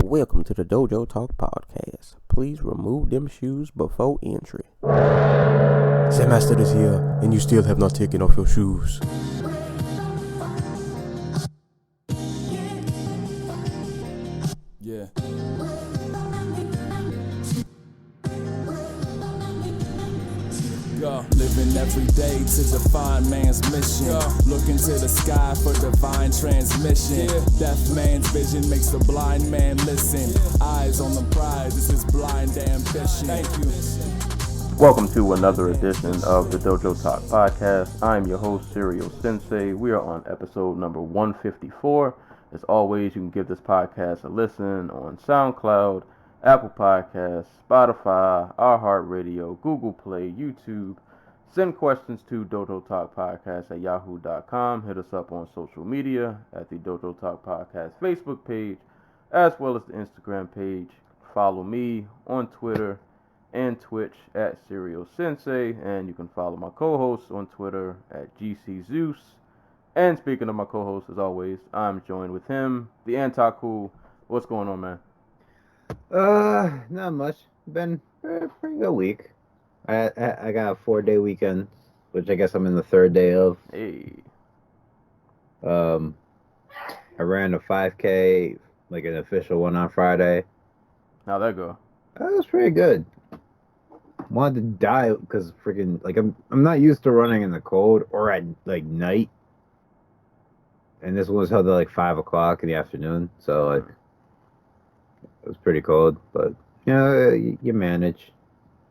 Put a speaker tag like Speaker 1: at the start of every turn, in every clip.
Speaker 1: welcome to the Dojo Talk Podcast. Please remove them shoes before entry.
Speaker 2: Sam Master is here, and you still have not taken off your shoes.
Speaker 3: Yeah. Living every day to define man's mission. Looking to the sky for divine transmission. Deaf man's vision makes the blind man listen. Eyes on the prize, this is blind ambition. Thank you.
Speaker 1: Welcome to another edition of the Dojo Talk Podcast. I'm your host, Serial Sensei. We are on episode number 154. As always, you can give this podcast a listen on SoundCloud, Apple Podcasts, Spotify, iHeartRadio, Google Play, YouTube. Send questions to dojotalkpodcast@yahoo.com. Hit us up on social media at the Dojo Talk Podcast Facebook page, as well as the Instagram page. Follow me on Twitter and Twitch at Serial Sensei, and you can follow my co-host on Twitter at GC Zeus. And speaking of my co-host, as always, I'm joined with him, the Anti-Cool. What's going on, man?
Speaker 4: Not much. Been a pretty good week. I got a 4-day weekend, which I guess I'm in the third day of.
Speaker 1: Hey.
Speaker 4: I ran a 5K, like an official one on Friday.
Speaker 1: How'd that go?
Speaker 4: That was pretty good. Wanted to die because freaking like I'm not used to running in the cold or at like night. And this one was held at like 5 o'clock in the afternoon, so like it was pretty cold, but you know you manage.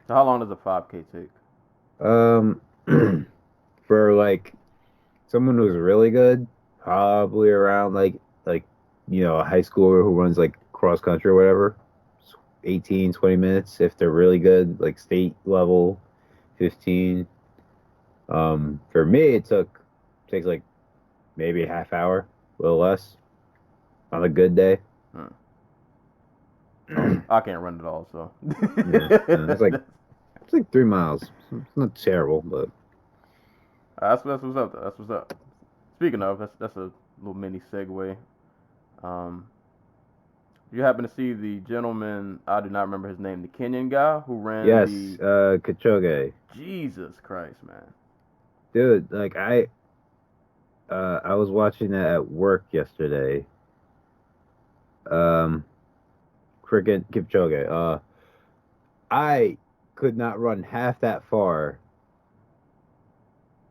Speaker 1: So how long does a 5K take?
Speaker 4: For like someone who's really good, probably around like you know, a high schooler who runs like cross country or whatever, 18, 20 minutes. If they're really good, like state level, 15. For me, it takes like maybe a half hour, a little less, on a good day.
Speaker 1: I can't run it all, so.
Speaker 4: It's like 3 miles. It's not terrible, but
Speaker 1: That's what's up. That's what's up. Speaking of, that's a little mini segue. You happen to see the gentleman? I do not remember his name. The Kenyan guy who ran
Speaker 4: Kipchoge.
Speaker 1: Jesus Christ, man.
Speaker 4: Dude, like I was watching that at work yesterday. Cricket Kipchoge. I could not run half that far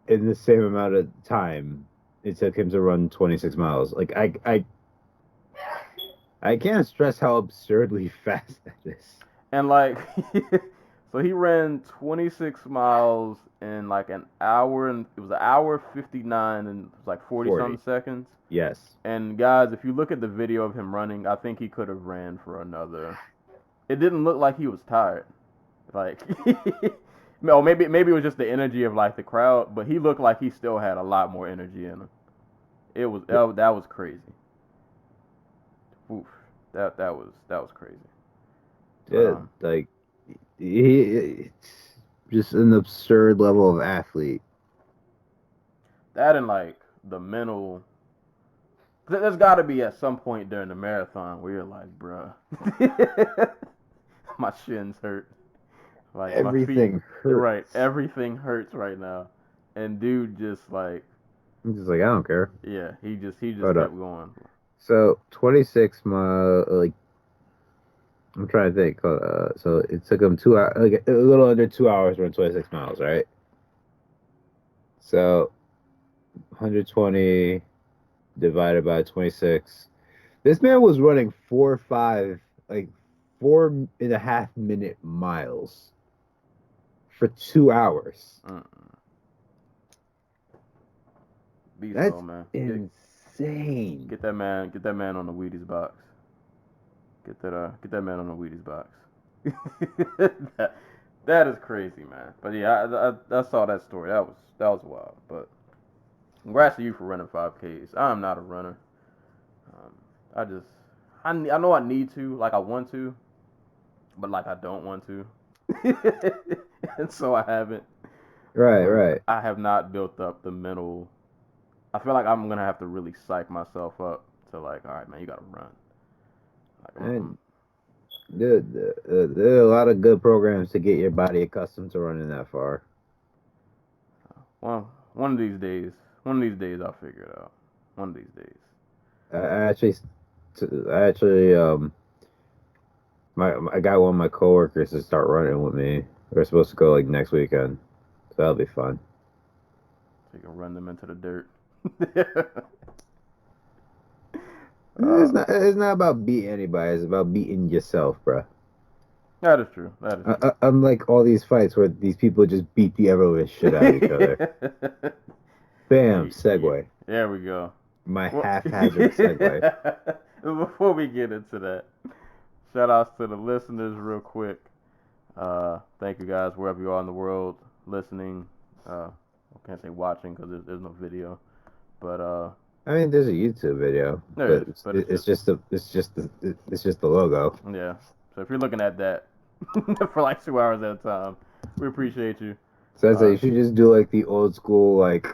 Speaker 4: in the same amount of time it took him to run 26 miles. Like I can't stress how absurdly fast that is.
Speaker 1: And like, so he ran 26 miles in like an hour, and it was an hour 59 and it was like 40 something seconds.
Speaker 4: Yes.
Speaker 1: And guys, if you look at the video of him running, I think he could have ran for another. It didn't look like he was tired. Like, no, maybe it was just the energy of like the crowd, but he looked like he still had a lot more energy in him. That was crazy. Oof, that was crazy.
Speaker 4: Yeah, like it's just an absurd level of athlete.
Speaker 1: That and like the mental. There's got to be at some point during the marathon where you're like, bruh, my shins hurt. Like
Speaker 4: Everything hurts.
Speaker 1: Right, everything hurts right now. And dude just like,
Speaker 4: I'm just like, I don't care.
Speaker 1: Yeah, he just kept going.
Speaker 4: So 26 miles, like I'm trying to think. So it took him 2 hours, like a little under 2 hours to run 26 miles, right? So 120 divided by 26. This man was running 4.5 minute miles for 2 hours. That's
Speaker 1: man.
Speaker 4: insane.
Speaker 1: Get that man on the Wheaties box. Get that man on the Wheaties box. that is crazy, man. But yeah, I saw that story. That was wild. But congrats to you for running 5Ks. I'm not a runner. I know I need to, like I want to, but like I don't want to. And so I haven't.
Speaker 4: Right.
Speaker 1: I have not built up the mental. I feel like I'm gonna have to really psych myself up to like, all right, man, you gotta run. Like,
Speaker 4: And there are a lot of good programs to get your body accustomed to running that far.
Speaker 1: Well, one of these days I'll figure it out. One of these days.
Speaker 4: I got one of my coworkers to start running with me. We're supposed to go like next weekend, so that'll be fun.
Speaker 1: So you can run them into the dirt.
Speaker 4: It's not about beating anybody. It's about beating yourself, bro.
Speaker 1: That is true.
Speaker 4: Unlike all these fights where these people just beat the ever living shit out of each other. Bam, segue.
Speaker 1: There we go.
Speaker 4: My haphazard segue.
Speaker 1: Before we get into that, shout outs to the listeners real quick. Thank you guys wherever you are in the world listening. I can't say watching because there's no video, but
Speaker 4: I mean, there's a YouTube video, but it's just the logo.
Speaker 1: Yeah. So if you're looking at that for like 2 hours at a time, we appreciate you.
Speaker 4: Sensei, you should just do like the old school like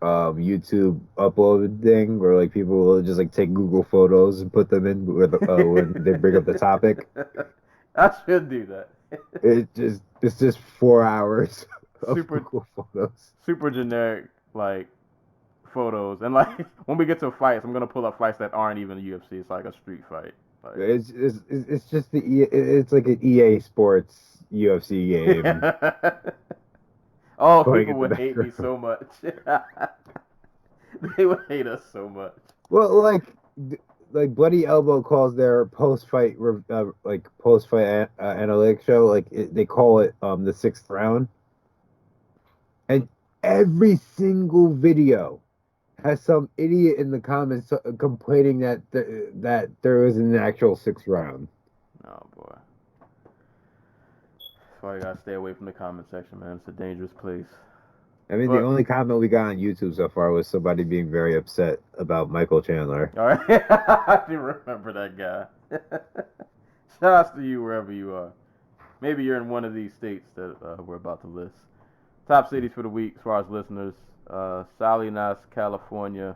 Speaker 4: YouTube upload thing where like people will just like take Google Photos and put them in when they bring up the topic.
Speaker 1: I should do that.
Speaker 4: It's just 4 hours of
Speaker 1: Super
Speaker 4: Google Photos.
Speaker 1: Super generic like photos, and like when we get to fights, I'm gonna pull up fights that aren't even UFC. It's like a street fight. Like,
Speaker 4: it's just it's like an EA Sports UFC game.
Speaker 1: Oh, people would hate me so much. They would hate us so much.
Speaker 4: Well, like Bloody Elbow calls their post-fight analytics show, like they call it the sixth round, and every single video has some idiot in the comments complaining that there was an actual sixth round.
Speaker 1: Oh boy. That's why you gotta stay away from the comment section, man. It's a dangerous place.
Speaker 4: I mean, the only comment we got on YouTube so far was somebody being very upset about Michael Chandler.
Speaker 1: All right. I do remember that guy. Shout outs to you wherever you are. Maybe you're in one of these states that we're about to list. Top cities for the week as far as listeners. Salinas, California.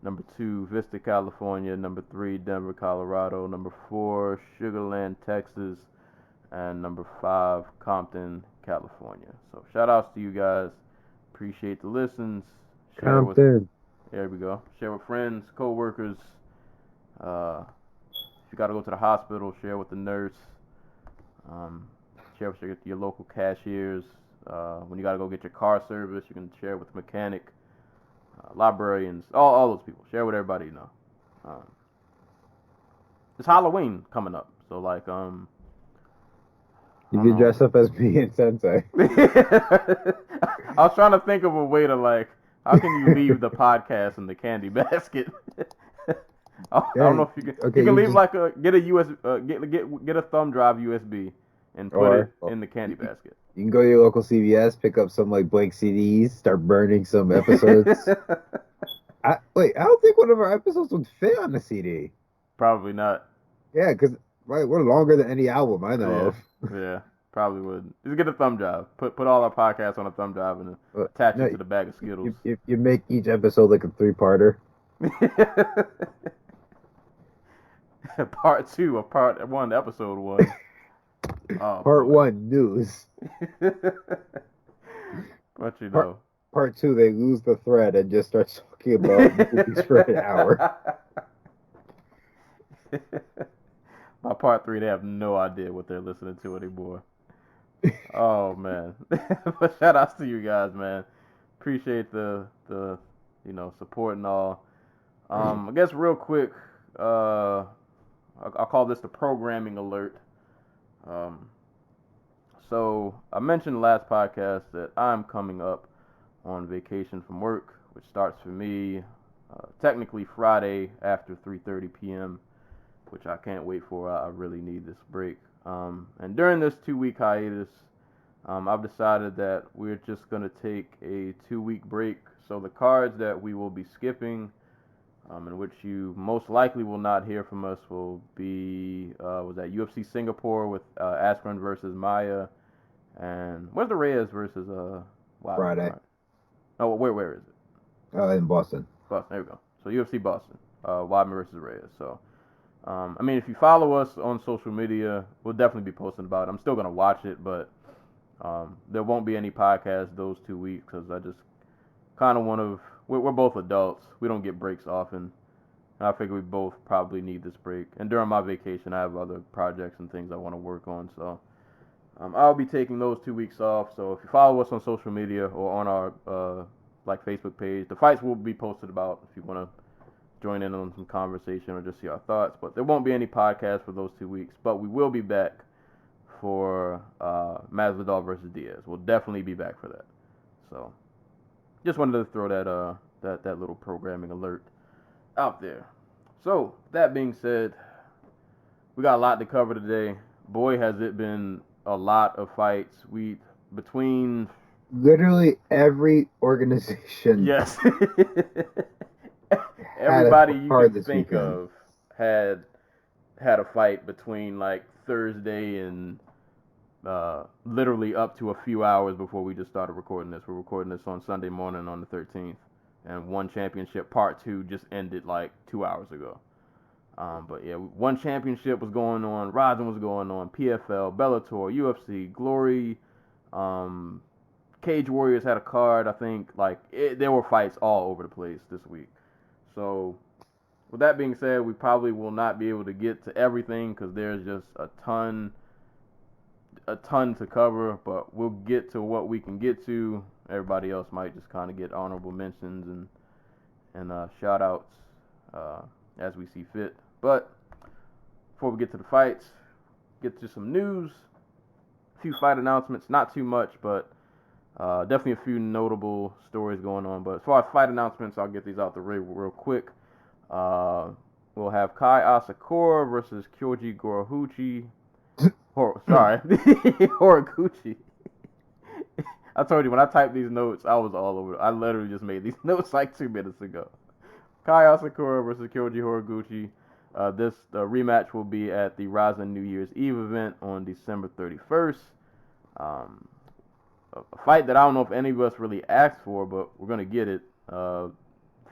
Speaker 1: Number 2, Vista, California. Number 3, Denver, Colorado. Number 4, Sugar Land, Texas. And number 5, Compton, California. So shout outs to you guys. Appreciate the listens. Share
Speaker 4: Compton.
Speaker 1: There we go. Share with friends, co-workers. If you got to go to the hospital, share with the nurse. Share with your local cashiers. When you got to go get your car service, you can share with the mechanic, librarians, all those people. Share with everybody you know. It's Halloween coming up, so like
Speaker 4: you can dress up as me and Sensei.
Speaker 1: I was trying to think of a way to like, how can you leave the podcast in the candy basket? I don't know if you can. Okay, you can leave like get a get a thumb drive USB and put it in the candy basket.
Speaker 4: You can go to your local CVS, pick up some like blank CDs, start burning some episodes. I don't think one of our episodes would fit on the CD.
Speaker 1: Probably not.
Speaker 4: Yeah, because we're longer than any album I know of.
Speaker 1: Yeah, probably would. Just get a thumb drive. Put all our podcasts on a thumb drive and attach it to the bag of Skittles.
Speaker 4: You make each episode like a 3-parter.
Speaker 1: Part 2 of Part 1, Episode 1. Oh,
Speaker 4: Part 1, news.
Speaker 1: But you know.
Speaker 4: Part 2, they lose the thread and just start talking about movies for an hour.
Speaker 1: By Part 3, they have no idea what they're listening to anymore. Oh man. But shout outs to you guys, man. Appreciate the support and all. I guess real quick, I'll call this the programming alert. So I mentioned last podcast that I'm coming up on vacation from work, which starts for me technically Friday after 3:30 p.m., which I can't wait for. I really need this break. And during this 2-week hiatus, I've decided that we're just going to take a 2-week break. So the cards that we will be skipping, in which you most likely will not hear from us, will be was that UFC Singapore with Askren versus Maya, and where's the Reyes versus
Speaker 4: Friday.
Speaker 1: Oh, where is it?
Speaker 4: In Boston.
Speaker 1: Boston. There we go. So UFC Boston, Weidman versus Reyes. So I mean, if you follow us on social media, we'll definitely be posting about it. I'm still gonna watch it, but there won't be any podcasts those 2 weeks because I just kind of want to. We're both adults. We don't get breaks often. And I figure we both probably need this break. And during my vacation, I have other projects and things I want to work on. So I'll be taking those 2 weeks off. So if you follow us on social media or on our like Facebook page, the fights will be posted about if you want to join in on some conversation or just see our thoughts. But there won't be any podcast for those 2 weeks. But we will be back for Masvidal versus Diaz. We'll definitely be back for that. So just wanted to throw that little programming alert out there. So that being said, we got a lot to cover today. Boy, has it been a lot of fights. Between
Speaker 4: literally every organization.
Speaker 1: Yes. Everybody you can think
Speaker 4: weekend.
Speaker 1: of had a fight between like Thursday and literally up to a few hours before we just started recording this. We're recording this on Sunday morning on the 13th, and One Championship Part 2 just ended like 2 hours ago. But yeah, One Championship was going on, Rizin was going on, PFL, Bellator, UFC, Glory, Cage Warriors had a card. I think there were fights all over the place this week. So with that being said, we probably will not be able to get to everything because there's just a ton to cover, but we'll get to what we can get to. Everybody else might just kind of get honorable mentions and shout outs as we see fit. But before we get to the fights, get to some news, a few fight announcements, not too much, but definitely a few notable stories going on. But as far as fight announcements, I'll get these out the way real quick. We'll have Kai Asakura versus Kyoji Horiguchi. Horiguchi. I told you, when I typed these notes, I was all over. I literally just made these notes like 2 minutes ago. Kai Asakura versus Kyoji Horiguchi. This rematch will be at the Rizin New Year's Eve event on December 31st. A fight that I don't know if any of us really asked for, but we're going to get it. Fedor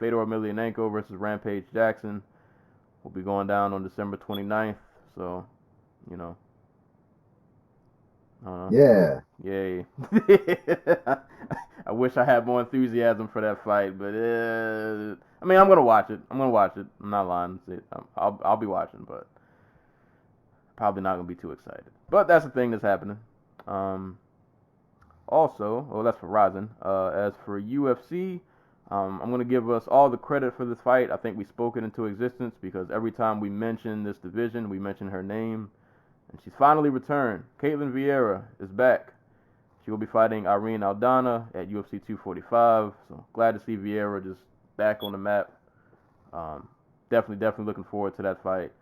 Speaker 1: Emelianenko versus Rampage Jackson will be going down on December 29th. So, you know.
Speaker 4: Yeah.
Speaker 1: Yay. I wish I had more enthusiasm for that fight, but I mean, I'm gonna watch it. I'm not lying. I'll be watching, but probably not gonna be too excited. But that's the thing that's happening. Also, that's for Rizin. As for UFC, I'm gonna give us all the credit for this fight. I think we spoke it into existence because every time we mention this division, we mention her name. And she's finally returned. Caitlin Vieira is back. She will be fighting Irene Aldana at UFC 245. So glad to see Vieira just back on the map. Definitely looking forward to that fight.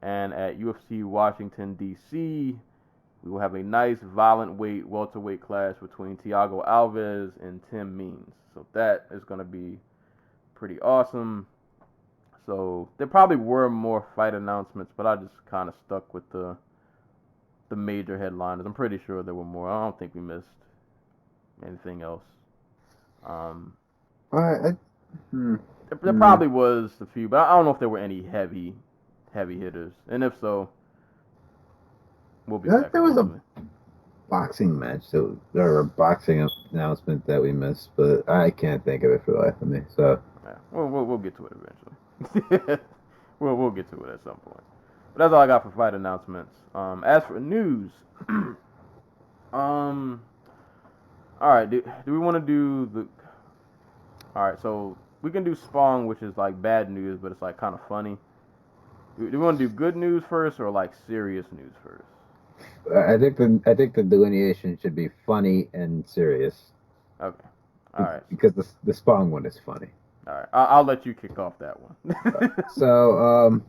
Speaker 1: And at UFC Washington, D.C., we will have a nice violent welterweight clash between Thiago Alves and Tim Means. So that is going to be pretty awesome. So there probably were more fight announcements, but I just kind of stuck with the major headliners. I'm pretty sure there were more. I don't think we missed anything else. There probably was a few, but I don't know if there were any heavy hitters. And if so, we'll be back.
Speaker 4: There was a boxing match, or a boxing announcement that we missed, but I can't think of it for the life of me. So
Speaker 1: yeah, we'll get to it eventually. we'll get to it at some point. But that's all I got for fight announcements. As for news, all right. Do we want to do the? All right, so we can do Spong, which is like bad news, but it's like kind of funny. Do we want to do good news first or like serious news first?
Speaker 4: I think the delineation should be funny and serious.
Speaker 1: Okay. All right.
Speaker 4: Because the Spong one is funny.
Speaker 1: All right. I'll let you kick off that one.
Speaker 4: So,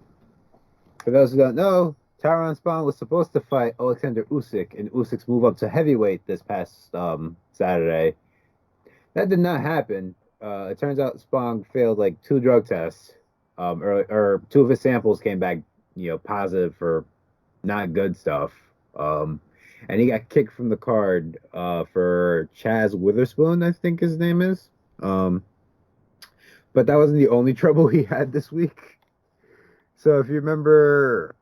Speaker 4: for those who don't know, Tyrone Spong was supposed to fight Alexander Usyk in Usyk's move up to heavyweight this past Saturday. That did not happen. It turns out Spong failed like 2 drug tests. Or 2 of his samples came back, positive for not good stuff. And he got kicked from the card for Chaz Witherspoon, I think his name is. But that wasn't the only trouble he had this week. So if you remember,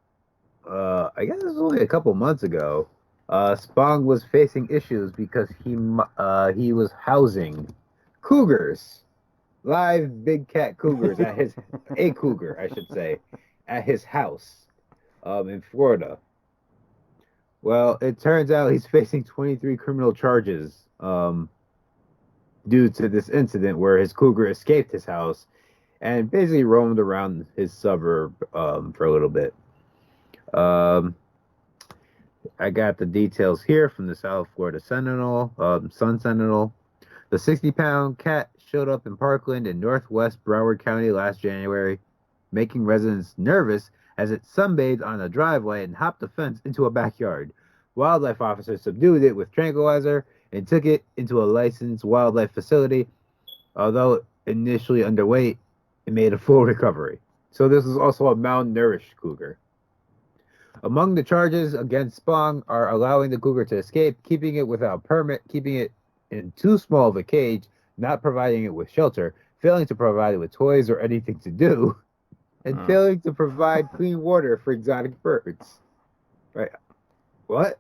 Speaker 4: I guess it was only a couple months ago, Spong was facing issues because he was housing cougars, live big cat cougars a cougar, I should say, at his house, in Florida. Well, it turns out he's facing 23 criminal charges, due to this incident where his cougar escaped his house and basically roamed around his suburb, for a little bit. Um, I got the details here from the South Florida Sentinel, Sun Sentinel. The 60-pound cat showed up in Parkland in northwest Broward County last January, making residents nervous as it sunbathed on a driveway and hopped a fence into a backyard. Wildlife officers subdued it with tranquilizer and took it into a licensed wildlife facility. Although initially underweight, it made a full recovery. So this is also a malnourished cougar. Among the charges against Spong are allowing the cougar to escape, keeping it without permit, keeping it in too small of a cage, not providing it with shelter, failing to provide it with toys or anything to do, and failing to provide clean water for exotic birds. Right? What?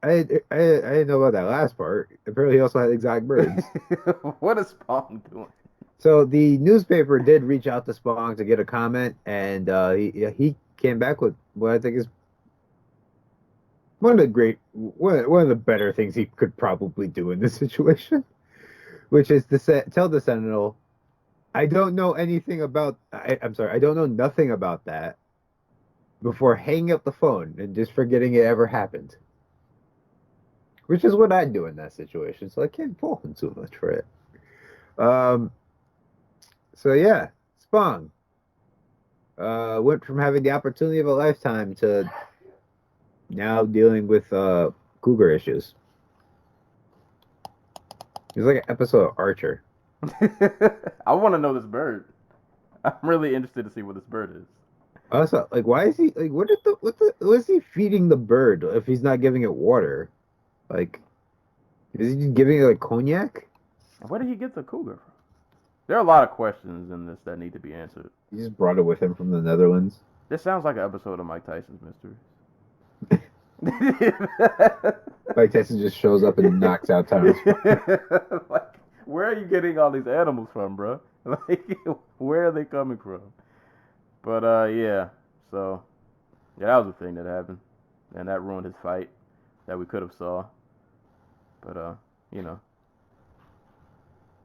Speaker 4: I didn't know about that last part. Apparently, he also had exotic birds.
Speaker 1: What is Spong doing?
Speaker 4: So the newspaper did reach out to Spong to get a comment, and he came back with what I think is one of the better things he could probably do in this situation, which is to tell the Sentinel, I don't know anything about. I'm sorry, I don't know nothing about that. Before hanging up the phone and just forgetting it ever happened, which is what I'd do in that situation. So I can't fault him too much for it. So yeah, Spong went from having the opportunity of a lifetime to now dealing with cougar issues. It's like an episode of Archer.
Speaker 1: I want to know this bird. I'm really interested to see what this bird is.
Speaker 4: Also, like, why is he like? What is he feeding the bird if he's not giving it water? Like, is he giving it like cognac?
Speaker 1: Where did he get the cougar from? There are a lot of questions in this that need to be answered.
Speaker 4: He just brought it with him from the Netherlands.
Speaker 1: This sounds like an episode of Mike Tyson's Mysteries.
Speaker 4: Mike Tyson just shows up and knocks out Tyrone Spong.
Speaker 1: Like, where are you getting all these animals from, bro? Like, where are they coming from? But yeah. So yeah, that was the thing that happened, and that ruined his fight that we could have saw. But you know,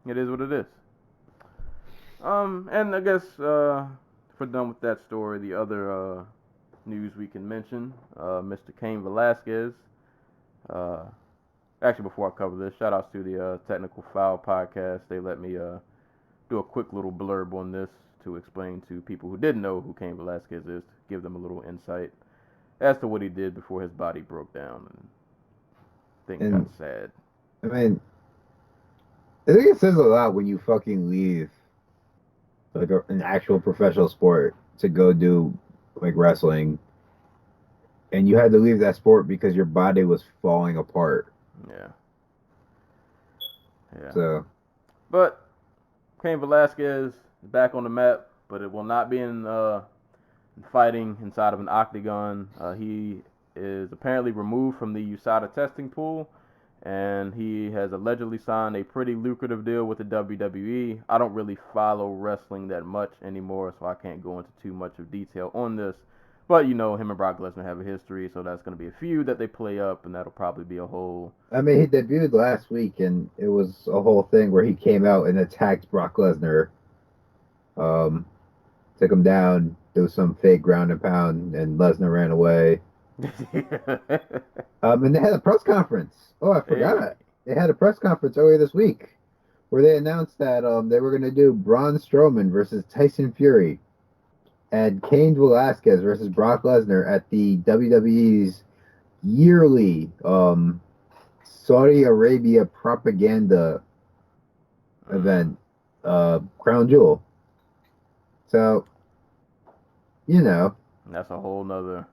Speaker 1: it is what it is. And I guess if we're done with that story, the other news we can mention, Mr. Cain Velasquez. Actually, before I cover this, shout outs to the Technical Foul podcast. They let me do a quick little blurb on this to explain to people who didn't know who Cain Velasquez is, to give them a little insight as to what he did before his body broke down and things got sad.
Speaker 4: I mean, I think it says a lot when you fucking leave like an actual professional sport to go do like wrestling, and you had to leave that sport because your body was falling apart.
Speaker 1: Yeah.
Speaker 4: So,
Speaker 1: but Cain Velasquez is back on the map, but it will not be in fighting inside of an octagon. He is apparently removed from the USADA testing pool, and he has allegedly signed a pretty lucrative deal with the WWE. I don't really follow wrestling that much anymore, so I can't go into too much of detail on this. But, you know, him and Brock Lesnar have a history, so that's going to be a feud that they play up, and that'll probably be a whole...
Speaker 4: I mean, he debuted last week, and it was a whole thing where he came out and attacked Brock Lesnar. Took him down, do some fake ground and pound, and Lesnar ran away. And they had a press conference. Oh, I forgot.
Speaker 1: Hey.
Speaker 4: They had a press conference earlier this week where they announced that they were going to do Braun Strowman versus Tyson Fury and Cain Velasquez versus Brock Lesnar at the WWE's yearly Saudi Arabia propaganda event, Crown Jewel. So, you know.
Speaker 1: That's a whole nother...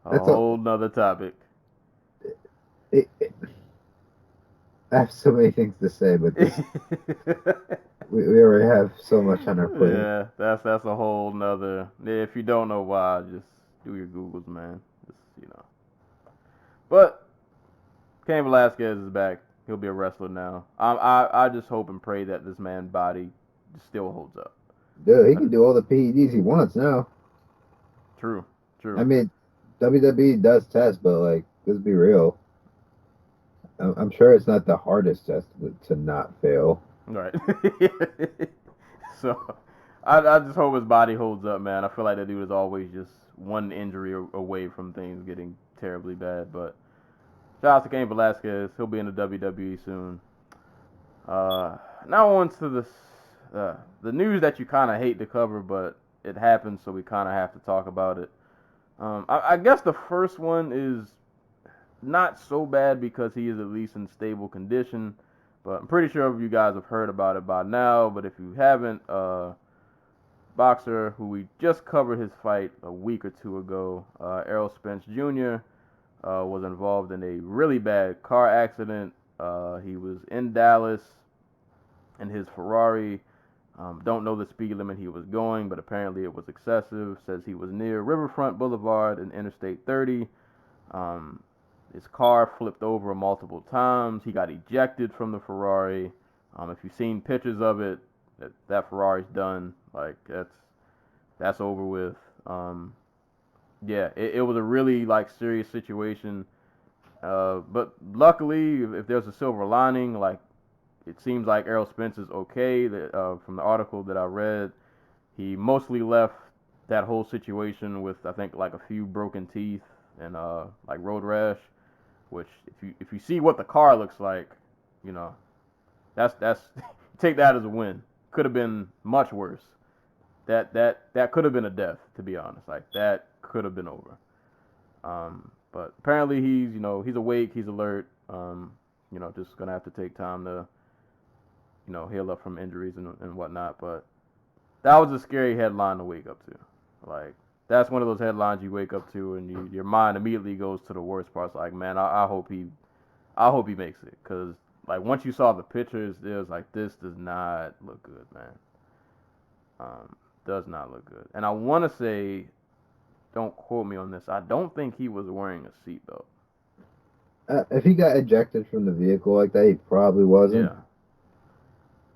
Speaker 1: a whole nother topic.
Speaker 4: I have so many things to say, but We already have so much on our plate.
Speaker 1: Yeah, that's a whole nother. Yeah, if you don't know why, just do your Googles, man. Just. But Cain Velasquez is back. He'll be a wrestler now. I just hope and pray that this man's body still holds up.
Speaker 4: Dude, he can do all the PEDs he wants now.
Speaker 1: True, true.
Speaker 4: I mean, WWE does test, but like, let's be real. I'm sure it's not the hardest test to not fail.
Speaker 1: Right. So, I just hope his body holds up, man. I feel like that dude is always just one injury away from things getting terribly bad. But shout out to Cain Velasquez. He'll be in the WWE soon. Now on to the news that you kind of hate to cover, but it happens, so we kind of have to talk about it. I guess the first one is not so bad because he is at least in stable condition, but I'm pretty sure you guys have heard about it by now. But if you haven't, boxer who we just covered his fight a week or two ago, Errol Spence Jr., was involved in a really bad car accident. He was in Dallas in his Ferrari. Don't know the speed limit he was going, but apparently it was excessive. Says he was near Riverfront Boulevard and Interstate 30. His car flipped over multiple times. He got ejected from the Ferrari. If you've seen pictures of it, that Ferrari's done. Like that's over with. Yeah, it was a really like serious situation. But luckily, if there's a silver lining, like it seems like Errol Spence is okay. From the article that I read, he mostly left that whole situation with I think like a few broken teeth and like road rash. Which if you see what the car looks like, you know, that's take that as a win. Could have been much worse. That could have been a death, to be honest. Like that could have been over. But apparently he's awake, he's alert. Just gonna have to take time to heal up from injuries and whatnot. But that was a scary headline to wake up to. Like that's one of those headlines you wake up to and your mind immediately goes to the worst parts. Like man, I hope he makes it, because like once you saw the pictures, it was like this does not look good, man. Does not look good. And I want to say, don't quote me on this, I don't think he was wearing a seatbelt.
Speaker 4: If he got ejected from the vehicle like that, he probably wasn't.
Speaker 1: Yeah.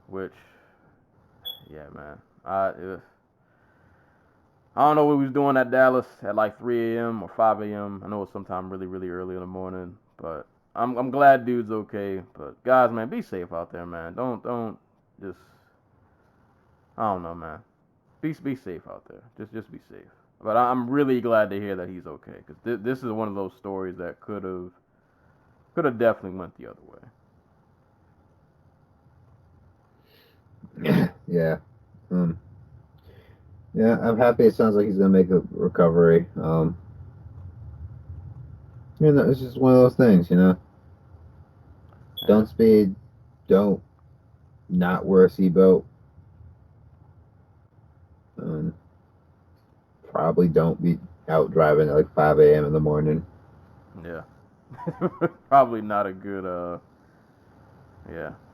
Speaker 1: Which, yeah, man. I don't know what he was doing at Dallas at like 3 a.m. or 5 a.m. I know it's sometime really, really early in the morning, but I'm glad dude's okay. But guys, man, be safe out there, man. Don't just I don't know, man. Be safe out there. Just be safe. But I'm really glad to hear that he's okay, because this is one of those stories that could have definitely went the other way.
Speaker 4: Yeah. Yeah, I'm happy. It sounds like he's gonna make a recovery. It's just one of those things, Don't speed. Don't not wear a seatbelt. Probably don't be out driving at like 5 a.m. in the morning.
Speaker 1: Yeah. Probably not a good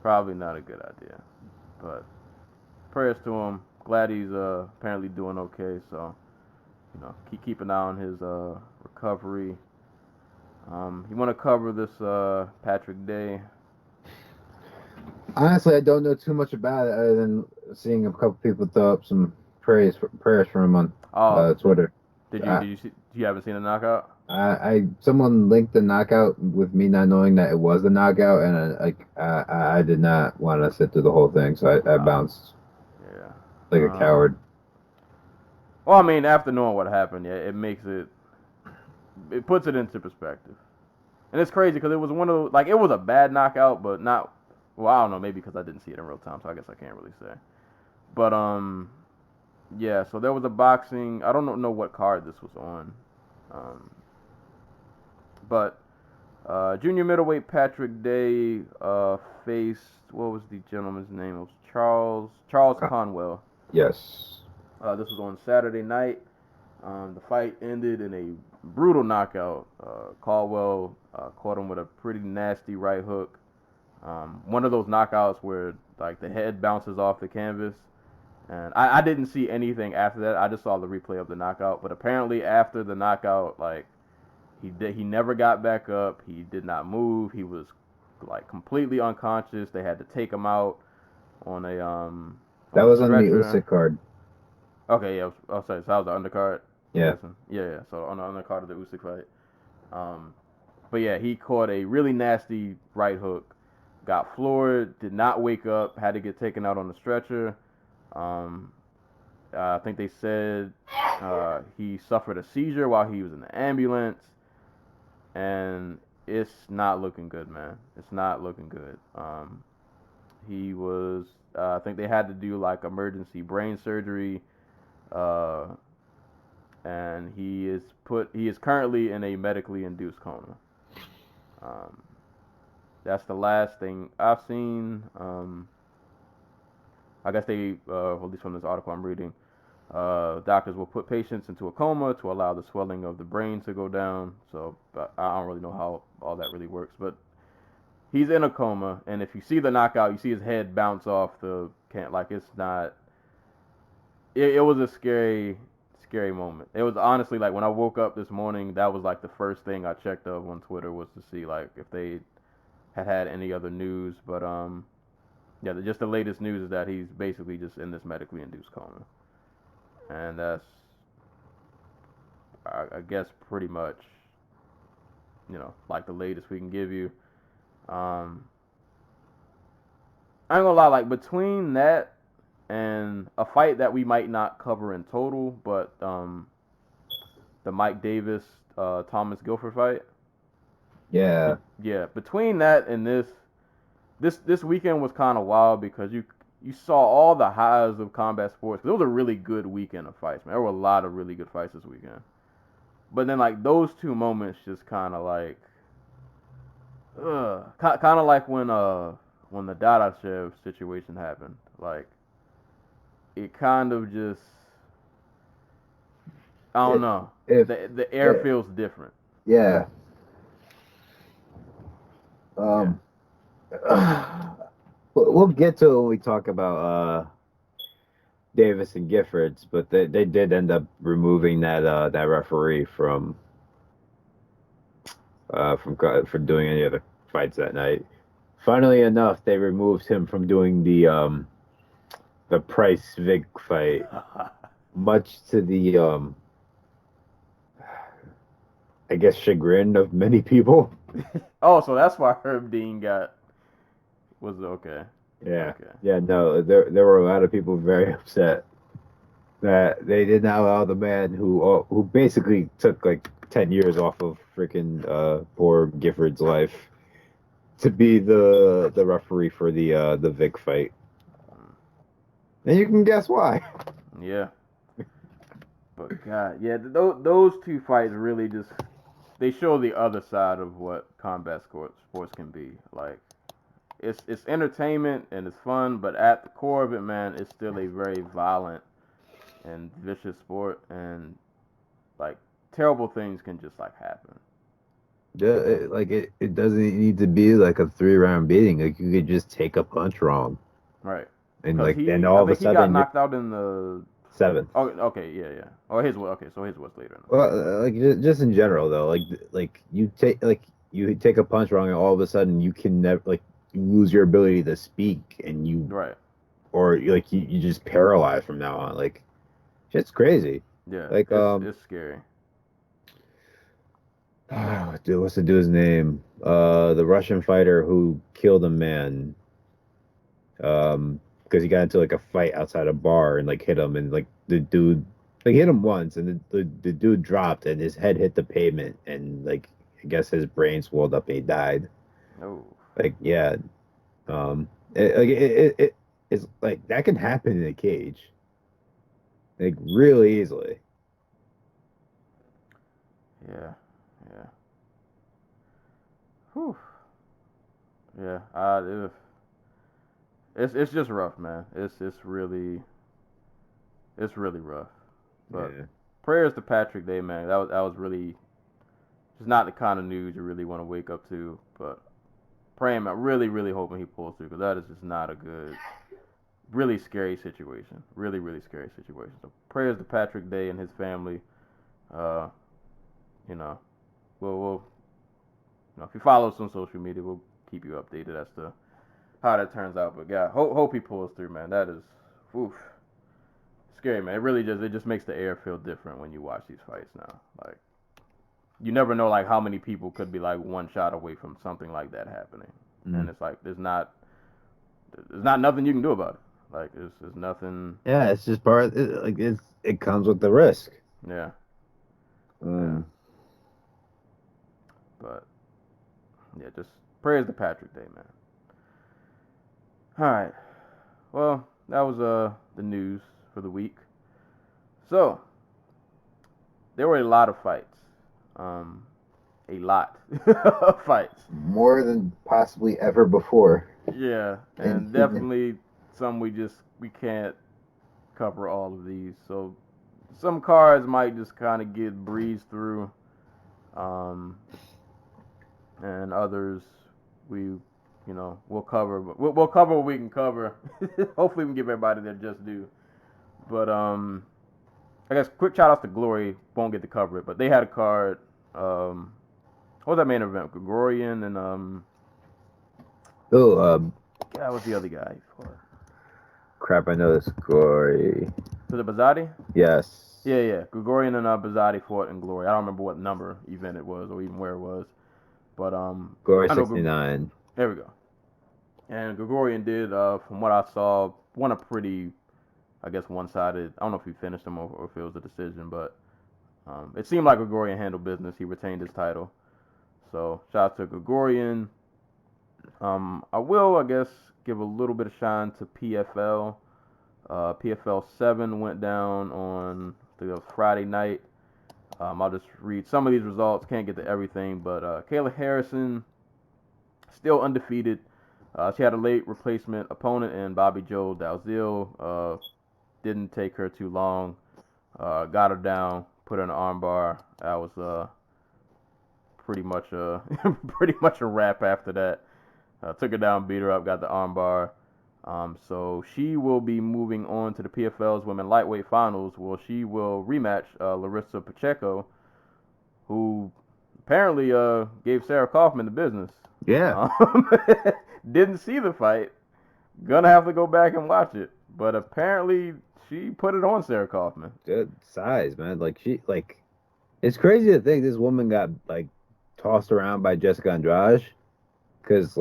Speaker 1: probably not a good idea. But prayers to him. Glad he's apparently doing okay. So keep an eye on his recovery. You want to cover this Patrick Day?
Speaker 4: Honestly, I don't know too much about it other than seeing a couple people throw up some prayers for him on Twitter.
Speaker 1: Did you see? You haven't seen the knockout?
Speaker 4: Someone linked the knockout with me not knowing that it was the knockout, and I did not want to sit through the whole thing, so I bounced.
Speaker 1: Yeah.
Speaker 4: Like a coward.
Speaker 1: Well, I mean, after knowing what happened, yeah, it puts it into perspective. And it's crazy because it was one of those, like, it was a bad knockout, but not, well, I don't know, maybe because I didn't see it in real time, so I guess I can't really say. But, yeah, so there was a boxing, I don't know what card this was on. But junior middleweight Patrick Day faced, what was the gentleman's name? It was Charles Conwell.
Speaker 4: Yes.
Speaker 1: This was on Saturday night. The fight ended in a brutal knockout. Caldwell caught him with a pretty nasty right hook. One of those knockouts where like the head bounces off the canvas, and I didn't see anything after that. I just saw the replay of the knockout. But apparently after the knockout, like he never got back up. He did not move. He was like completely unconscious. They had to take him out on a
Speaker 4: That
Speaker 1: on a
Speaker 4: was on the
Speaker 1: stretcher.
Speaker 4: Usyk card.
Speaker 1: Okay, yeah. Oh, sorry. So that was the undercard.
Speaker 4: Yeah.
Speaker 1: Yeah. So on the undercard of the Usyk fight. But yeah, he caught a really nasty right hook, got floored, did not wake up, had to get taken out on the stretcher. I think they said he suffered a seizure while he was in the ambulance, and it's not looking good, man. It's not looking good. He was, I think they had to do like emergency brain surgery, and he is currently in a medically induced coma. That's the last thing I've seen. I guess they, at least from this article I'm reading, doctors will put patients into a coma to allow the swelling of the brain to go down. So I don't really know how all that really works, but he's in a coma, and if you see the knockout, you see his head bounce off the can. Like it's not. It was a scary moment. It was honestly like when I woke up this morning, that was like the first thing I checked up on Twitter was to see like if they had any other news. But yeah, just the latest news is that he's basically just in this medically induced coma, and that's I guess pretty much like the latest we can give you. I ain't gonna lie, like between that and a fight that we might not cover in total, but the Mike Davis Thomas Guilford fight.
Speaker 4: Yeah.
Speaker 1: Yeah, between that and this weekend was kind of wild because you saw all the highs of combat sports. It was a really good weekend of fights, man. There were a lot of really good fights this weekend. But then like those two moments just kind of like, kind of like when the Dadachev situation happened. Like it kind of just, I don't know. The air feels different.
Speaker 4: Yeah. We'll get to it when we talk about Davis and Giffords, but they did end up removing that referee from doing any other fights that night. Funnily enough, they removed him from doing the Price Vig fight, much to the I guess chagrin of many people.
Speaker 1: Oh, so that's why Herb Dean was okay.
Speaker 4: Yeah.
Speaker 1: Okay.
Speaker 4: Yeah, no, there were a lot of people very upset that they did not allow the man who basically took like 10 years off of freaking poor Gifford's life to be the referee for the Vic fight. And you can guess why.
Speaker 1: Yeah. But God, yeah, those two fights really just they show the other side of what combat sports can be. Like it's entertainment and it's fun, but at the core of it, man, it's still a very violent and vicious sport, and like terrible things can just like happen.
Speaker 4: Yeah, it doesn't need to be like a 3-round beating. Like you could just take a punch wrong.
Speaker 1: Right.
Speaker 4: And
Speaker 1: like
Speaker 4: then all of a
Speaker 1: he got
Speaker 4: sudden
Speaker 1: knocked out in the
Speaker 4: 7th.
Speaker 1: Oh, okay, yeah. Oh, so his was later.
Speaker 4: Well, like just in general though, like you take a punch wrong and all of a sudden you can never you lose your ability to speak and you
Speaker 1: Right.
Speaker 4: Or like you just paralyzed from now on. Like shit's crazy.
Speaker 1: Yeah.
Speaker 4: Like
Speaker 1: it's scary.
Speaker 4: Dude, what's the dude's name? The Russian fighter who killed a man. Because he got into like a fight outside a bar and like hit him, and like the dude like hit him once, and the dude dropped and his head hit the pavement, and like I guess his brain swelled up and he died.
Speaker 1: Oh.
Speaker 4: Like yeah, it's like that can happen in a cage, like really easily.
Speaker 1: Yeah. Whew. Yeah. It's just rough, man. It's really rough. But
Speaker 4: Yeah.
Speaker 1: prayers to Patrick Day, man. That was really just not the kind of news you really want to wake up to. But praying, I'm really, really hoping he pulls through because that is just not a good, really scary situation. Really, really scary situation. So prayers to Patrick Day and his family. You know, we'll if you follow us on social media, we'll keep you updated as to how that turns out. But yeah, hope he pulls through, man. That is, oof, scary, man. It just makes the air feel different when you watch these fights now. Like, you never know, like, how many people could be like one shot away from something like that happening, and it's like there's not nothing you can do about it. Like, there's nothing.
Speaker 4: Yeah, it's just it comes with the risk.
Speaker 1: Yeah.
Speaker 4: Yeah.
Speaker 1: But yeah, just prayers to Patrick Day, man. All right. Well, that was the news for the week. So there were a lot of fights. A lot of fights.
Speaker 4: More than possibly ever before.
Speaker 1: Yeah, and definitely some we can't cover all of these. So some cards might just kind of get breezed through. And others we'll cover. But we'll cover what we can cover. Hopefully we can give everybody their just due. But I guess quick shout outs to Glory. Won't get to cover it, but they had a card. What was that main event? Gregorian and God, what's the other guy?
Speaker 4: Crap, I know this Glory.
Speaker 1: Was it Bazati?
Speaker 4: Yes.
Speaker 1: Yeah. Gregorian and Bazati fought in Glory. I don't remember what number event it was or even where it was. But
Speaker 4: Glory 69.
Speaker 1: There we go. And Gregorian did, from what I saw, won a pretty, I guess, one-sided. I don't know if he finished him or if it was a decision, but it seemed like Gregorian handled business. He retained his title. So shout out to Gregorian. I will, I guess, give a little bit of shine to PFL. PFL 7 went down on, I think it was Friday night. I'll just read some of these results. Can't get to everything, but Kayla Harrison, still undefeated. She had a late replacement opponent in Bobby Joe Dalziel. Didn't take her too long. Got her down, put her in an armbar. That was pretty much a wrap after that. Took her down, beat her up, got the armbar. So she will be moving on to the PFL's Women Lightweight Finals, where she will rematch Larissa Pacheco, who apparently gave Sarah Kaufman the business.
Speaker 4: Yeah.
Speaker 1: Didn't see the fight. Gonna have to go back and watch it. But apparently she put it on Sarah Kaufman.
Speaker 4: Good size, man. It's crazy to think this woman got tossed around by Jessica Andrade, because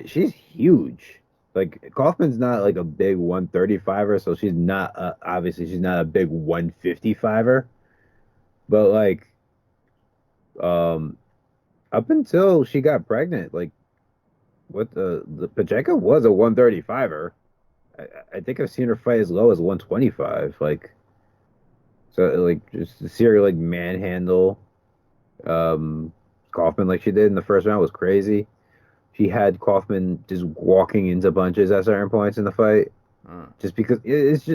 Speaker 4: she's huge. Kaufman's not a big 135er, so she's not obviously she's not a big 155er. But up until she got pregnant, the Pacheco was a 135er. I think I've seen her fight as low as 125. Just to see her manhandle Kaufman like she did in the first round was crazy. She had Kaufman just walking into punches at certain points in the fight, just because it's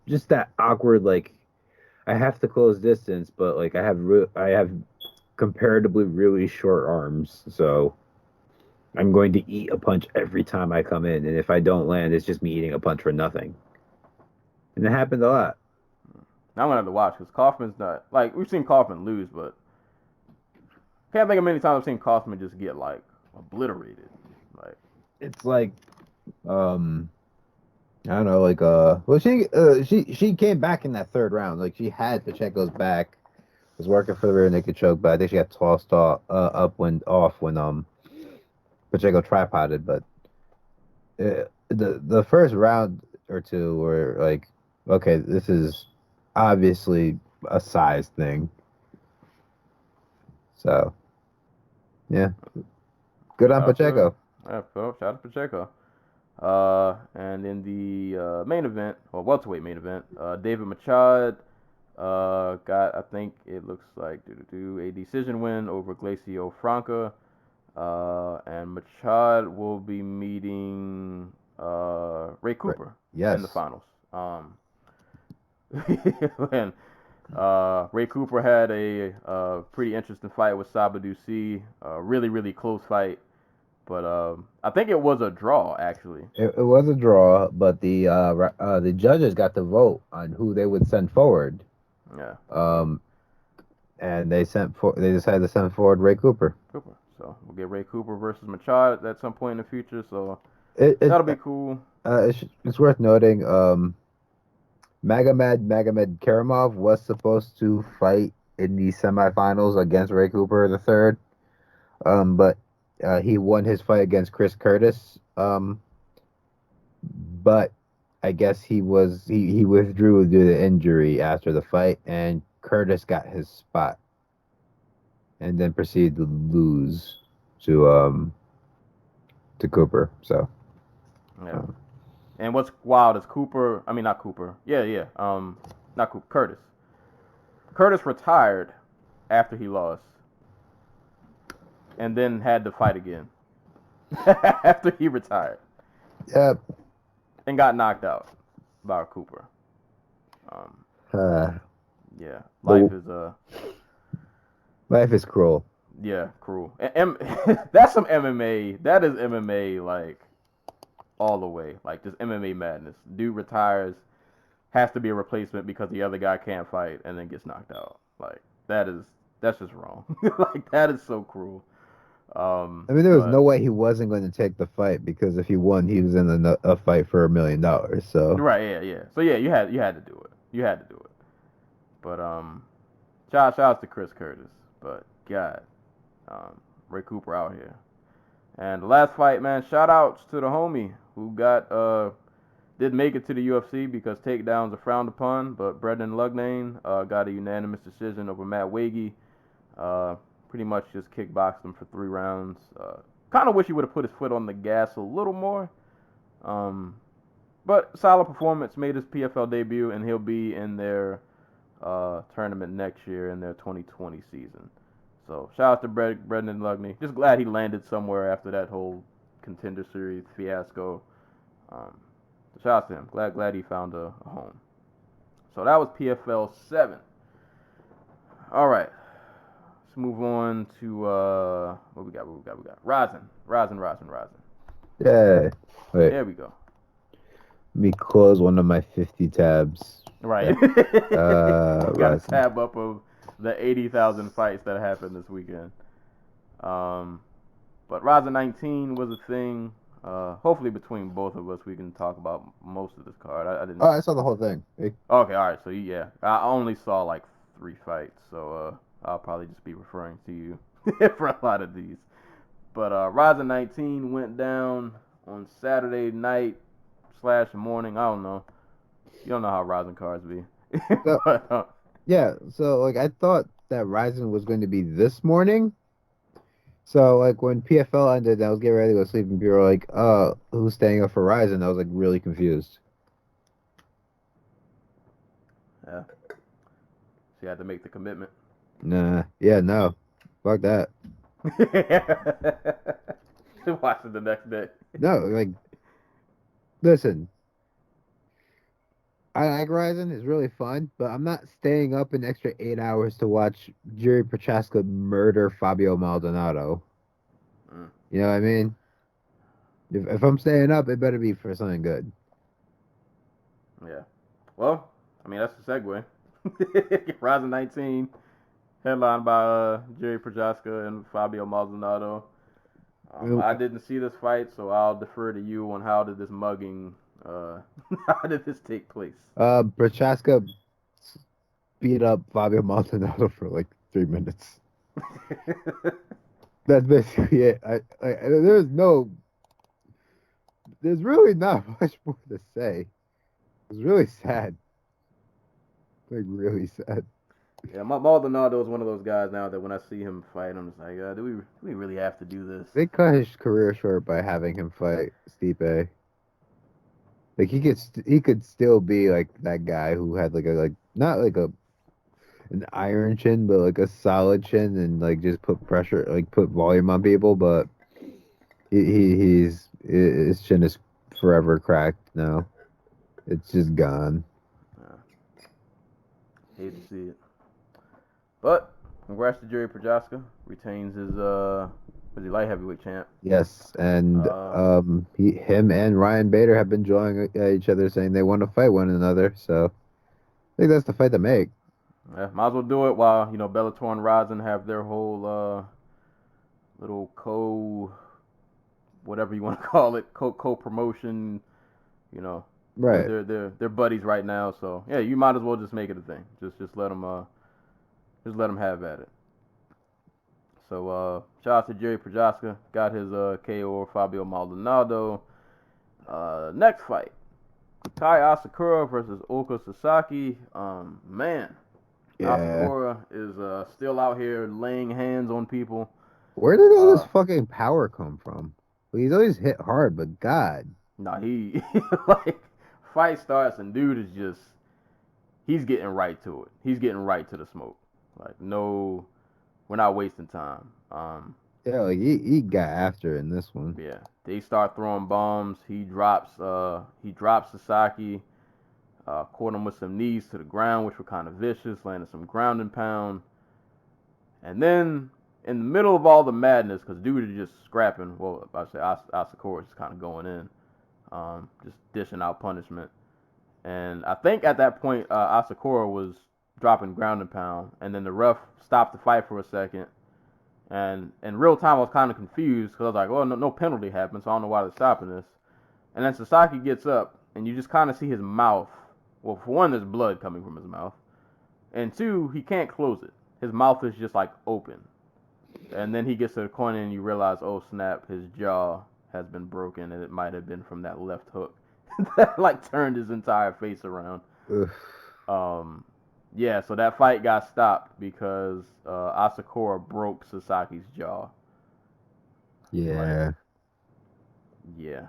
Speaker 4: just that awkward. I have to close distance, but I have comparatively really short arms, so I'm going to eat a punch every time I come in, and if I don't land, it's just me eating a punch for nothing. And it happened a lot.
Speaker 1: Now I'm gonna have to watch because Kaufman's not we've seen Kaufman lose, but can't think of many times I've seen Kaufman just get obliterated.
Speaker 4: It's I don't know, well she came back in that third round. She had Pacheco's back, was working for the rear naked choke, but I think she got tossed off when Pacheco tripoded. But the first round or two were okay, this is obviously a size thing. So yeah, good on Pacheco.
Speaker 1: Yeah, shout out to Pacheco. And in the main event, or welterweight main event, David Machad got, I think it looks like, a decision win over Glacio Franca. And Machad will be meeting Ray Cooper in the finals. And Ray Cooper had a pretty interesting fight with Sabah Ducey. Really, really close fight. But I think it was a draw actually.
Speaker 4: It was a draw, but the judges got to vote on who they would send forward.
Speaker 1: Yeah.
Speaker 4: And they decided to send forward Ray Cooper.
Speaker 1: So we'll get Ray Cooper versus Machado at some point in the future. So
Speaker 4: That'll
Speaker 1: be cool.
Speaker 4: It's worth noting. Magomed Karamov was supposed to fight in the semifinals against Ray Cooper the third, but he won his fight against Chris Curtis. But I guess he withdrew due to injury after the fight, and Curtis got his spot, and then proceeded to lose to Cooper. So
Speaker 1: yeah. And what's wild is Cooper. I mean, not Cooper. Yeah. Not Cooper. Curtis. Curtis retired after he lost, and then had to fight again after he retired.
Speaker 4: Yep.
Speaker 1: And got knocked out by Cooper. Yeah.
Speaker 4: Life is cruel.
Speaker 1: Yeah, cruel. That's some MMA. That is MMA, like, all the way. Like, just MMA madness. Dude retires, has to be a replacement because the other guy can't fight, and then gets knocked out. Like, that's just wrong. Like, that is so cruel.
Speaker 4: I mean, there was no way he wasn't going to take the fight, because if he won, he was in a fight for $1 million. So
Speaker 1: right, yeah. So yeah, you had to do it. You had to do it. But shout outs to Chris Curtis. But God, Ray Cooper out here. And the last fight, man, shout outs to the homie who did make it to the UFC because takedowns are frowned upon. But Brendan Lugnane got a unanimous decision over Matt Wagey. Pretty much just kickboxed him for 3 rounds. Kind of wish he would have put his foot on the gas a little more. But solid performance, made his PFL debut, and he'll be in their tournament next year in their 2020 season. So shout out to Brendan Lugney. Just glad he landed somewhere after that whole Contender Series fiasco. Shout out to him. Glad he found a home. So that was PFL 7. All right. Let's move on to what we got. Rizin.
Speaker 4: yeah. Wait.
Speaker 1: There we go.
Speaker 4: Let me close one of my 50 tabs.
Speaker 1: Right. Got a tab up of the 80,000 fights that happened this weekend. But Rizin 19 was a thing. Hopefully between both of us we can talk about most of this card. I didn't.
Speaker 4: Oh, I saw the whole thing.
Speaker 1: Okay, all right. So yeah, I only saw like 3 fights. So I'll probably just be referring to you for a lot of these. But Rizin 19 went down on Saturday night / morning. I don't know. You don't know how Rizin cards be. But,
Speaker 4: yeah, so like I thought that Rizin was going to be this morning. So like when PFL ended, I was getting ready to go to sleep, and people were like, "Oh, who's staying up for Rizin?" I was like really confused.
Speaker 1: Yeah. So you had to make the commitment.
Speaker 4: Nah. Yeah. No. Fuck that.
Speaker 1: Watch it the next day.
Speaker 4: No. Like, listen. I like Rizin. It's really fun, but I'm not staying up an extra 8 hours to watch Jiri Prochaska murder Fabio Maldonado. You know what I mean? If I'm staying up, it better be for something good.
Speaker 1: Yeah. Well, I mean, that's the segue. Rizin 19, headlined by Jiri Prochaska and Fabio Maldonado. I didn't see this fight, so I'll defer to you on how did this mugging... how did this take place?
Speaker 4: Prochaska beat up Fabio Maldonado for like 3 minutes. That's basically it. There's really not much more to say. It's really sad. Like really sad.
Speaker 1: Yeah, Maldonado is one of those guys now that when I see him fight, I'm just like, do we really have to do this?
Speaker 4: They cut his career short by having him fight Stipe. Like he could still be like that guy who had not like an iron chin, but like a solid chin, and like just put pressure, like put volume on people. But his chin is forever cracked now. It's just gone.
Speaker 1: Hate to see it. But congrats to Jiri Prochaska. Retains his Was he light heavyweight champ?
Speaker 4: Yes, and him and Ryan Bader have been drawing each other, saying they want to fight one another. So I think that's the fight to make.
Speaker 1: Yeah, might as well do it while Bellator and Rizin have their whole little whatever you want to call it, co-promotion. You know,
Speaker 4: Right.
Speaker 1: they're buddies right now. So yeah, you might as well just make it a thing. Just let them have at it. So shout out to Jerry Prochaska, got his KO over Fabio Maldonado. Next fight, Tai Asakura versus Oka Sasaki. Man,
Speaker 4: Yeah.
Speaker 1: Asakura is still out here laying hands on people.
Speaker 4: Where did all this fucking power come from? He's always hit hard, but God.
Speaker 1: Nah, he like fight starts and dude is just he's getting right to it. He's getting right to the smoke. Like no, we're not wasting time.
Speaker 4: Yeah, like he got after it in this one.
Speaker 1: Yeah, they start throwing bombs. He drops Sasaki, caught him with some knees to the ground, which were kind of vicious, landed some ground and pound. And then in the middle of all the madness, because dude is just scrapping. Well, I say Asakura is just kind of going in, just dishing out punishment. And I think at that point, Asakura was dropping ground and pound, and then the ref stopped the fight for a second. And in real time, I was kind of confused because I was like, well, no penalty happened, so I don't know why they're stopping this. And then Sasaki gets up, and you just kind of see his mouth. Well, for one, there's blood coming from his mouth. And two, he can't close it. His mouth is just like open. And then he gets to the corner, and you realize, oh, snap, his jaw has been broken, and it might have been from that left hook that like turned his entire face around. Yeah, so that fight got stopped because Asakura broke Sasaki's jaw.
Speaker 4: Yeah.
Speaker 1: Like, yeah.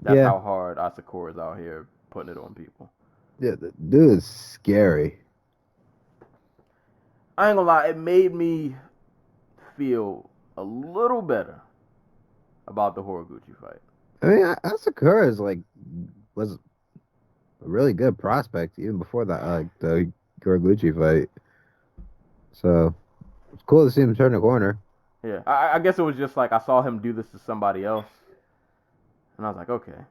Speaker 1: That's how hard Asakura is out here putting it on people.
Speaker 4: Yeah, the dude is scary.
Speaker 1: I ain't gonna lie, it made me feel a little better about the Horiguchi fight.
Speaker 4: I mean, Asakura was a really good prospect even before that, the Horiguchi fight. So it's cool to see him turn the corner.
Speaker 1: Yeah, I guess it was just like I saw him do this to somebody else, and I was like, okay.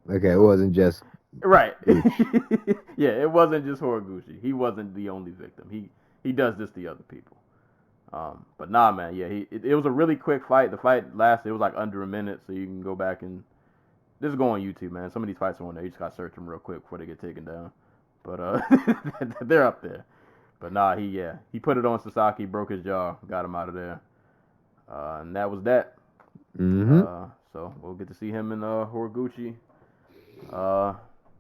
Speaker 4: Okay, it wasn't just
Speaker 1: right. Yeah, it wasn't just Horiguchi. He wasn't the only victim. He does this to other people. But nah, man. Yeah, it was a really quick fight. The fight lasted. It was like under a minute, so you can go back and just go on YouTube, man. Some of these fights are on there. You just gotta search them real quick before they get taken down. But they're up there. But nah, he put it on Sasaki, broke his jaw, got him out of there, and that was that.
Speaker 4: Mm-hmm.
Speaker 1: So we'll get to see him in Horiguchi.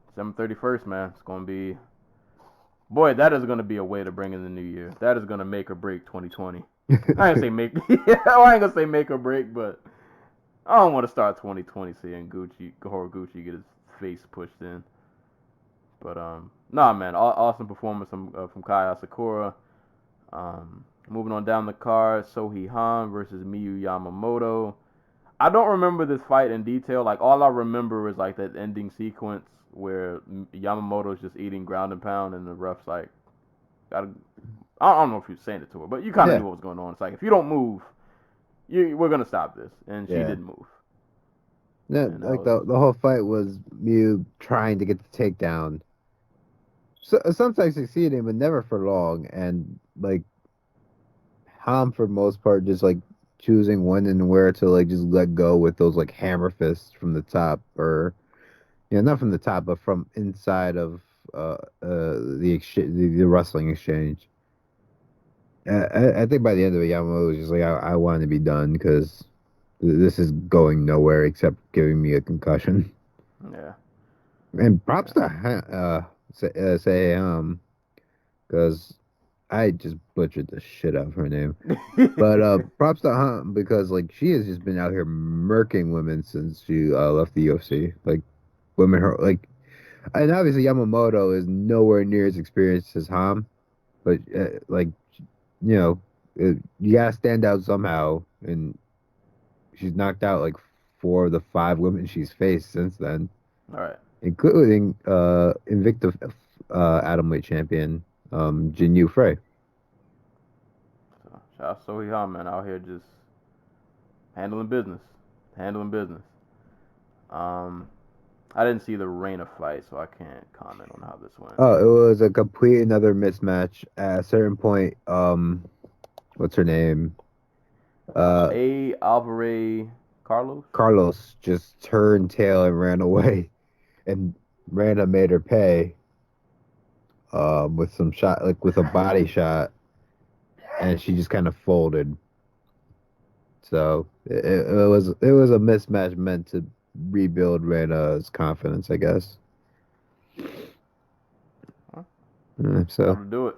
Speaker 1: December 31st, man. It's gonna be, boy, that is gonna be a way to bring in the new year. That is gonna make or break 2020. I ain't gonna say make, I ain't gonna say make or break, but I don't want to start 2020 seeing Horiguchi get his face pushed in. But nah, man, awesome performance from Kai Asakura. Moving on down the card, Sohei Han versus Miyu Yamamoto. I don't remember this fight in detail. Like all I remember is like that ending sequence where Yamamoto's just eating ground and pound, and the ref's like, I don't know if you're saying it to her, but you kind of knew what was going on. It's like if you don't move, we're gonna stop this, and she didn't move.
Speaker 4: Yeah, like the whole fight was Miyu trying to get the takedown. Sometimes succeeding, but never for long. And like Han, for the most part, just like choosing when and where to like just let go with those like hammer fists from the top, or not from the top, but from inside of the wrestling exchange. I think by the end of it, Yamamoto was just like, I want to be done because this is going nowhere except giving me a concussion.
Speaker 1: Yeah.
Speaker 4: And props to say because I just butchered the shit out of her name. But props to Hunt because like she has just been out here murking women since she left the UFC. Like women, and obviously Yamamoto is nowhere near as experienced as Ham, but you gotta stand out somehow, and she's knocked out like 4 of the 5 women she's faced since then.
Speaker 1: All right.
Speaker 4: Including Invicta atomweight champion Jin Yu Frey.
Speaker 1: So shout out Sohei Han, man, out here just handling business. I didn't see the Reina fight, so I can't comment on how this went.
Speaker 4: Oh, it was a complete another mismatch. At a certain point, what's her name?
Speaker 1: Alvarez Carlos.
Speaker 4: Carlos just turned tail and ran away, and Randa made her pay. With some shot, like with a body shot, and she just kind of folded. So it was a mismatch meant to rebuild Reina's confidence, I guess. So
Speaker 1: that'll do it.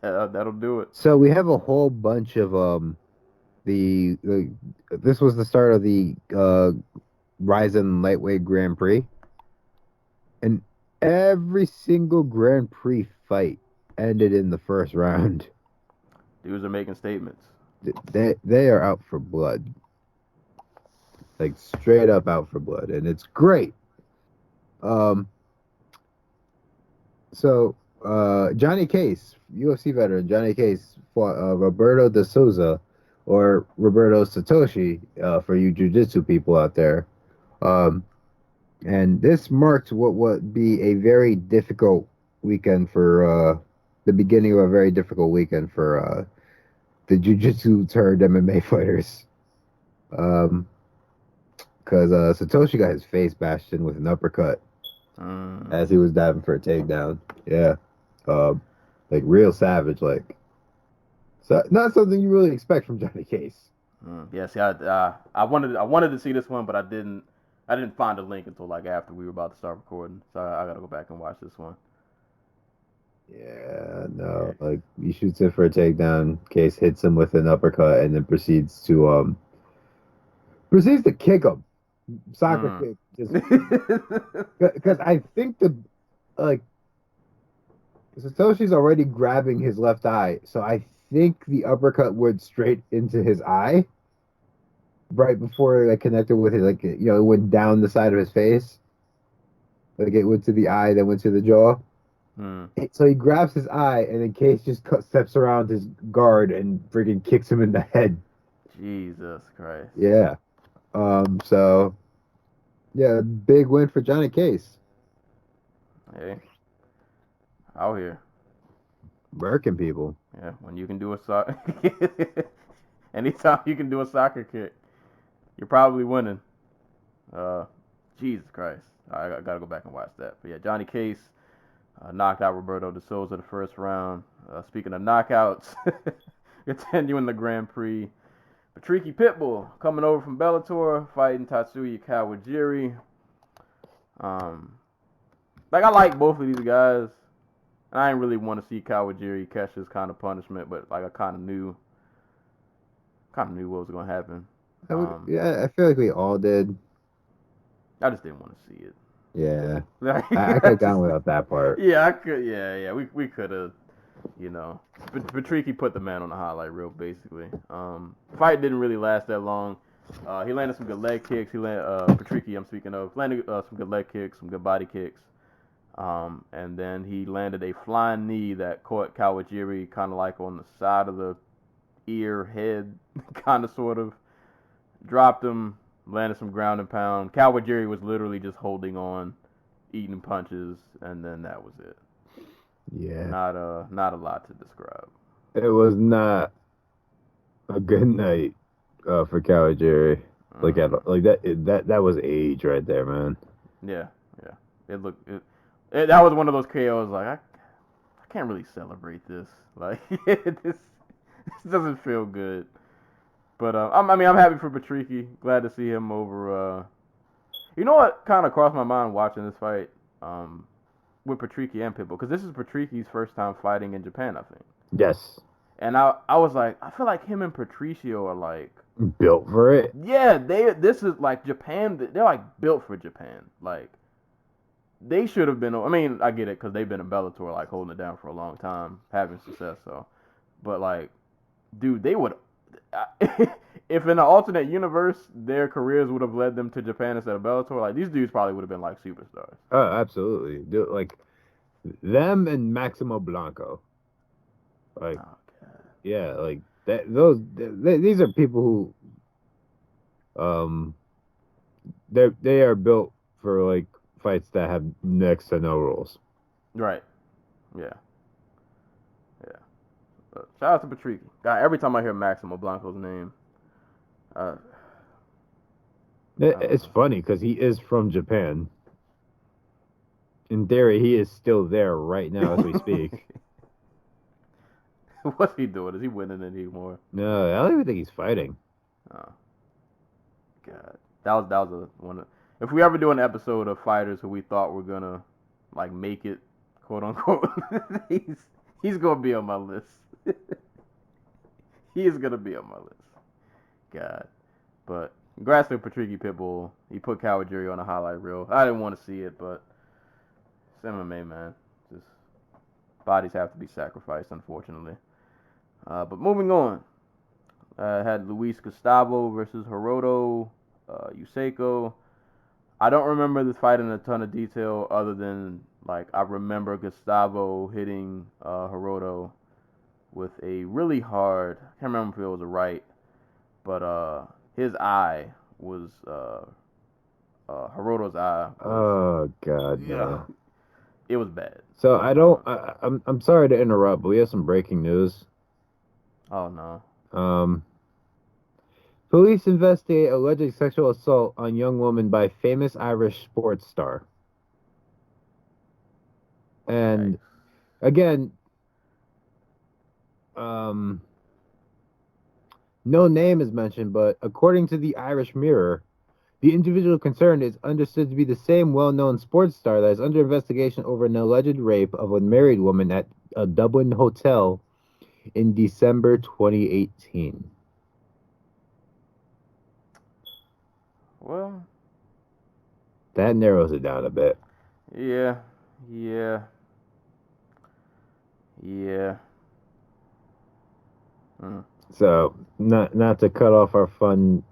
Speaker 1: That'll do it.
Speaker 4: So we have a whole bunch of the this was the start of the Rizin lightweight Grand Prix, and every single Grand Prix fight ended in the first round.
Speaker 1: Dudes are making statements.
Speaker 4: They are out for blood. Like straight up out for blood, and it's great. So Johnny Case, UFC veteran Johnny Case fought Roberto de Souza, or Roberto Satoshi, for you jiu-jitsu people out there. And this marked what would be a very difficult weekend for the beginning of a very difficult weekend for the jiu-jitsu turned MMA fighters. Because Satoshi got his face bashed in with an uppercut as he was diving for a takedown. Yeah. Like real savage, like. So not something you really expect from Johnny Case.
Speaker 1: Yeah, see, I wanted to see this one, but I didn't find a link until like after we were about to start recording. So I gotta go back and watch this one.
Speaker 4: Yeah, no, like he shoots it for a takedown. Case hits him with an uppercut and then proceeds to kick him, soccer kick, just because I think Satoshi's already grabbing his left eye, so I think the uppercut went straight into his eye right before it connected with his, it went down the side of his face. Like it went to the eye, then went to the jaw. So he grabs his eye, and then Case just steps around his guard and freaking kicks him in the head.
Speaker 1: Jesus Christ.
Speaker 4: Yeah. So, yeah, big win for Johnny Case.
Speaker 1: Hey. Out here.
Speaker 4: Working people.
Speaker 1: Yeah, when you can do a soccer... Anytime you can do a soccer kick, you're probably winning. Jesus Christ. I gotta go back and watch that. But yeah, Johnny Case knocked out Roberto de Souza the first round. Speaking of knockouts, continuing the Grand Prix, Patricky Pitbull coming over from Bellator, fighting Tatsuya Kawajiri. I like both of these guys, and I didn't really want to see Kawajiri catch this kind of punishment, but I kind of knew what was gonna happen.
Speaker 4: Yeah, I feel like we all did.
Speaker 1: I just didn't want to see it.
Speaker 4: Yeah, I could have gone without that part.
Speaker 1: Yeah, I could. Yeah, we could have. But Patricky put the man on the highlight reel, basically. Fight didn't really last that long. He landed some good leg kicks. Patricky, I'm speaking of, landed some good leg kicks, some good body kicks. And then he landed a flying knee that caught Kawajiri kind of like on the side of the ear, head, kind of sort of. Dropped him, landed some ground and pound. Kawajiri was literally just holding on, eating punches, and then that was it.
Speaker 4: Yeah.
Speaker 1: Not a lot to describe.
Speaker 4: It was not a good night for Kawajiri. That was age right there, man.
Speaker 1: Yeah. That was one of those KOs. Like I can't really celebrate this. Like this doesn't feel good. But I'm happy for Patricky. Glad to see him over. You know what kind of crossed my mind watching this fight with Patricky and Pitbull, because this is Patricky's first time fighting in Japan, I think.
Speaker 4: Yes.
Speaker 1: And I was like, I feel like him and Patricio are like
Speaker 4: built for it.
Speaker 1: Yeah, this is like Japan. They're like built for Japan. Like they should have been. I mean, I get it because they've been in Bellator, like holding it down for a long time, having success. So, but like, dude, they would. If in an alternate universe their careers would have led them to Japan instead of Bellator, like these dudes probably would have been like superstars.
Speaker 4: Oh, absolutely. Dude, like them and Maximo Blanco. Like, yeah, like that. These are people who They are built for like fights that have next to no rules.
Speaker 1: Right. Yeah. Yeah. Shout out to Patricky. God, every time I hear Maximo Blanco's name, uh,
Speaker 4: It's funny because he is from Japan. In theory, he is still there right now as we speak.
Speaker 1: what's he doing? Is he winning anymore?
Speaker 4: No, I don't even think he's fighting.
Speaker 1: Oh, God. That was a one. If we ever do an episode of fighters who we thought were gonna like make it, quote unquote, he's gonna be on my list. He is gonna be on my list. God, but congrats to Patricky Pitbull. He put Kawajiri on a highlight reel. I didn't want to see it, but it's MMA, man. Just bodies have to be sacrificed, unfortunately. But moving on, had Luis Gustavo versus Hiroto Yuseko. I don't remember this fight in a ton of detail other than like I remember Gustavo hitting Hiroto with a really hard. I can't remember if it was a right, but his eye was Hiroto's eye.
Speaker 4: Oh God, no.
Speaker 1: It was bad.
Speaker 4: So I'm sorry to interrupt, but we have some breaking news.
Speaker 1: Oh no.
Speaker 4: Police investigate alleged sexual assault on young woman by famous Irish sports star. And again, no name is mentioned, but according to the Irish Mirror, the individual concerned is understood to be the same well-known sports star that is under investigation over an alleged rape of a married woman at a Dublin hotel in December 2018.
Speaker 1: Well,
Speaker 4: that narrows it down a bit.
Speaker 1: Yeah.
Speaker 4: So, not to cut off our fun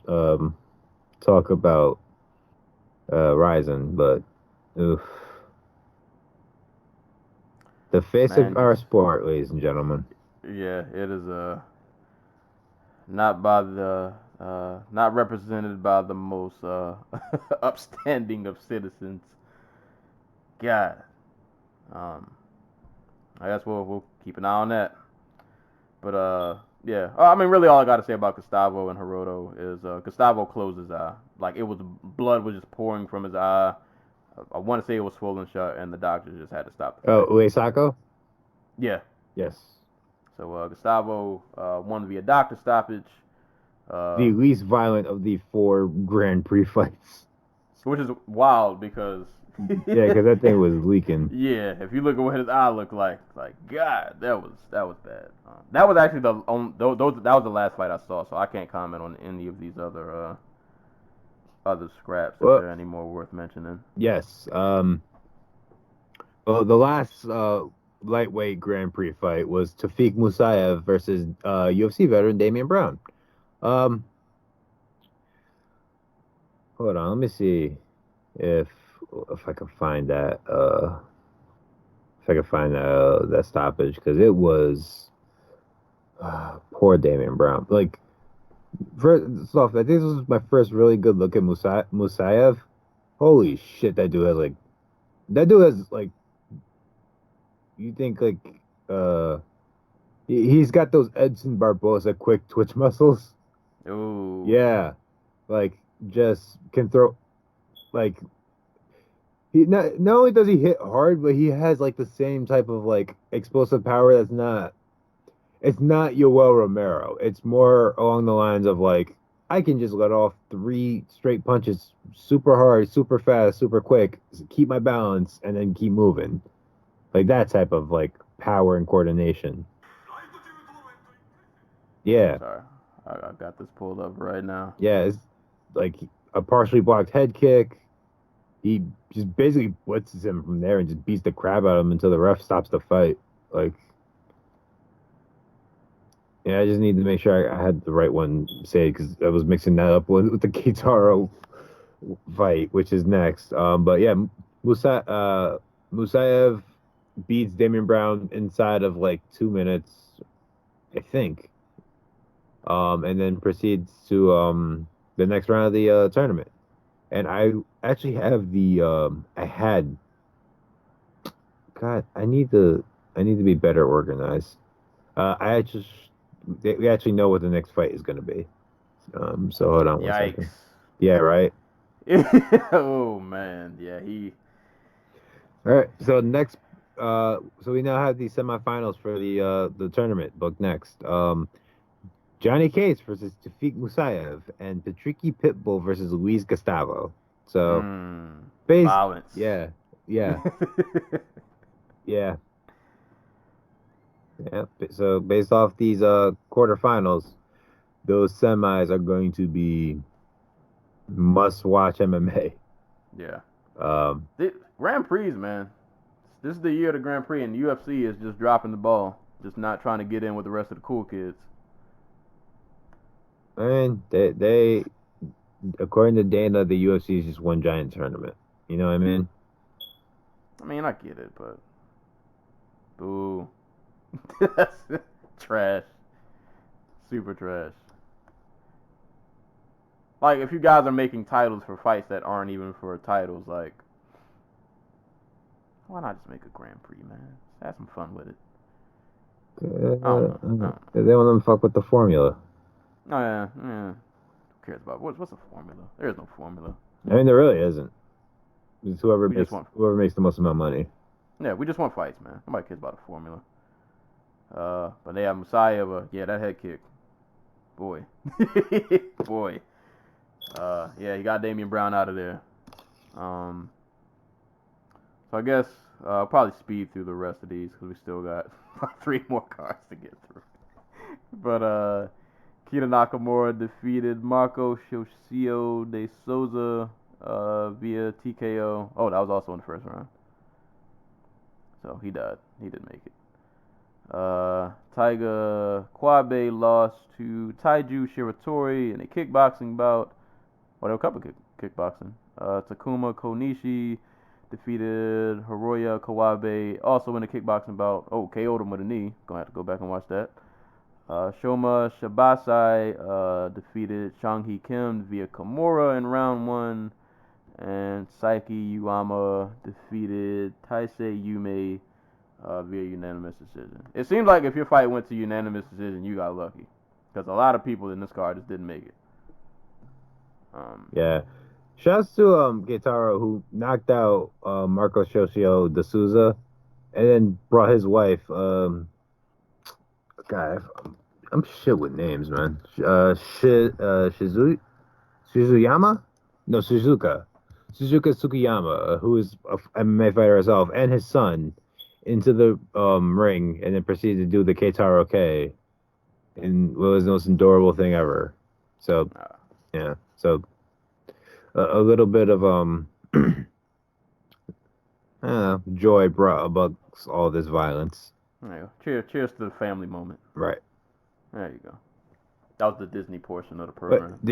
Speaker 4: talk about Rizin, but oof. The face of our sport, ladies and gentlemen.
Speaker 1: Yeah, it is not by the not represented by the most upstanding of citizens. God. I guess we'll keep an eye on that. But yeah. I mean, really, all I got to say about Gustavo and Hiroto is Gustavo closed his eye. Like blood was just pouring from his eye. I want to say it was swollen shut, and the doctors just had to stop.
Speaker 4: Uesako?
Speaker 1: Yeah.
Speaker 4: Yes.
Speaker 1: So Gustavo won via doctor stoppage.
Speaker 4: The least violent of the 4 Grand Prix fights.
Speaker 1: Which is wild because
Speaker 4: yeah, because that thing was leaking.
Speaker 1: Yeah, if you look at what his eye looked like God, that was bad. That was actually that was the last fight I saw, so I can't comment on any of these other scraps if there are any more worth mentioning.
Speaker 4: Yes. Well, the last lightweight Grand Prix fight was Tafik Musayev versus UFC veteran Damian Brown. Hold on, let me see if I can find that that stoppage, because it was poor Damian Brown. Like, first off, I think this was my first really good look at Musayev. Holy shit, that dude has you think he's got those Edson Barboza quick twitch muscles.
Speaker 1: Ooh.
Speaker 4: Yeah, like just can throw like. He not only does he hit hard, but he has like the same type of like explosive power it's not Yoel Romero. It's more along the lines of like, I can just let off 3 straight punches super hard, super fast, super quick, keep my balance, and then keep moving. Like that type of like power and coordination. Yeah.
Speaker 1: Sorry. I got this pulled up right now.
Speaker 4: Yeah, it's like a partially blocked head kick. He just basically blitzes him from there and just beats the crap out of him until the ref stops the fight. Like, yeah, I just need to make sure I had the right one saved, because I was mixing that up with the Kitaro fight, which is next. But yeah, Musayev beats Damian Brown inside of like 2 minutes, I think. And then proceeds to the next round of the tournament. And I actually have God, I need to be better organized. We actually know what the next fight is going to be. So hold on one
Speaker 1: Yikes.
Speaker 4: second. Yeah, right.
Speaker 1: Oh man, yeah,
Speaker 4: All right. So next, so we now have the semifinals for the tournament booked next. Johnny Case versus Tafik Musayev and Patricky Pitbull versus Luis Gustavo. So base,
Speaker 1: violence.
Speaker 4: yeah, yeah, yeah. Yeah. So based off these quarterfinals, those semis are going to be must-watch MMA.
Speaker 1: Yeah.
Speaker 4: Um,
Speaker 1: The Grand Prix, man. This is the year of the Grand Prix, and the UFC is just dropping the ball, just not trying to get in with the rest of the cool kids.
Speaker 4: I mean, they according to Dana, the UFC is just one giant tournament. You know what I mean?
Speaker 1: I mean, I get it, but boo. That's trash. Super trash. Like, if you guys are making titles for fights that aren't even for titles, like, why not just make a Grand Prix, man? Have some fun with it. I don't know.
Speaker 4: They want them to fuck with the formula.
Speaker 1: Oh, yeah. Who cares about what's the formula? There is no formula.
Speaker 4: I mean, there really isn't. It's whoever
Speaker 1: We just want.
Speaker 4: whoever makes the most amount of money.
Speaker 1: Yeah, we just want fights, man. Nobody cares about the formula. But they have Messiah, yeah, that head kick. Boy. Boy. Yeah, he got Damian Brown out of there. So I guess I'll probably speed through the rest of these because we still got 3 more cards to get through. But Kita Nakamura defeated Marco Shoshio de Souza via TKO. Oh, that was also in the first round. So he died. He didn't make it. Taiga Kwabe lost to Taiju Shiratori in a kickboxing bout. Well, there were a couple of kickboxing. Takuma Konishi defeated Hiroya Kawabe also in a kickboxing bout. Oh, KO'd him with a knee. Gonna have to go back and watch that. Shoma Shabasai defeated Chang-Hee Kim via Kimura in round 1. And Saiki Uama defeated Taisei Yume via unanimous decision. It seems like if your fight went to unanimous decision, you got lucky. Because a lot of people in this card just didn't make it.
Speaker 4: Yeah. Shouts to Gaetaro, who knocked out Marco Shoshio de Souza and then brought his wife, God, I'm shit with names, man. Shizuyama? No, Suzuka Tsukiyama, who is a MMA fighter herself, and his son into the ring, and then proceeded to do the Keitaro K, and what was the most adorable thing ever. So, yeah. So, a little bit of joy brought amongst all this violence.
Speaker 1: There you go. Cheers to the family moment.
Speaker 4: Right.
Speaker 1: There you go. That was the Disney portion of the program.
Speaker 4: But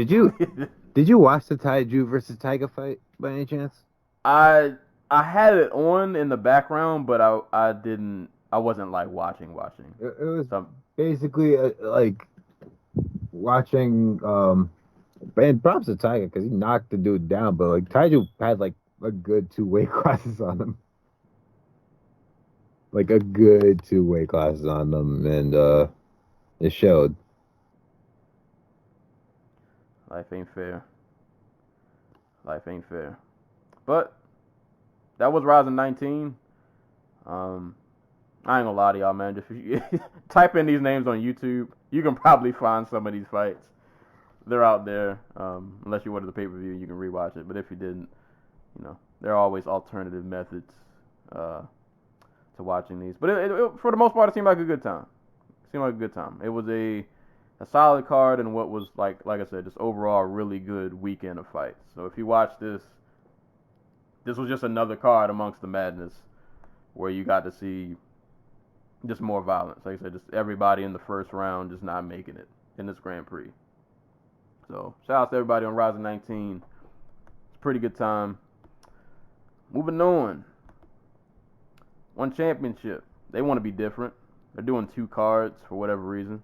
Speaker 4: did you watch the Taiju versus Tiger fight by any chance?
Speaker 1: I had it on in the background, but I didn't. I wasn't like watching.
Speaker 4: It was basically like watching. And props to Tiger because he knocked the dude down, but like Taiju had like a good 2 weight classes on him. Like a good 2 weight classes on them, and it showed.
Speaker 1: Life ain't fair. But that was Rizin 19. I ain't gonna lie to y'all, man. Just type in these names on YouTube. You can probably find some of these fights. They're out there. Unless you ordered the pay-per-view, you can rewatch it. But if you didn't, there are always alternative methods to watching these. But it, for the most part, it seemed like a good time. It was a solid card and what was, like I said, just overall a really good weekend of fights. So if you watch this was just another card amongst the madness where you got to see just more violence. Like I said, just everybody in the first round just not making it in this Grand Prix. So shout out to everybody on Rizin 19. It's a pretty good time. Moving on. One championship. They want to be different. They're doing 2 cards for whatever reason.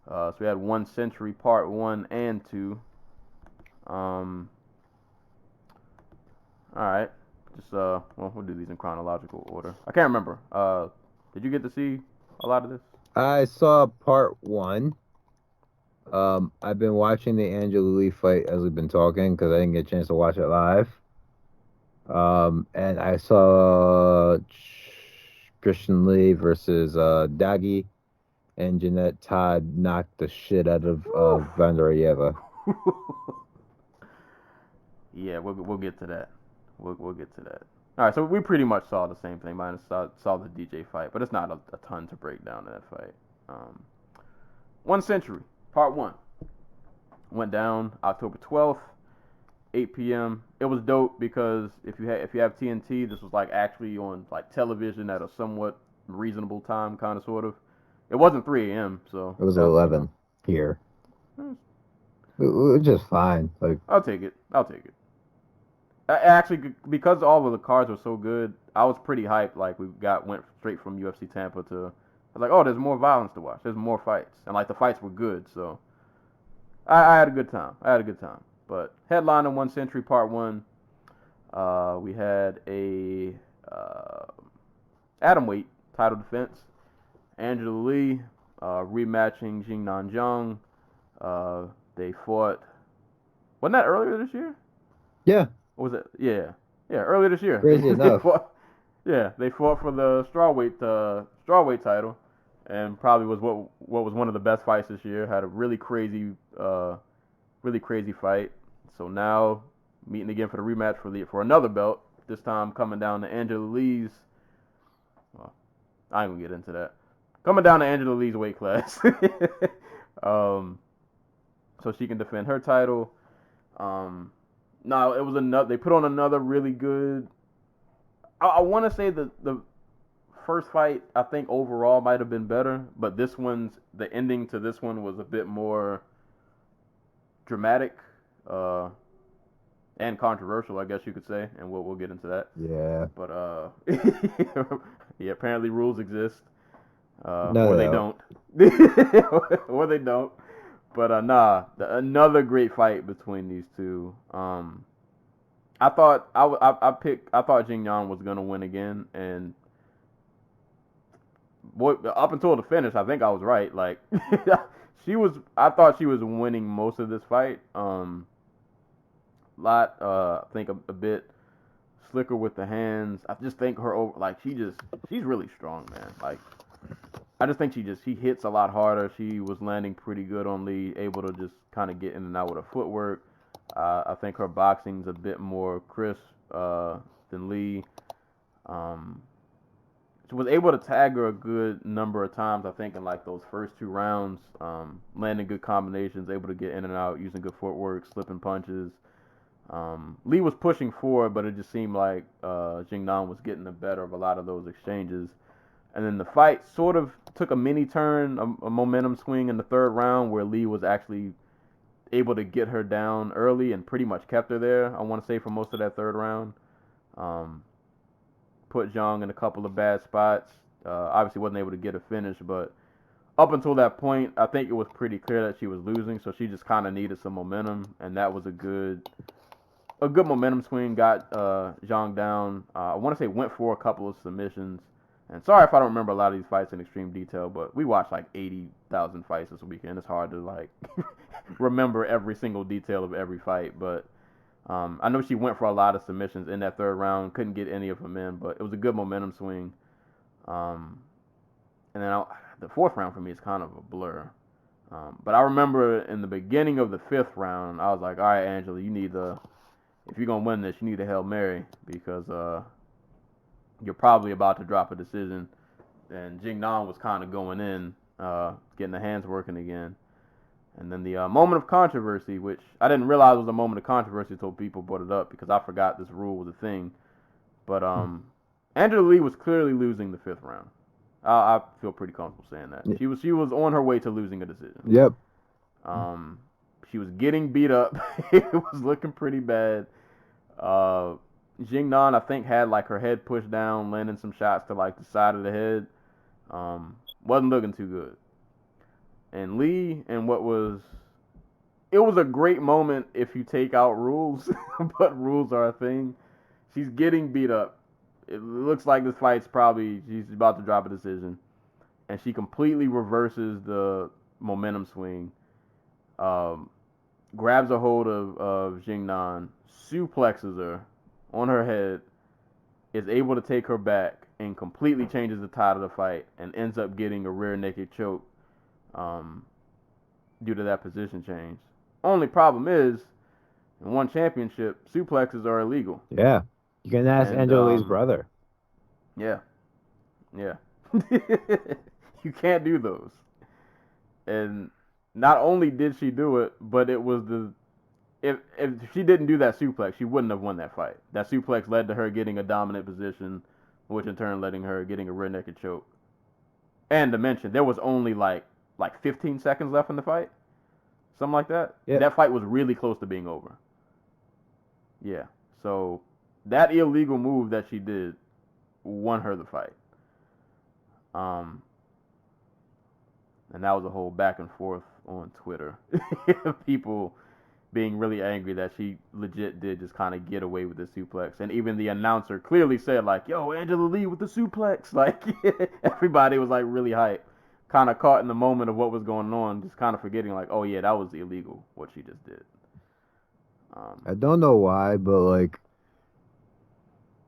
Speaker 1: So we had 1 Century Part 1 and 2. All right. Just well, we'll do these in chronological order. I can't remember. Did you get to see a lot of this?
Speaker 4: I saw part 1. I've been watching the Angela Lee fight as we've been talking because I didn't get a chance to watch it live. And I saw Christian Lee versus Dagi, and Jeanette Todd knocked the shit out of Vanderayeva.
Speaker 1: Yeah, we'll get to that. We'll get to that. All right, so we pretty much saw the same thing. Minus saw the DJ fight, but it's not a ton to break down in that fight. 1 Century, part 1, went down October 12th, 8 p.m. It was dope because if you have TNT, this was like actually on like television at a somewhat reasonable time, kind of sort of. It wasn't 3 a.m. so
Speaker 4: It was 11 here. It was just fine. Like,
Speaker 1: I'll take it. Actually, because all of the cards were so good, I was pretty hyped. Like went straight from UFC Tampa to, I was like, oh, there's more violence to watch. There's more fights, and like the fights were good. So I had a good time. But headline in 1 Century Part 1, we had a atomweight title defense. Angela Lee rematching Jingnan Zhang. They fought. Wasn't that earlier this year?
Speaker 4: yeah.
Speaker 1: Or was it? Yeah, earlier this year.
Speaker 4: Crazy enough.
Speaker 1: They fought for the strawweight title, and probably was what was one of the best fights this year. Had a really crazy fight. So now meeting again for the rematch for another belt. This time coming down to Angela Lee's. Well, I ain't gonna get into that. Coming down to Angela Lee's weight class. So she can defend her title. No, it was another. They put on another really good. I want to say the first fight I think overall might have been better, but the ending to this one was a bit more dramatic, and controversial, I guess you could say, and we'll get into that.
Speaker 4: Yeah.
Speaker 1: But yeah, apparently rules exist,
Speaker 4: No,
Speaker 1: or
Speaker 4: they
Speaker 1: they don't, or they don't. But another great fight between these two. I thought I thought Jing Yang was gonna win again, and boy, up until the finish, I think I was right. Like I thought she was winning most of this fight. I think a bit slicker with the hands. I just think she's really strong, man. Like I just think she hits a lot harder. She was landing pretty good on Lee, able to just kind of get in and out with her footwork. I think her boxing's a bit more crisp than Lee. She was able to tag her a good number of times, I think, in like those first 2 rounds, landing good combinations, able to get in and out, using good footwork, slipping punches. Lee was pushing forward, but it just seemed like Jingnan was getting the better of a lot of those exchanges. And then the fight sort of took a mini turn, a momentum swing in the 3rd round, where Lee was actually able to get her down early and pretty much kept her there, I want to say, for most of that 3rd round. Put Zhang in a couple of bad spots. Obviously wasn't able to get a finish, but up until that point, I think it was pretty clear that she was losing, so she just kind of needed some momentum, and that was a good momentum swing, got Zhang down. I want to say went for a couple of submissions. And sorry if I don't remember a lot of these fights in extreme detail, but we watched like 80,000 fights this weekend. It's hard to like remember every single detail of every fight, but I know she went for a lot of submissions in that 3rd round. Couldn't get any of them in, but it was a good momentum swing. And then the 4th round for me is kind of a blur. But I remember in the beginning of the 5th round, I was like, all right, Angela, if you're going to win this, you need a Hail Mary, because you're probably about to drop a decision. And Jingnan was kind of going in, getting the hands working again. And then the moment of controversy, which I didn't realize was a moment of controversy until people brought it up, because I forgot this rule was a thing. But Angela Lee was clearly losing the 5th round. I feel pretty comfortable saying that.
Speaker 4: Yeah.
Speaker 1: She was on her way to losing a decision.
Speaker 4: Yep.
Speaker 1: She was getting beat up. It was looking pretty bad. Jingnan, I think, had like her head pushed down, landing some shots to like the side of the head. Wasn't looking too good. And Lee, in what was it was a great moment if you take out rules, but rules are a thing. She's getting beat up. It looks like this fight's she's about to drop a decision. And she completely reverses the momentum swing. Grabs a hold of Jingnan, suplexes her on her head, is able to take her back, and completely changes the tide of the fight, and ends up getting a rear naked choke due to that position change. Only problem is, in one championship, suplexes are illegal.
Speaker 4: Yeah. You can ask Angela Lee's brother.
Speaker 1: Yeah. Yeah. You can't do those. And not only did she do it, but it was if she didn't do that suplex, she wouldn't have won that fight. That suplex led to her getting a dominant position, which in turn letting her getting a rear naked choke. And to mention, there was only like 15 seconds left in the fight. Something like that.
Speaker 4: Yeah.
Speaker 1: That fight was really close to being over. Yeah. So that illegal move that she did won her the fight. And that was a whole back and forth on Twitter. People being really angry that she legit did just kind of get away with the suplex. And even the announcer clearly said, like, yo, Angela Lee with the suplex. Like, everybody was, like, really hyped. Kind of caught in the moment of what was going on, just kind of forgetting, like, oh, yeah, that was illegal, what she just did.
Speaker 4: I don't know why, but, like,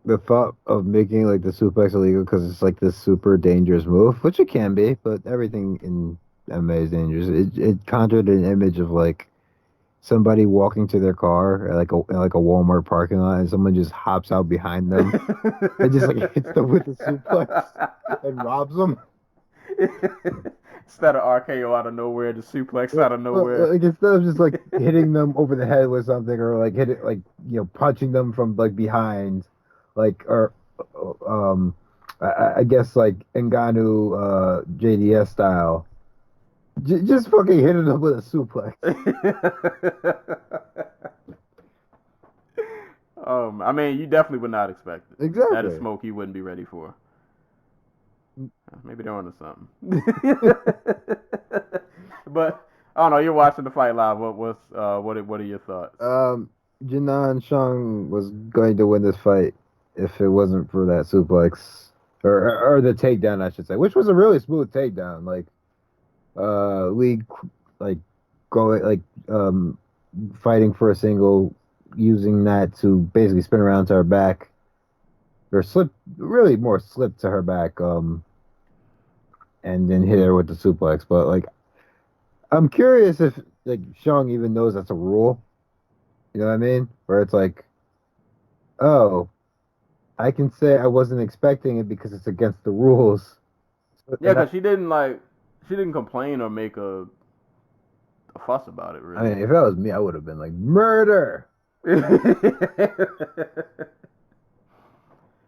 Speaker 4: the thought of making, like, the suplex illegal because it's, like, this super dangerous move, which it can be, but everything in MMA is dangerous. It conjured an image of, like, somebody walking to their car at, like a Walmart parking lot, and someone just hops out behind them and just, like, hits them with a suplex and robs them.
Speaker 1: Instead of RKO out of nowhere, just suplex out of nowhere.
Speaker 4: Like, instead of just, like, hitting them over the head with something, or, like, punching them from, like, behind, like, or I guess, like, Ngannou JDS style, just fucking hitting them with a suplex.
Speaker 1: I mean, you definitely would not expect it.
Speaker 4: Exactly.
Speaker 1: That is smoke you wouldn't be ready for. Maybe they're onto something. But I don't know. You're watching the fight live. What are your thoughts?
Speaker 4: Jinan Shang was going to win this fight if it wasn't for that suplex or the takedown, I should say, which was a really smooth takedown. Like, Lee, like, going, like, fighting for a single, using that to basically spin around to her back, or slip to her back, and then hit her with the suplex. But, like, I'm curious if, like, Shang even knows that's a rule. You know what I mean? Where it's like, oh, I can say I wasn't expecting it because it's against the rules.
Speaker 1: Yeah, because she didn't complain or make a fuss about it, really.
Speaker 4: I mean, if that was me, I would have been like, murder!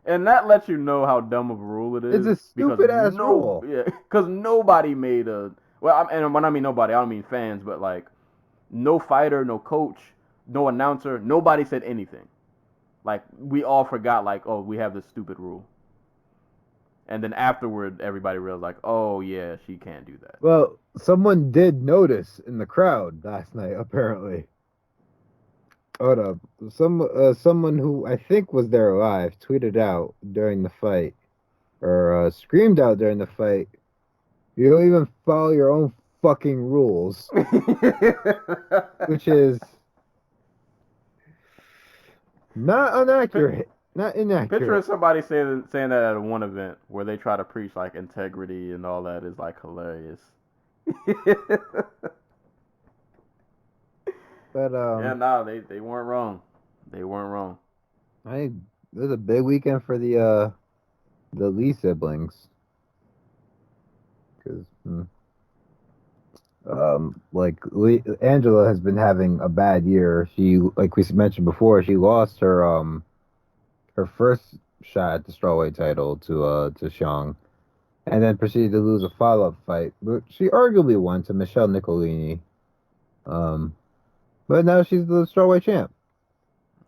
Speaker 1: And that lets you know how dumb of a rule it is.
Speaker 4: It's a stupid-ass rule.
Speaker 1: Yeah, because nobody made a... Well, and when I mean nobody, I don't mean fans, but, like, no fighter, no coach, no announcer, nobody said anything. Like, we all forgot, like, oh, we have this stupid rule. And then afterward, everybody realized, like, oh, yeah, she can't do that.
Speaker 4: Well, someone did notice in the crowd last night, apparently. Hold up. Someone who I think was there live tweeted out during the fight, or screamed out during the fight, "You don't even follow your own fucking rules." Which is not inaccurate. Not inaccurate.
Speaker 1: Picturing somebody saying that at one event where they try to preach, like, integrity and all that is, like, hilarious.
Speaker 4: But
Speaker 1: yeah, no, they weren't wrong. They weren't wrong.
Speaker 4: It was a big weekend for the Lee siblings. Because like, Angela has been having a bad year. She, like we mentioned before, she lost her first shot at the strawweight title to Shang, and then proceeded to lose a follow-up fight, but she arguably won to Michelle Nicolini. But now she's the strawweight champ.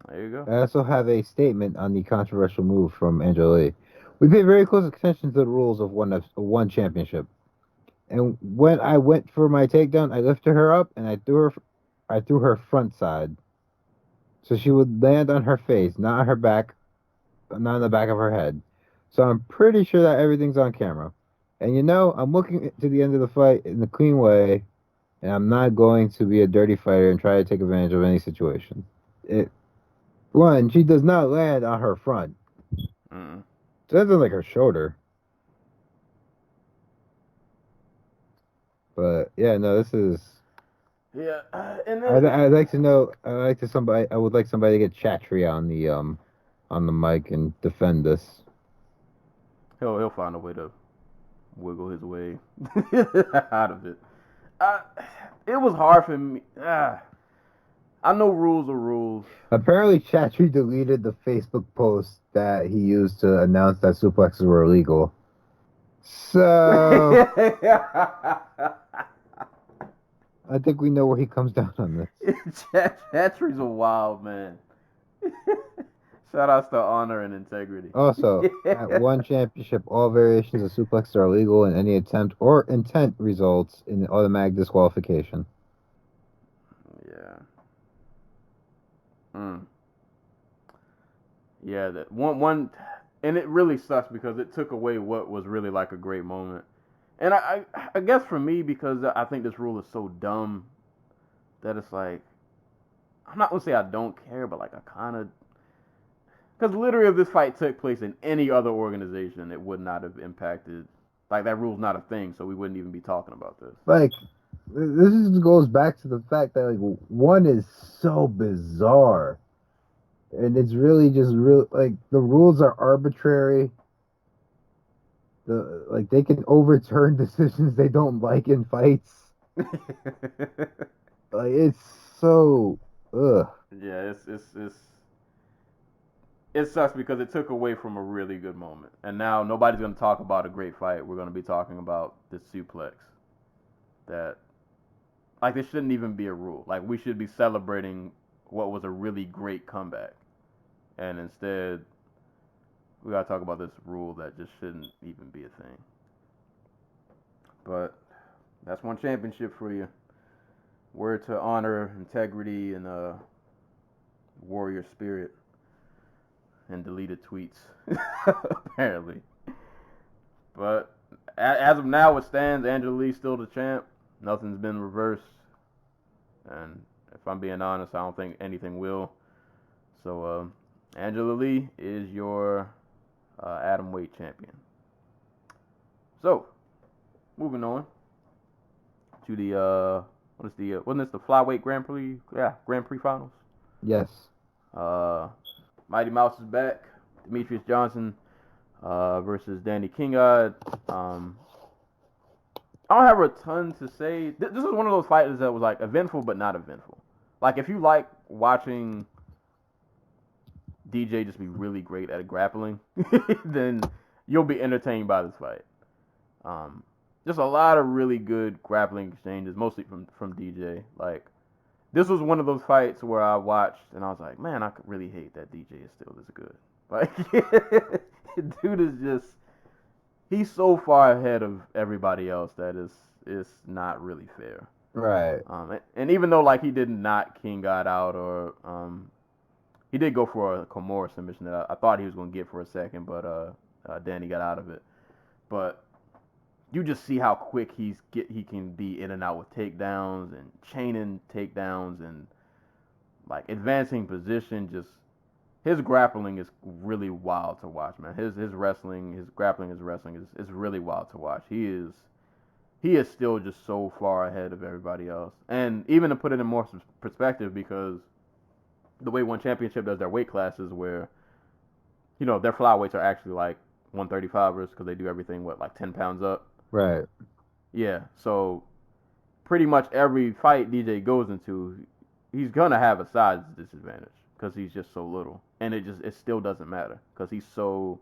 Speaker 1: There you go.
Speaker 4: I also have a statement on the controversial move from Angela Lee. We pay very close attention to the rules of one championship. And when I went for my takedown, I lifted her up and I threw her I threw her front side. So she would land on her face, not on her back, not on the back of her head. So I'm pretty sure that everything's on camera. And I'm looking to the end of the fight in the clean way, and I'm not going to be a dirty fighter and try to take advantage of any situation. One, she does not land on her front.
Speaker 1: Mm.
Speaker 4: So that's on like her shoulder. But yeah, no, this is.
Speaker 1: Yeah, and then
Speaker 4: I'd like to know. I would like somebody to get Chatry on the mic and defend this.
Speaker 1: he'll find a way to wiggle his way out of it. It was hard for me. I know rules are rules.
Speaker 4: Apparently, Chatry deleted the Facebook post that he used to announce that suplexes were illegal. So I think we know where he comes down on this.
Speaker 1: Chatry's a wild man. Shout outs to honor and integrity.
Speaker 4: Also, at one championship, all variations of suplexes are illegal, and any attempt or intent results in automatic disqualification.
Speaker 1: Yeah. Yeah, that one, and it really sucks because it took away what was really like a great moment. And I guess for me, because I think this rule is so dumb that it's like, I'm not gonna say I don't care, but like I kind of, because literally if this fight took place in any other organization, it would not have impacted. Like that rule's not a thing, so we wouldn't even be talking about this.
Speaker 4: Like, this goes back to the fact that like one is so bizarre, and it's really just real. Like the rules are arbitrary. They can overturn decisions they don't like in fights. Like it's so ugh.
Speaker 1: Yeah, it sucks because it took away from a really good moment, and now nobody's gonna talk about a great fight. We're gonna be talking about this suplex. That like this shouldn't even be a rule. Like we should be celebrating what was a really great comeback, and instead we gotta talk about this rule that just shouldn't even be a thing. But that's one championship for you. Word to honor, integrity, and warrior spirit, and deleted tweets, apparently. But as of now, it stands. Angela Lee's still the champ. Nothing's been reversed, and if I'm being honest, I don't think anything will. So Angela Lee is your atomweight champion. So moving on to the wasn't this the flyweight Grand Prix? Yeah, Grand Prix finals.
Speaker 4: Yes.
Speaker 1: Mighty Mouse is back. Demetrius Johnson versus Danny Kingod. I don't have a ton to say. This is one of those fights that was like eventful but not eventful. Like if you like watching DJ just be really great at grappling, then you'll be entertained by this fight. Just a lot of really good grappling exchanges, mostly from DJ. Like this was one of those fights where I watched and I was like, man, I could really hate that DJ is still this good. Like, dude is just, he's so far ahead of everybody else that it's not really fair.
Speaker 4: Right.
Speaker 1: And even though like he did not King got out or he did go for a Kimura submission that I thought he was going to get for a second, but Danny got out of it. But you just see how quick he can be in and out with takedowns and chaining takedowns and like advancing position. Just his grappling is really wild to watch, man. His wrestling, his grappling, his wrestling is really wild to watch. He is still just so far ahead of everybody else. And even to put it in more perspective, because the way One Championship does their weight classes, where their flyweights are actually like 135ers because they do everything like 10 pounds up.
Speaker 4: Right.
Speaker 1: Yeah, so pretty much every fight DJ goes into, he's gonna have a size disadvantage because he's just so little, and it still doesn't matter because he's so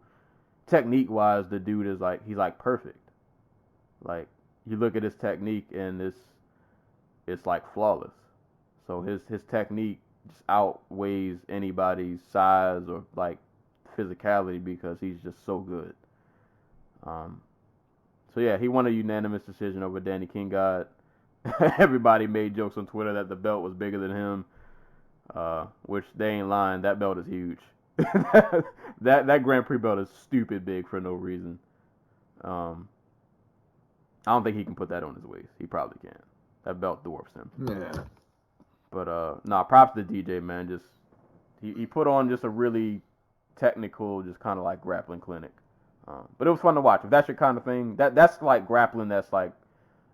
Speaker 1: technique wise. The dude is like he's like perfect. Like you look at his technique and it's like flawless. So his technique just outweighs anybody's size or like physicality because he's just so good. So yeah, he won a unanimous decision over Danny Kingod. everybody made jokes on Twitter that the belt was bigger than him, which they ain't lying. That belt is huge. that Grand Prix belt is stupid big for no reason. I don't think he can put that on his waist. He probably can't. That belt dwarfs him.
Speaker 4: Yeah.
Speaker 1: But props to DJ, man. Just he put on just a really technical, just kind of like grappling clinic. But it was fun to watch. If that's your kind of thing, that's like grappling. That's like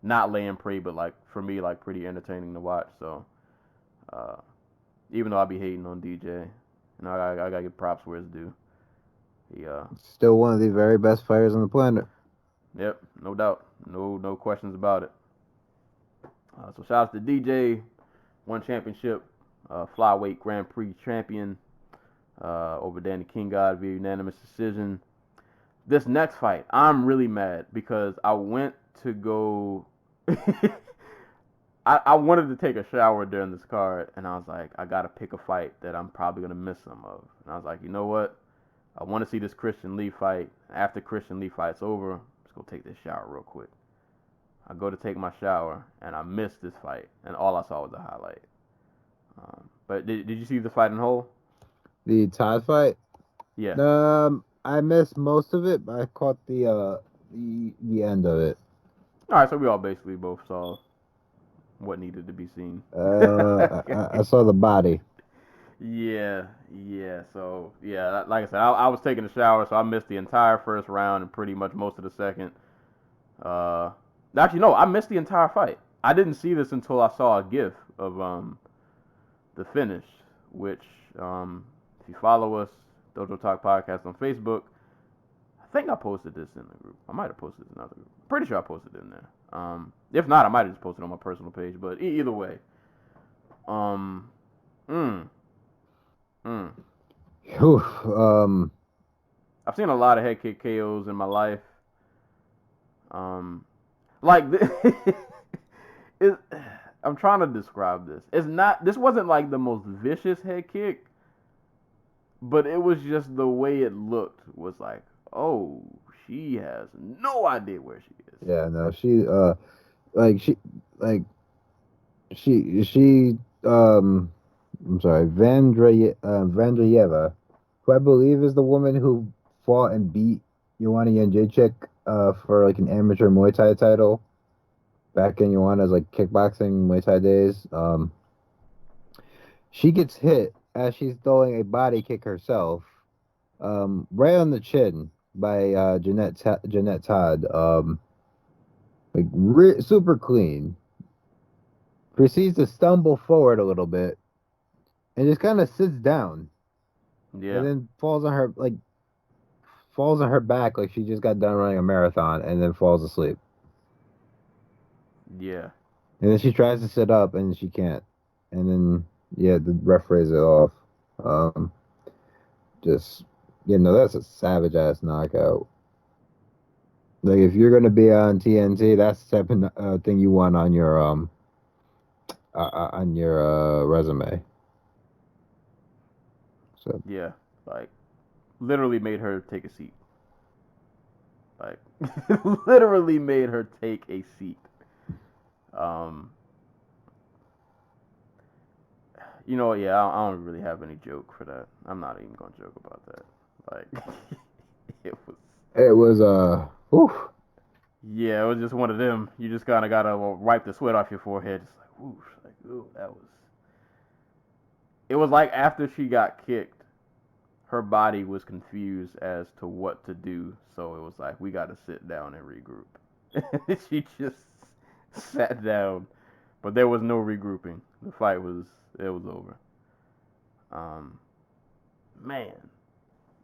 Speaker 1: not laying prey, but like for me, like pretty entertaining to watch. So even though I be hating on DJ, I gotta give props where it's due. He
Speaker 4: still one of the very best fighters on the planet.
Speaker 1: Yep, no doubt, no questions about it. So shout out to DJ, won championship, flyweight Grand Prix champion over Danny King God via unanimous decision. This next fight, I'm really mad because I went to go. I wanted to take a shower during this card, and I was like, I gotta pick a fight that I'm probably gonna miss some of. And I was like, you know what? I want to see this Christian Lee fight. After Christian Lee fight's over, let's go take this shower real quick. I go to take my shower, and I missed this fight, and all I saw was a highlight. But did you see the fight in whole?
Speaker 4: The Todd fight?
Speaker 1: Yeah.
Speaker 4: I missed most of it, but I caught the end of it.
Speaker 1: All right, so we all basically both saw what needed to be seen.
Speaker 4: I saw the body.
Speaker 1: Yeah. So, yeah, like I said, I was taking a shower, so I missed the entire first round and pretty much most of the second. Actually, no, I missed the entire fight. I didn't see this until I saw a GIF of the finish, which, if you follow us, Dojo Talk Podcast on Facebook, I think I posted this in the group. I might have posted it in another group. Pretty sure I posted it in there. If not, I might have just posted it on my personal page. But either way, I've seen a lot of head kick KOs in my life. Like I'm trying to describe this. This wasn't like the most vicious head kick, but it was just the way it looked was like, oh, she has no idea where she is.
Speaker 4: Yeah, no, she I'm sorry, Vandreyeva, who I believe is the woman who fought and beat Joanna Jedrzejczyk for like an amateur Muay Thai title back in Joanna's like kickboxing Muay Thai days. She gets hit as she's throwing a body kick herself, right on the chin by Jeanette Todd. Super clean. Proceeds to stumble forward a little bit and just kind of sits down.
Speaker 1: Yeah.
Speaker 4: And then falls on her back like she just got done running a marathon and then falls asleep.
Speaker 1: Yeah.
Speaker 4: And then she tries to sit up and she can't. And then the ref raised it off. That's a savage ass knockout. Like if you're gonna be on TNT, that's the type of thing you want on your resume. So
Speaker 1: yeah, like literally made her take a seat. Like literally made her take a seat. I don't really have any joke for that. I'm not even gonna joke about that. Like it was
Speaker 4: oof.
Speaker 1: Yeah, it was just one of them. You just kind of gotta wipe the sweat off your forehead. Just like whoosh, like ooh, that was. It was like after she got kicked, her body was confused as to what to do. So it was like we got to sit down and regroup. She just sat down, but there was no regrouping. The fight was over. Man,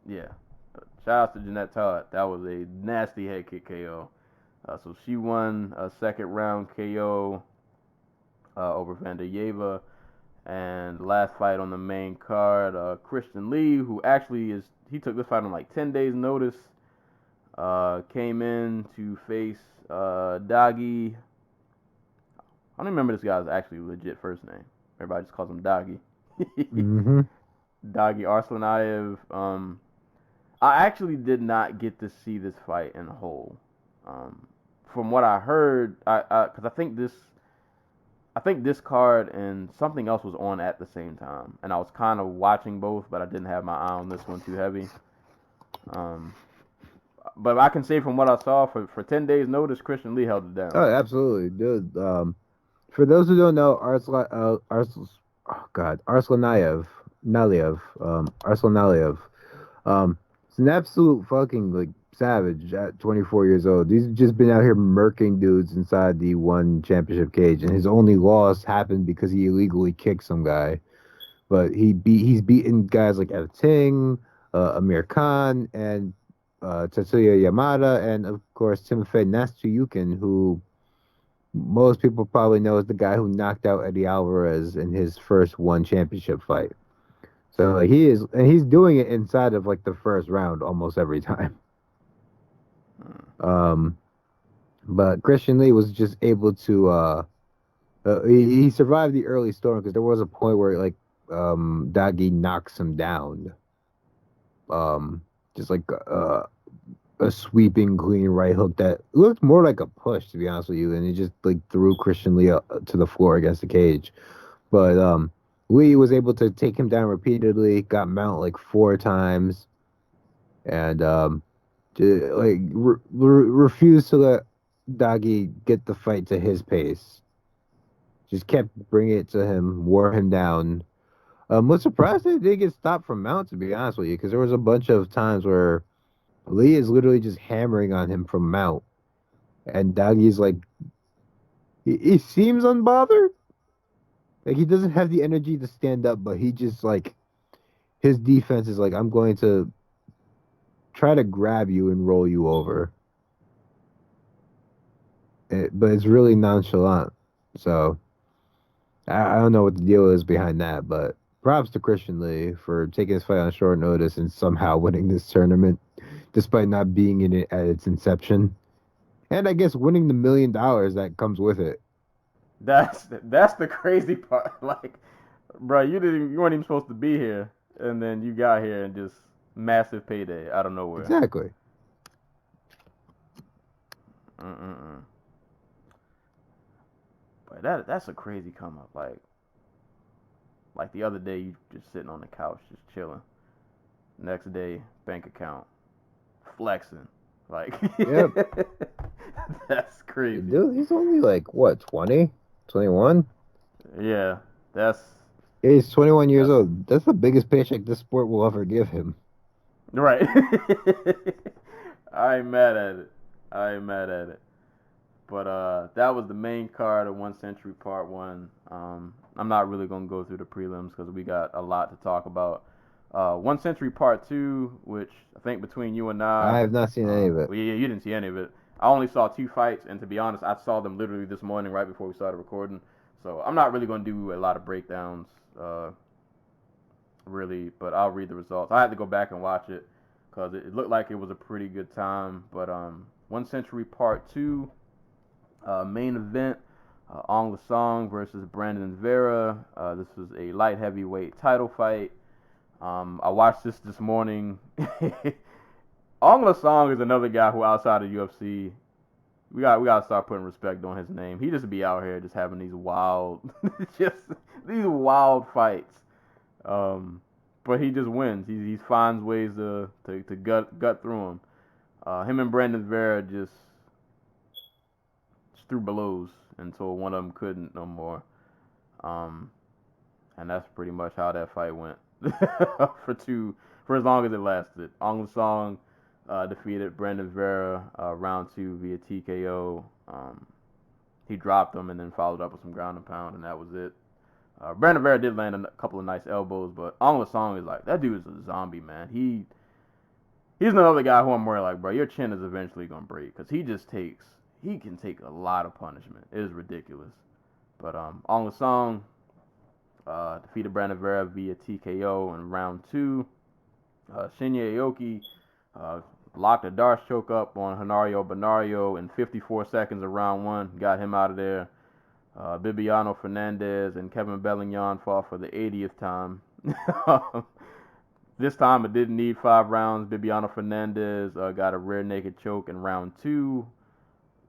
Speaker 1: yeah. But shout out to Jeanette Todd. That was a nasty head kick KO. So she won a second round KO over Vandreyeva. And last fight on the main card, Christian Lee, who actually he took this fight on like 10 days notice, came in to face Dagi. I don't remember this guy's actually legit first name. Everybody just calls him Dagi.
Speaker 4: Mm-hmm.
Speaker 1: Dagi Arslanayev. I actually did not get to see this fight in whole. From what I heard, because I think this I think this card and something else was on at the same time, and I was kind of watching both, but I didn't have my eye on this one too heavy. But I can say from what I saw, for 10 days notice, Christian Lee held it down.
Speaker 4: Oh, absolutely, dude. For those who don't know, Arslan Naliev, is an absolute fucking like savage at 24 years old. He's just been out here murking dudes inside the one championship cage, and his only loss happened because he illegally kicked some guy. But he's beaten guys like Ed Ting, Amir Khan, and Tetsuya Yamada, and of course Timofey Nastuyukin, who most people probably know is the guy who knocked out Eddie Alvarez in his first one championship fight. So like, he's doing it inside of like the first round almost every time. But Christian Lee was just able to he survived the early storm because there was a point where like Dagi knocks him down. Just like a sweeping clean right hook that looked more like a push, to be honest with you, and he just like threw Christian Lee to the floor against the cage. But Lee was able to take him down repeatedly, got mount like 4 times, and refused to let Dagi get the fight to his pace. Just kept bringing it to him, wore him down. Was surprised they didn't get stopped from mount, to be honest with you, because there was a bunch of times where Lee is literally just hammering on him from mount, and Dagi's like, he seems unbothered. Like he doesn't have the energy to stand up, but he just like, his defense is like, I'm going to try to grab you and roll you over. But it's really nonchalant. So I don't know what the deal is behind that, but props to Christian Lee for taking his fight on short notice and somehow winning this tournament, despite not being in it at its inception. And I guess winning the $1 million that comes with it.
Speaker 1: That's the crazy part. Like, bro, you weren't even supposed to be here, and then you got here and just massive payday out of nowhere.
Speaker 4: Exactly.
Speaker 1: But that's a crazy come up. Like the other day, you just sitting on the couch, just chilling. Next day, bank account, flexing. Like,
Speaker 4: yep.
Speaker 1: That's crazy.
Speaker 4: Dude, he's only like, what, 20? 21?
Speaker 1: Yeah,
Speaker 4: he's 21 years old. That's the biggest paycheck this sport will ever give him.
Speaker 1: Right. I ain't mad at it. But that was the main card of 1 Century Part 1. I'm not really going to go through the prelims because we got a lot to talk about. 1 Century Part 2, which I think between you and I
Speaker 4: have not seen any of it.
Speaker 1: Well, you didn't see any of it. I only saw 2 fights, and to be honest, I saw them literally this morning right before we started recording. So I'm not really going to do a lot of breakdowns, really, but I'll read the results. I had to go back and watch it because it looked like it was a pretty good time. But 1 Century Part 2, main event, Ong Lasong versus Brandon Vera. This was a light heavyweight title fight. I watched this morning. Ong Lasong is another guy who outside of UFC, we gotta start putting respect on his name. He just be out here just having these wild fights. But he just wins. He finds ways to gut through him. Him and Brandon Vera just threw blows until one of them couldn't no more. And that's pretty much how that fight went for as long as it lasted. Ong Lasong defeated Brandon Vera round 2 via TKO. He dropped him and then followed up with some ground and pound, and that was it. Brandon Vera did land a couple of nice elbows, but Ong Lasong is like, that dude is a zombie, man. He's another guy who I'm worried like, bro, your chin is eventually gonna break because he can take a lot of punishment. It is ridiculous. But Ong Lasong defeated Brandon Vera via TKO in round 2. Shinya Aoki locked a Darce choke up on Honorio Benario in 54 seconds of round 1. Got him out of there. Bibiano Fernandez and Kevin Bellignon fought for the 80th time. This time it didn't need 5 rounds. Bibiano Fernandez got a rear naked choke in round 2.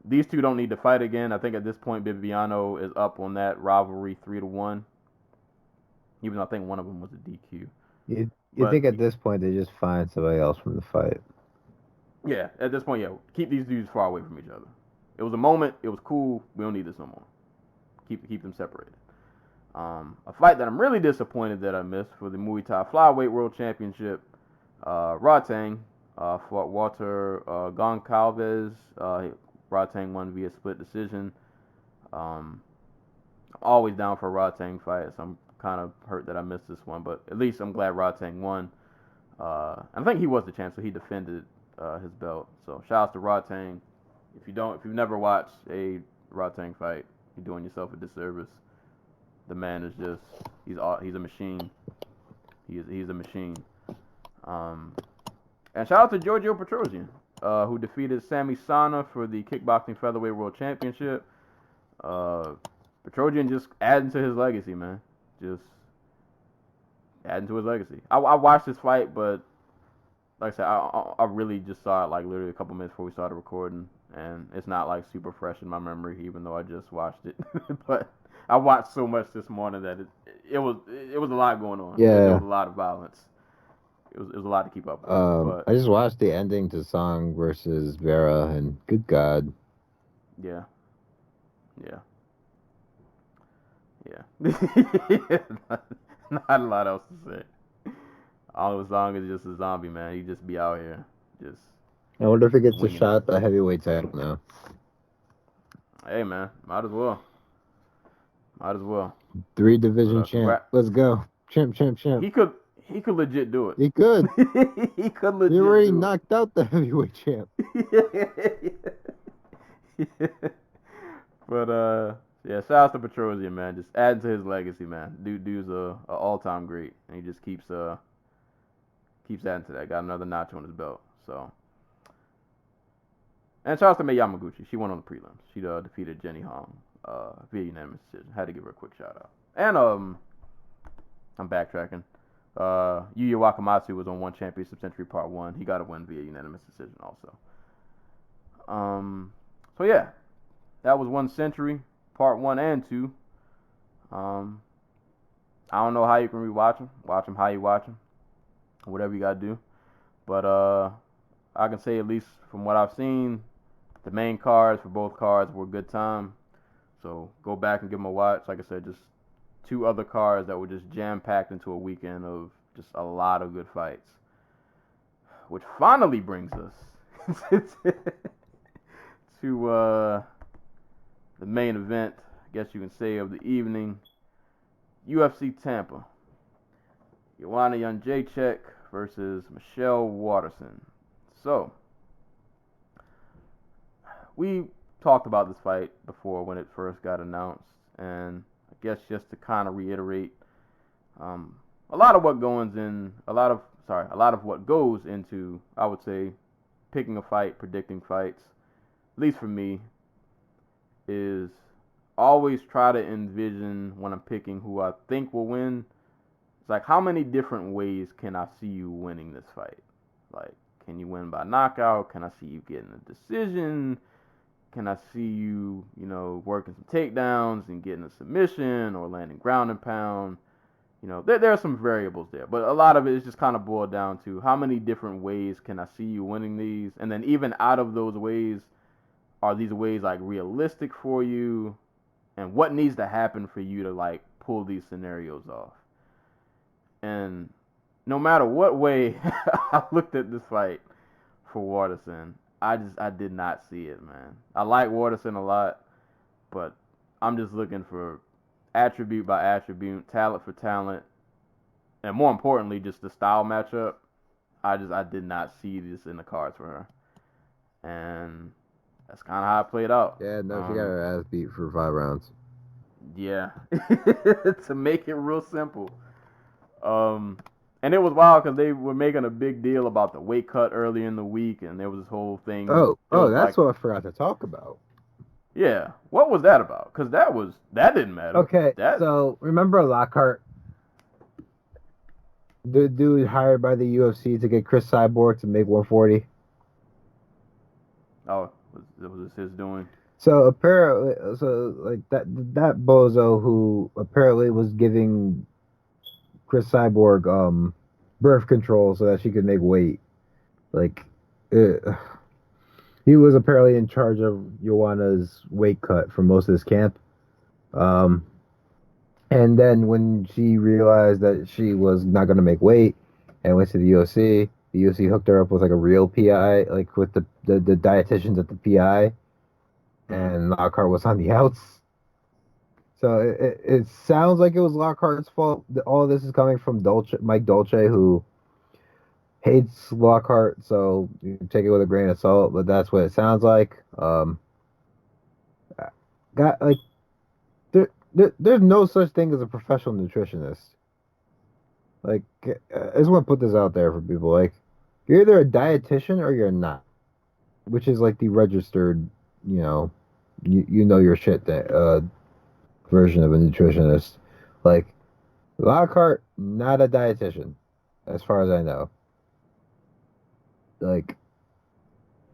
Speaker 1: these two don't need to fight again. I think at this point, Bibiano is up on that rivalry 3-1. Even though I think one of them was a DQ.
Speaker 4: You think at this point they just find somebody else from the fight?
Speaker 1: Yeah, at this point, yeah. Keep these dudes far away from each other. It was a moment. It was cool. We don't need this no more. Keep them separated. A fight that I'm really disappointed that I missed for the Muay Thai Flyweight World Championship. Rodtang fought Walter Goncalves. Rodtang won via split decision. I'm always down for a Rodtang fight, so I'm kind of hurt that I missed this one, but at least I'm glad Rodtang won. I think he was the champ, so he defended his belt. So shout out to Rodtang. If you've never watched a Rodtang fight, you're doing yourself a disservice. The man is he's a machine. He's a machine. And shout out to Giorgio Petrosian, who defeated Sami Sana for the kickboxing featherweight world championship. Petrosian just adding to his legacy, man. Just adding to his legacy. I watched this fight, but like I said, I really just saw it like literally a couple minutes before we started recording, and it's not like super fresh in my memory, even though I just watched it. But I watched so much this morning that it was a lot going on.
Speaker 4: Yeah,
Speaker 1: there was a lot of violence. It was a lot to keep up with. But
Speaker 4: I just watched the ending to Song versus Vera, and good God.
Speaker 1: Yeah. Not a lot else to say. All Song is just a zombie, man. He just be out here, just.
Speaker 4: I wonder if he gets a shot at the heavyweight title now.
Speaker 1: Hey, man, might as well.
Speaker 4: 3-division champ. Let's go. Champ.
Speaker 1: He could legit do it.
Speaker 4: He could.
Speaker 1: He could legit.
Speaker 4: He already knocked out the heavyweight champ.
Speaker 1: But yeah, shout out to Petrosian, man. Just adding to his legacy, man. Dude's a all-time great, and he just keeps adding to that. Got another notch on his belt. So, and shout out to Mei Yamaguchi. She won on the prelims. She defeated Jenny Hong via unanimous decision. Had to give her a quick shout out. And I'm backtracking. Yuya Wakamatsu was on One Championship Century Part 1. He got a win via unanimous decision also. So yeah, that was One Century Part 1 and 2. I don't know how you can rewatch them. Watch them how you watch them. Whatever you gotta do. But I can say at least from what I've seen, the main cards for both cards were a good time. So go back and give them a watch. Like I said, just 2 other cards that were just jam-packed into a weekend of just a lot of good fights. Which finally brings us to the main event, I guess you can say, of the evening. UFC Tampa. Joanna Jedrzejczyk versus Michelle Waterson. So, we talked about this fight before when it first got announced, and I guess just to kind of reiterate, a lot of what goes into, I would say, picking a fight, predicting fights, at least for me, is always try to envision when I'm picking who I think will win. It's like, how many different ways can I see you winning this fight? Like, can you win by knockout? Can I see you getting a decision? Can I see you, working some takedowns and getting a submission or landing ground and pound? There are some variables there, but a lot of it is just kind of boiled down to how many different ways can I see you winning these? And then even out of those ways, are these ways like realistic for you? And what needs to happen for you to like pull these scenarios off? And no matter what way I looked at this fight for Waterson, I did not see it, man. I like Waterson a lot, but I'm just looking for attribute by attribute, talent for talent, and more importantly, just the style matchup. I did not see this in the cards for her, and that's kind of how it played out.
Speaker 4: Yeah, no, she got her ass beat for 5 rounds.
Speaker 1: Yeah, to make it real simple. And it was wild because they were making a big deal about the weight cut early in the week, and there was this whole thing.
Speaker 4: Oh, that's what I forgot to talk about.
Speaker 1: Yeah, what was that about? Because that didn't matter.
Speaker 4: Okay, so remember Lockhart, the dude hired by the UFC to get Chris Cyborg to make 140?
Speaker 1: Oh, was his doing.
Speaker 4: So apparently, like that bozo who apparently was giving Chris Cyborg birth control so that she could make weight. Like, uh, he was apparently in charge of Joanna's weight cut for most of this camp. Um, and then when she realized that she was not going to make weight and went to the UFC hooked her up with like a real PI, like with the dietitians at the PI, and Lockhart was on the outs. So it sounds like it was Lockhart's fault. All this is coming from Mike Dolce, who hates Lockhart, so you can take it with a grain of salt, but that's what it sounds like. Got like there's no such thing as a professional nutritionist. Like, I just want to put this out there for people. Like, you're either a dietitian or you're not, which is like the registered, you know, you know your shit version of a nutritionist. Like, Lockhart, not a dietitian, as far as I know. Like,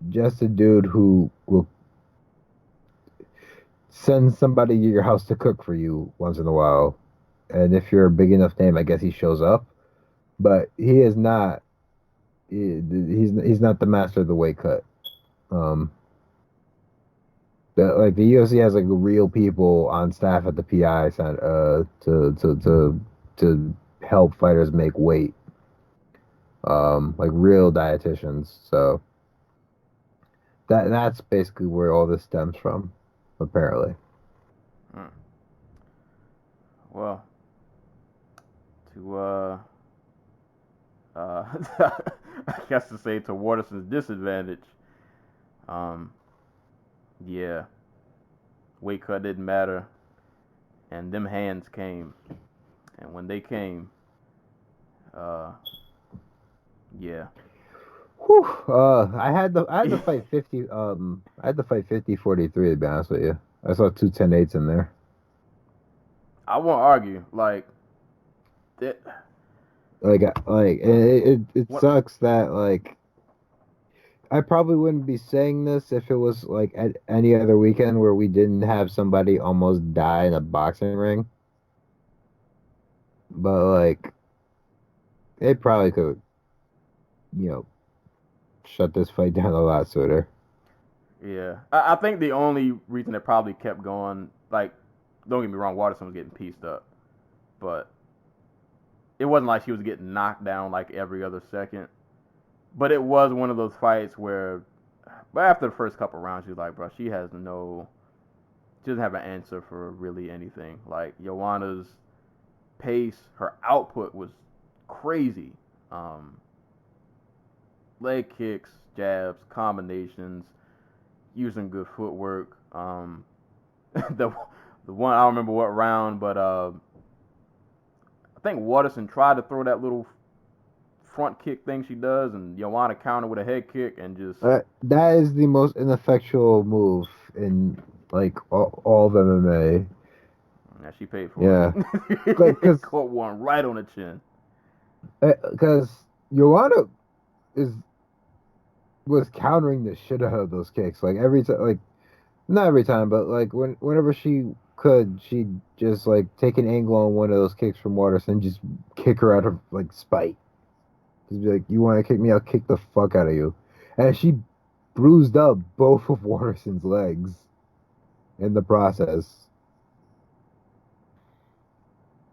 Speaker 4: just a dude who will send somebody to your house to cook for you once in a while. And if you're a big enough name, I guess he shows up. But he is not. He's not the master of the weight cut. Um, like the UFC has like real people on staff at the PI to help fighters make weight. Like real dietitians. So that's basically where all this stems from, apparently.
Speaker 1: Well, to I guess to say to Waterson's disadvantage, yeah, weight cut didn't matter, and them hands came, and when they came, yeah.
Speaker 4: Whew, I had to fight 50 I had to fight 50-43 to be honest with you. I saw 2 10-8s in there.
Speaker 1: I won't argue. Like that.
Speaker 4: It sucks that like I probably wouldn't be saying this if it was like at any other weekend where we didn't have somebody almost die in a boxing ring. But like they probably could, you know, shut this fight down a lot sooner.
Speaker 1: Yeah, I think the only reason it probably kept going, like, don't get me wrong, Waterson was getting pieced up, but it wasn't like she was getting knocked down like every other second. But it was one of those fights where, but after the first couple rounds, she was like, bro, she doesn't have an answer for really anything. Like, Joanna's pace, her output was crazy. Leg kicks, jabs, combinations, using good footwork. The one, I don't remember what round, but I think Waterson tried to throw that little front kick thing she does, and Joanna countered with a head kick and just.
Speaker 4: That is the most ineffectual move in like all of MMA.
Speaker 1: Yeah, she paid for
Speaker 4: it.
Speaker 1: Because caught one right on the chin.
Speaker 4: Because Joanna was countering the shit out of those kicks. Like every time, like not every time, but like whenever she could, she'd just like take an angle on one of those kicks from Waterson, just kick her out of like spite. Just be like, you want to kick me? I'll kick the fuck out of you. And she bruised up both of Waterson's legs in the process.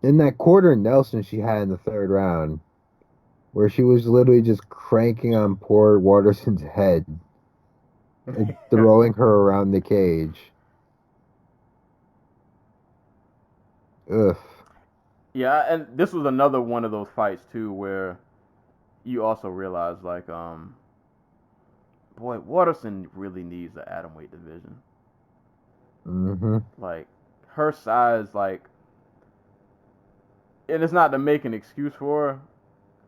Speaker 4: In that quarter Nelson she had in the third round, where she was literally just cranking on poor Waterson's head and throwing her around the cage. Ugh.
Speaker 1: Yeah, and this was another one of those fights too where you also realize like boy, Waterson really needs the atomweight division.
Speaker 4: Mm-hmm.
Speaker 1: Like her size, like, and it's not to make an excuse for her,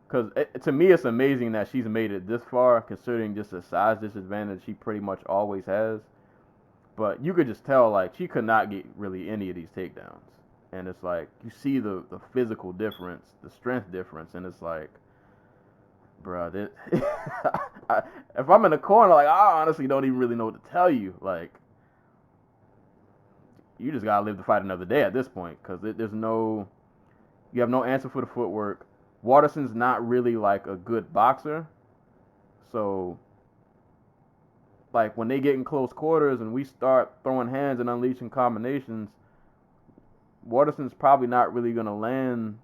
Speaker 1: because to me it's amazing that she's made it this far, considering just the size disadvantage she pretty much always has. But you could just tell like she could not get really any of these takedowns, and it's like you see the physical difference, the strength difference, and it's like, bro, if I'm in the corner, like, I honestly don't even really know what to tell you. Like, you just gotta live to fight another day at this point, because you have no answer for the footwork. Waterson's not really like a good boxer, so like when they get in close quarters and we start throwing hands and unleashing combinations, Waterson's probably not really gonna land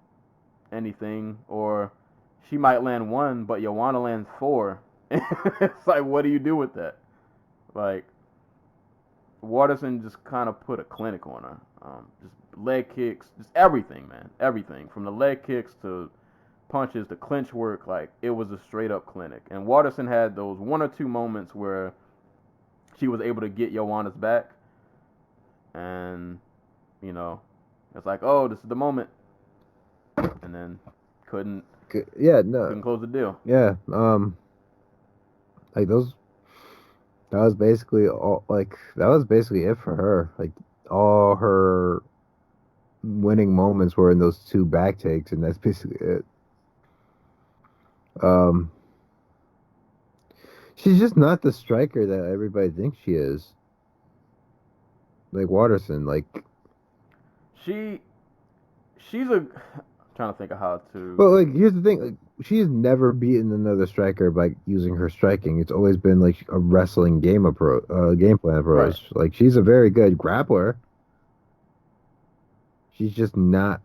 Speaker 1: anything, or she might land one, but Joanna lands four. It's like, what do you do with that? Like, Waterson just kind of put a clinic on her. Just leg kicks, just everything, man. Everything. From the leg kicks to punches to clinch work, like, it was a straight up clinic. And Waterson had those one or two moments where she was able to get Joanna's back. And, it's like, oh, this is the moment. And then couldn't close the deal.
Speaker 4: Yeah. Like those. That was basically all. Like that was basically it for her. Like all her winning moments were in those two back takes, and that's basically it. She's just not the striker that everybody thinks she is. Like Waterson, like
Speaker 1: she's a. Trying to think of how to.
Speaker 4: But like, here's the thing: like, she's never beaten another striker by using her striking. It's always been like a wrestling game plan approach.
Speaker 1: Right.
Speaker 4: Like, she's a very good grappler. She's just not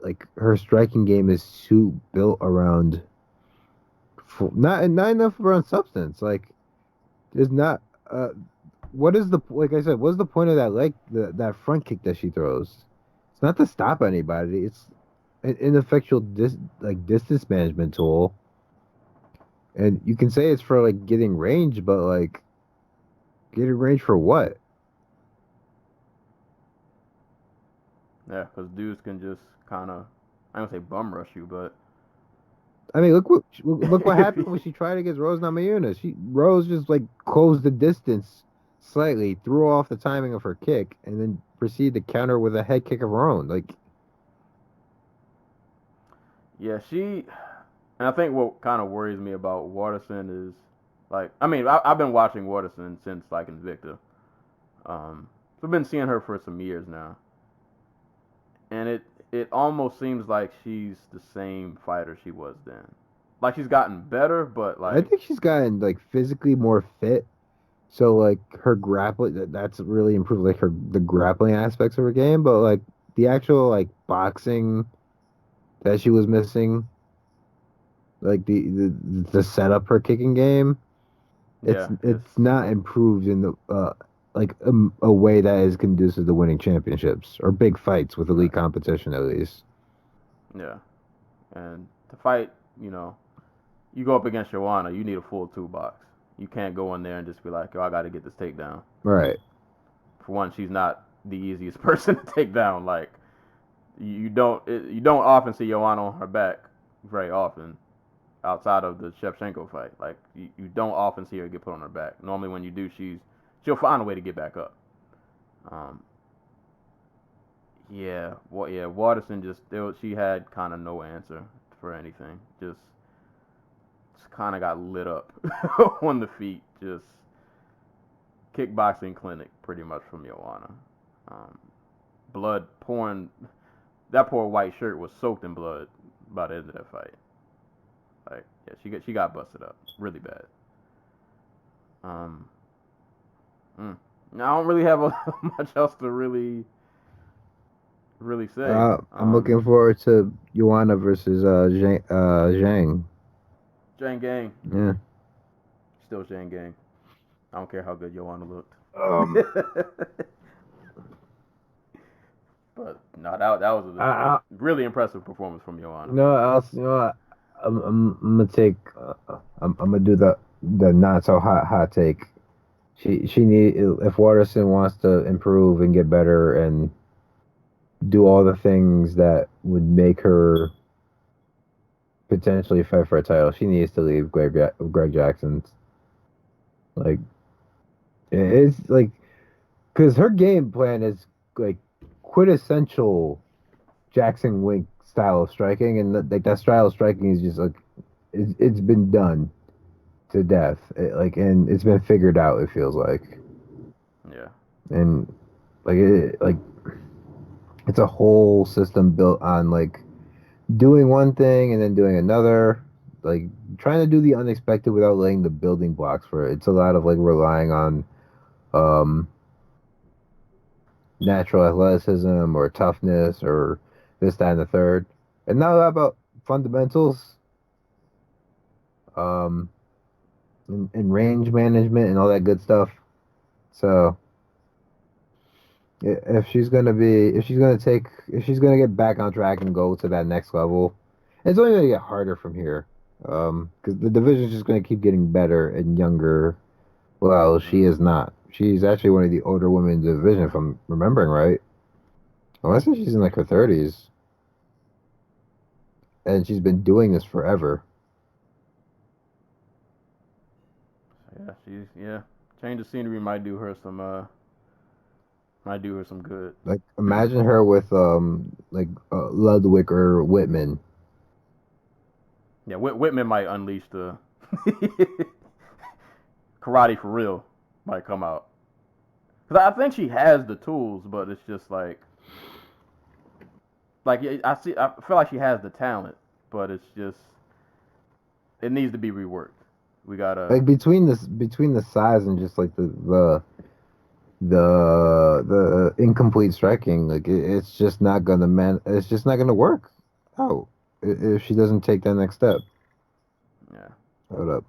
Speaker 4: like her striking game is too built around. Not enough around substance. Like, there's not. What is like I said? What's the point of that front kick that she throws? It's not to stop anybody. It's an ineffectual distance management tool, and you can say it's for like getting range, but like getting range for what?
Speaker 1: Yeah, because dudes can just kind of, I don't say bum rush you, but
Speaker 4: I mean, look what happened when she tried against Rose Namajunas. Rose just like closed the distance slightly, threw off the timing of her kick, and then proceeded to counter with a head kick of her own. Like.
Speaker 1: Yeah, and I think what kind of worries me about Waterson is, like, I mean, I've been watching Waterson since, like, Invicta. So I've been seeing her for some years now. And it almost seems like she's the same fighter she was then. Like, she's gotten better, but, like...
Speaker 4: I think she's gotten, like, physically more fit. So, like, her grappling, that's really improved, like, the grappling aspects of her game. But, like, the actual, like, boxing... that she was missing, like the setup her kicking game, it's not improved in the a way that is conducive to winning championships or big fights with elite competition at least.
Speaker 1: Yeah, and to fight, you go up against Joanna, you need a full toolbox. You can't go in there and just be like, oh, I got to get this takedown.
Speaker 4: Right.
Speaker 1: For one, she's not the easiest person to take down. Like. You don't often see Joanna on her back very often, outside of the Shevchenko fight. Like you don't often see her get put on her back. Normally, when you do, she'll find a way to get back up. Waterson she had kind of no answer for anything. Just kind of got lit up on the feet. Just kickboxing clinic, pretty much, from Joanna. Blood pouring. That poor white shirt was soaked in blood by the end of that fight. Like, yeah, she got busted up really bad. I don't really have much else to really say.
Speaker 4: I'm looking forward to Joanna versus Zhang.
Speaker 1: Zhang Gang.
Speaker 4: Yeah.
Speaker 1: Still Zhang Gang. I don't care how good Joanna looked. But no, that was a really impressive performance from Joanna.
Speaker 4: I'm gonna take. I'm gonna do the not so hot take. She if Waterson wants to improve and get better and do all the things that would make her potentially fight for a title, she needs to leave Greg Jackson's. Like, it's like, because her game plan is like quintessential Jackson Wink style of striking, and that style of striking is just like it's been done to death. And it's been figured out. It feels like.
Speaker 1: Yeah.
Speaker 4: And like it's a whole system built on like doing one thing and then doing another, like trying to do the unexpected without laying the building blocks for it. It's a lot of like relying on um natural athleticism or toughness or this, that, and the third, and not a lot about fundamentals, um, and range management and all that good stuff. So if she's gonna get back on track and go to that next level, it's only gonna get harder from here. Because the division's just gonna keep getting better and younger. Well, she is not. She's actually one of the older women in the division, if I'm remembering right. Unless she's in like her 30s, and she's been doing this forever.
Speaker 1: Yeah. Change of scenery might do her some good.
Speaker 4: Like imagine her with Ludwig or Whitman.
Speaker 1: Yeah, Whitman might unleash the karate for real. Might come out. Cause I think she has the tools, but it's just like I feel like she has the talent, but it's just it needs to be reworked. We gotta
Speaker 4: Like between the size and just like the incomplete striking, like it's just not it's just not gonna work out if she doesn't take that next step.
Speaker 1: yeah.
Speaker 4: Hold up.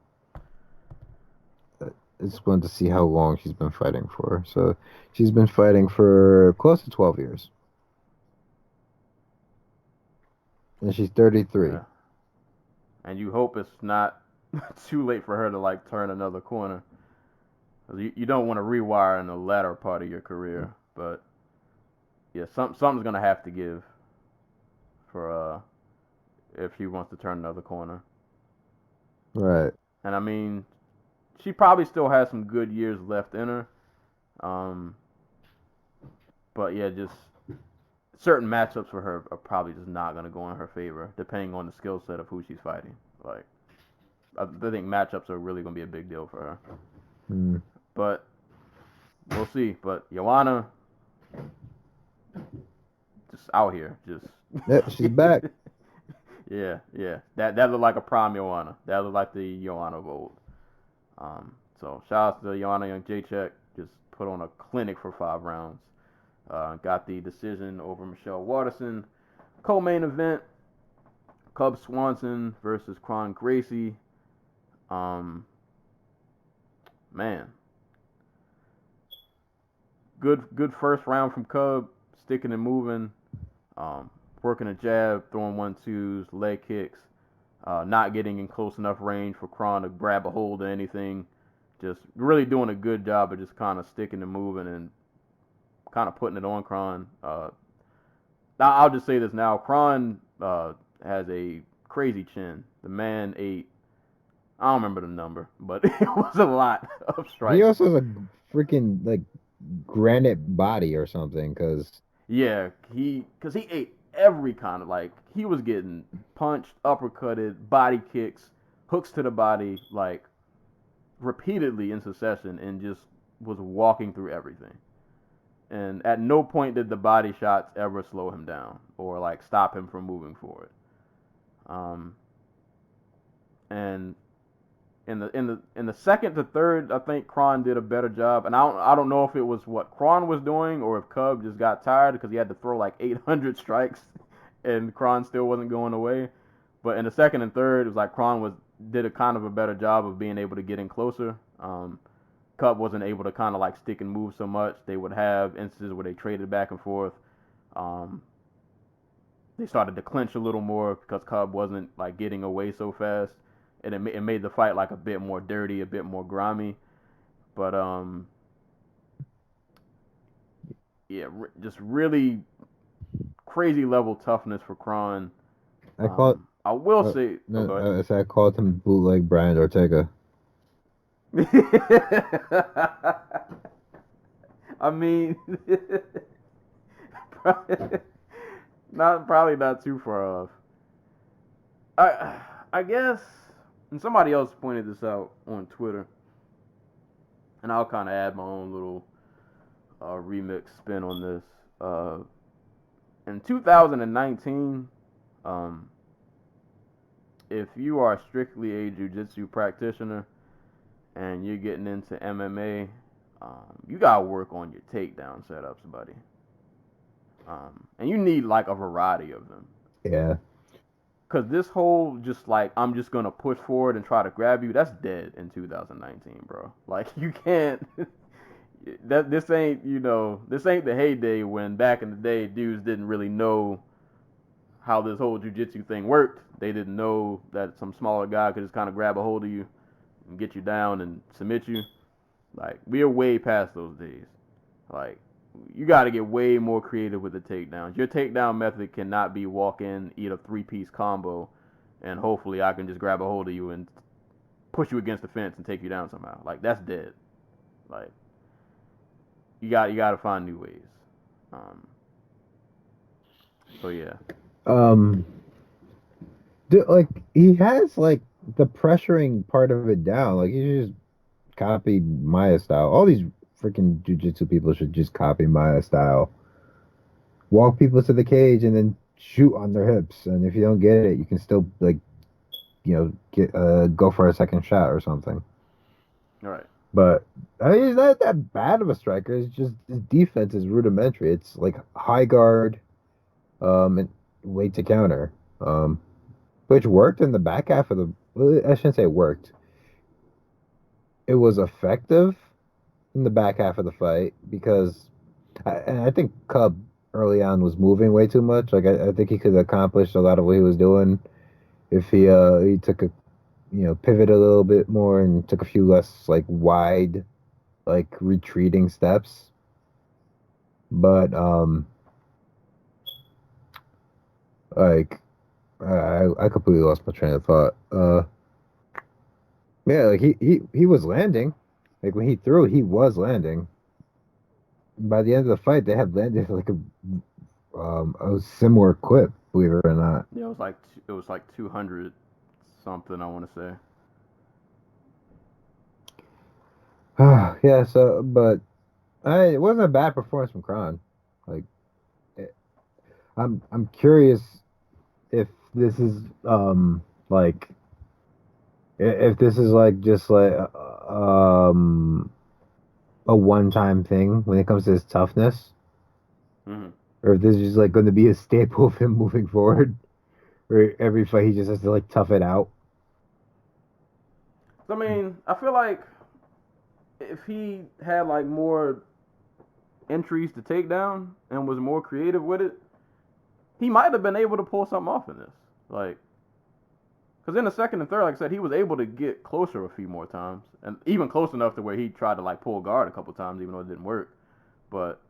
Speaker 4: I just wanted to see how long she's been fighting for. So she's been fighting for close to 12 years. And she's 33.
Speaker 1: Yeah. And you hope it's not too late for her to like turn another corner. You don't want to rewire in the latter part of your career, but yeah, something's gonna have to give for if she wants to turn another corner.
Speaker 4: Right.
Speaker 1: And I mean, she probably still has some good years left in her. Um, but yeah, just certain matchups for her are probably just not gonna go in her favor, depending on the skill set of who she's fighting. Like, I think matchups are really gonna be a big deal for her.
Speaker 4: Mm.
Speaker 1: But we'll see. But Joanna, just out here, just
Speaker 4: Yeah, she's back.
Speaker 1: yeah. That looked like a prime Joanna. That looked like the Joanna of old. So shout out to Joanna Jedrzejczyk. Just put on a clinic for 5 rounds. Got the decision over Michelle Waterson. Co-main event: Cub Swanson versus Kron Gracie. Man, good first round from Cub, sticking and moving, working a jab, throwing 1-2s, leg kicks, not getting in close enough range for Kron to grab a hold of anything. Just really doing a good job of just kind of sticking and moving and kind of putting it on Kron. I'll just say this now: Kron has a crazy chin. The man ate. I don't remember the number, but it was a lot of strikes.
Speaker 4: He also has a freaking like granite body or something, because
Speaker 1: Yeah, because he ate every kind of like he was getting punched, uppercutted, body kicks, hooks to the body, like repeatedly in succession, and just was walking through everything. And at no point did the body shots ever slow him down or like stop him from moving forward. And in the second to third, I think Kron did a better job. And I don't know if it was what Kron was doing or if Cub just got tired because he had to throw like 800 strikes and Kron still wasn't going away. But in the second and third, it was like Kron did a kind of a better job of being able to get in closer. Cub wasn't able to kind of like stick and move so much. They would have instances where they traded back and forth. They started to clinch a little more because Cub wasn't like getting away so fast, and it made the fight like a bit more dirty, a bit more grimy. But yeah, just really crazy level toughness for Kron. I will say,
Speaker 4: no, I called him bootleg Brian Ortega.
Speaker 1: I mean, probably not too far off. I guess and somebody else pointed this out on Twitter, and I'll kind of add my own little remix spin on this. In 2019, if you are strictly a jiu-jitsu practitioner and you're getting into MMA, you gotta work on your takedown setups, buddy. And you need like a variety of them.
Speaker 4: Yeah.
Speaker 1: Cause this whole just like I'm just gonna push forward and try to grab you, that's dead in 2019, bro. Like you can't. This ain't the heyday when back in the day dudes didn't really know how this whole jiu-jitsu thing worked. They didn't know that some smaller guy could just kind of grab a hold of you and get you down and submit you. Like, we are way past those days. Like, you got to get way more creative with the takedowns. Your takedown method cannot be walk in, eat a 3-piece combo, and hopefully I can just grab a hold of you and push you against the fence and take you down somehow. Like, that's dead. Like, you got to find new ways. So yeah.
Speaker 4: Like he has like the pressuring part of it down. Like he just copy Maya style. All these freaking jiu-jitsu people should just copy Maya style. Walk people to the cage and then shoot on their hips. And if you don't get it, you can still like, get go for a second shot or something.
Speaker 1: All right.
Speaker 4: But I mean, he's not that bad of a striker. It's just his defense is rudimentary. It's like high guard, and wait to counter, which worked in the back half of the. Well, I shouldn't say it worked. It was effective in the back half of the fight because I think Cub early on was moving way too much. Like I think he could accomplish a lot of what he was doing if he took a pivot a little bit more and took a few less like wide, like retreating steps. But like I completely lost my train of thought. Yeah, like he was landing. Like when he threw, he was landing. By the end of the fight, they had landed like a similar clip, believe it or not.
Speaker 1: Yeah, it was like 200 something, I want to say.
Speaker 4: Yeah, so but it wasn't a bad performance from Kron. Like I'm curious if this is like if this is like just like a one-time thing when it comes to his toughness, or if this is just like going to be a staple of him moving forward, where every fight he just has to like tough it out.
Speaker 1: I mean, I feel like if he had like more entries to take down and was more creative with it, he might have been able to pull something off in this. Like, because in the second and third, like I said, he was able to get closer a few more times, and even close enough to where he tried to like pull guard a couple times, even though it didn't work. But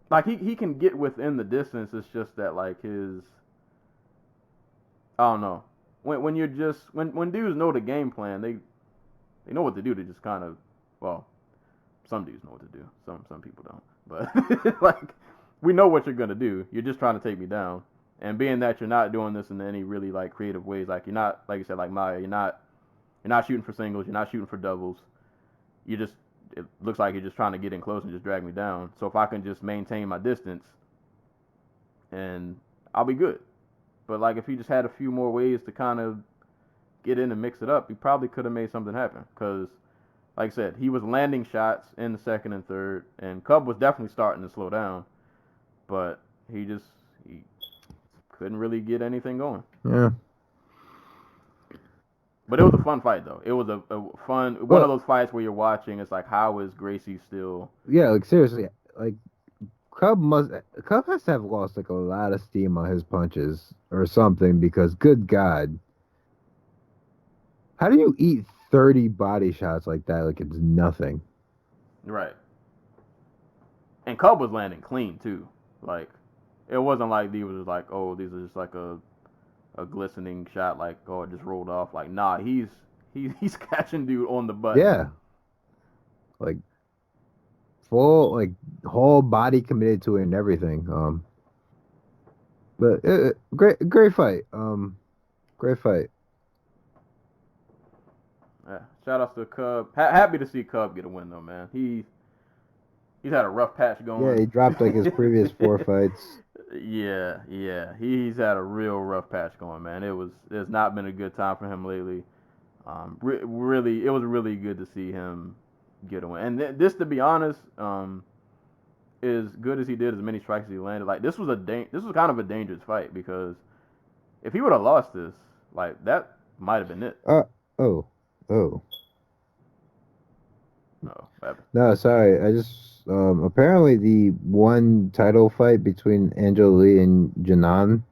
Speaker 1: like he can get within the distance. It's just that like I don't know. When you're just when dudes know the game plan, they know what to do. They just kind of, well, some dudes know what to do. Some people don't. But like, we know what you're gonna do. You're just trying to take me down. And being that you're not doing this in any really like creative ways, like you're not, like you said, like Maya, you're not shooting for singles, you're not shooting for doubles. It looks like you're just trying to get in close and just drag me down. So if I can just maintain my distance, and I'll be good. But like if he just had a few more ways to kind of get in and mix it up, he probably could have made something happen. Because, like I said, he was landing shots in the second and third, and Cub was definitely starting to slow down, but he couldn't really get anything going.
Speaker 4: Yeah.
Speaker 1: But it was a fun fight, though. It was a fun one of those fights where you're watching. It's like, how is Gracie still?
Speaker 4: Yeah, like seriously, like Cub has to have lost like a lot of steam on his punches or something, because good God, how do you eat 30 body shots like that? Like it's nothing.
Speaker 1: Right. And Cub was landing clean too. Like it wasn't like these was like, oh, these are just like a glistening shot, like, oh, it just rolled off. Like, nah, he's catching dude on the button.
Speaker 4: Yeah. Like full, like whole body committed to it and everything. But great fight. Great fight.
Speaker 1: Yeah. Shout outs to Cub. Happy to see Cub get a win though, man. He's had a rough patch going.
Speaker 5: Yeah, he dropped like his previous 4 fights.
Speaker 1: Yeah. He's had a real rough patch going, man. It's not been a good time for him lately. Really, it was really good to see him get a win. And this, to be honest, as good as he did, as many strikes as he landed, like this was kind of a dangerous fight because if he would have lost this, like that might have been it.
Speaker 5: Oh.
Speaker 1: No,
Speaker 5: No, sorry. I just apparently the one title fight between Angela Lee and Janan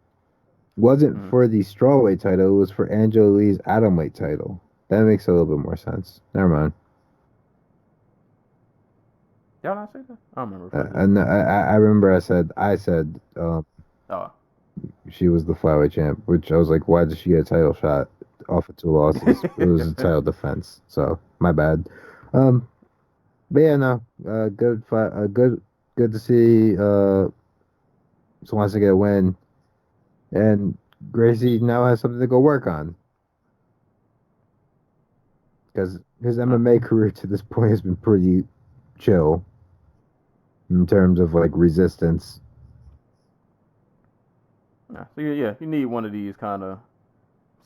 Speaker 5: wasn't for the strawweight title. It was for Angela Lee's atomweight title. That makes a little bit more sense. Never mind.
Speaker 1: Y'all not say that? I don't remember.
Speaker 5: I remember I said she was the flyweight champ, which I was like, why did she get a title shot off of 2 losses? It was a title defense, so my bad. But yeah, no, good fight. Good to see Swanson get a win, and Gracie now has something to go work on because his MMA career to this point has been pretty chill in terms of like resistance.
Speaker 1: Yeah, so you need one of these kind of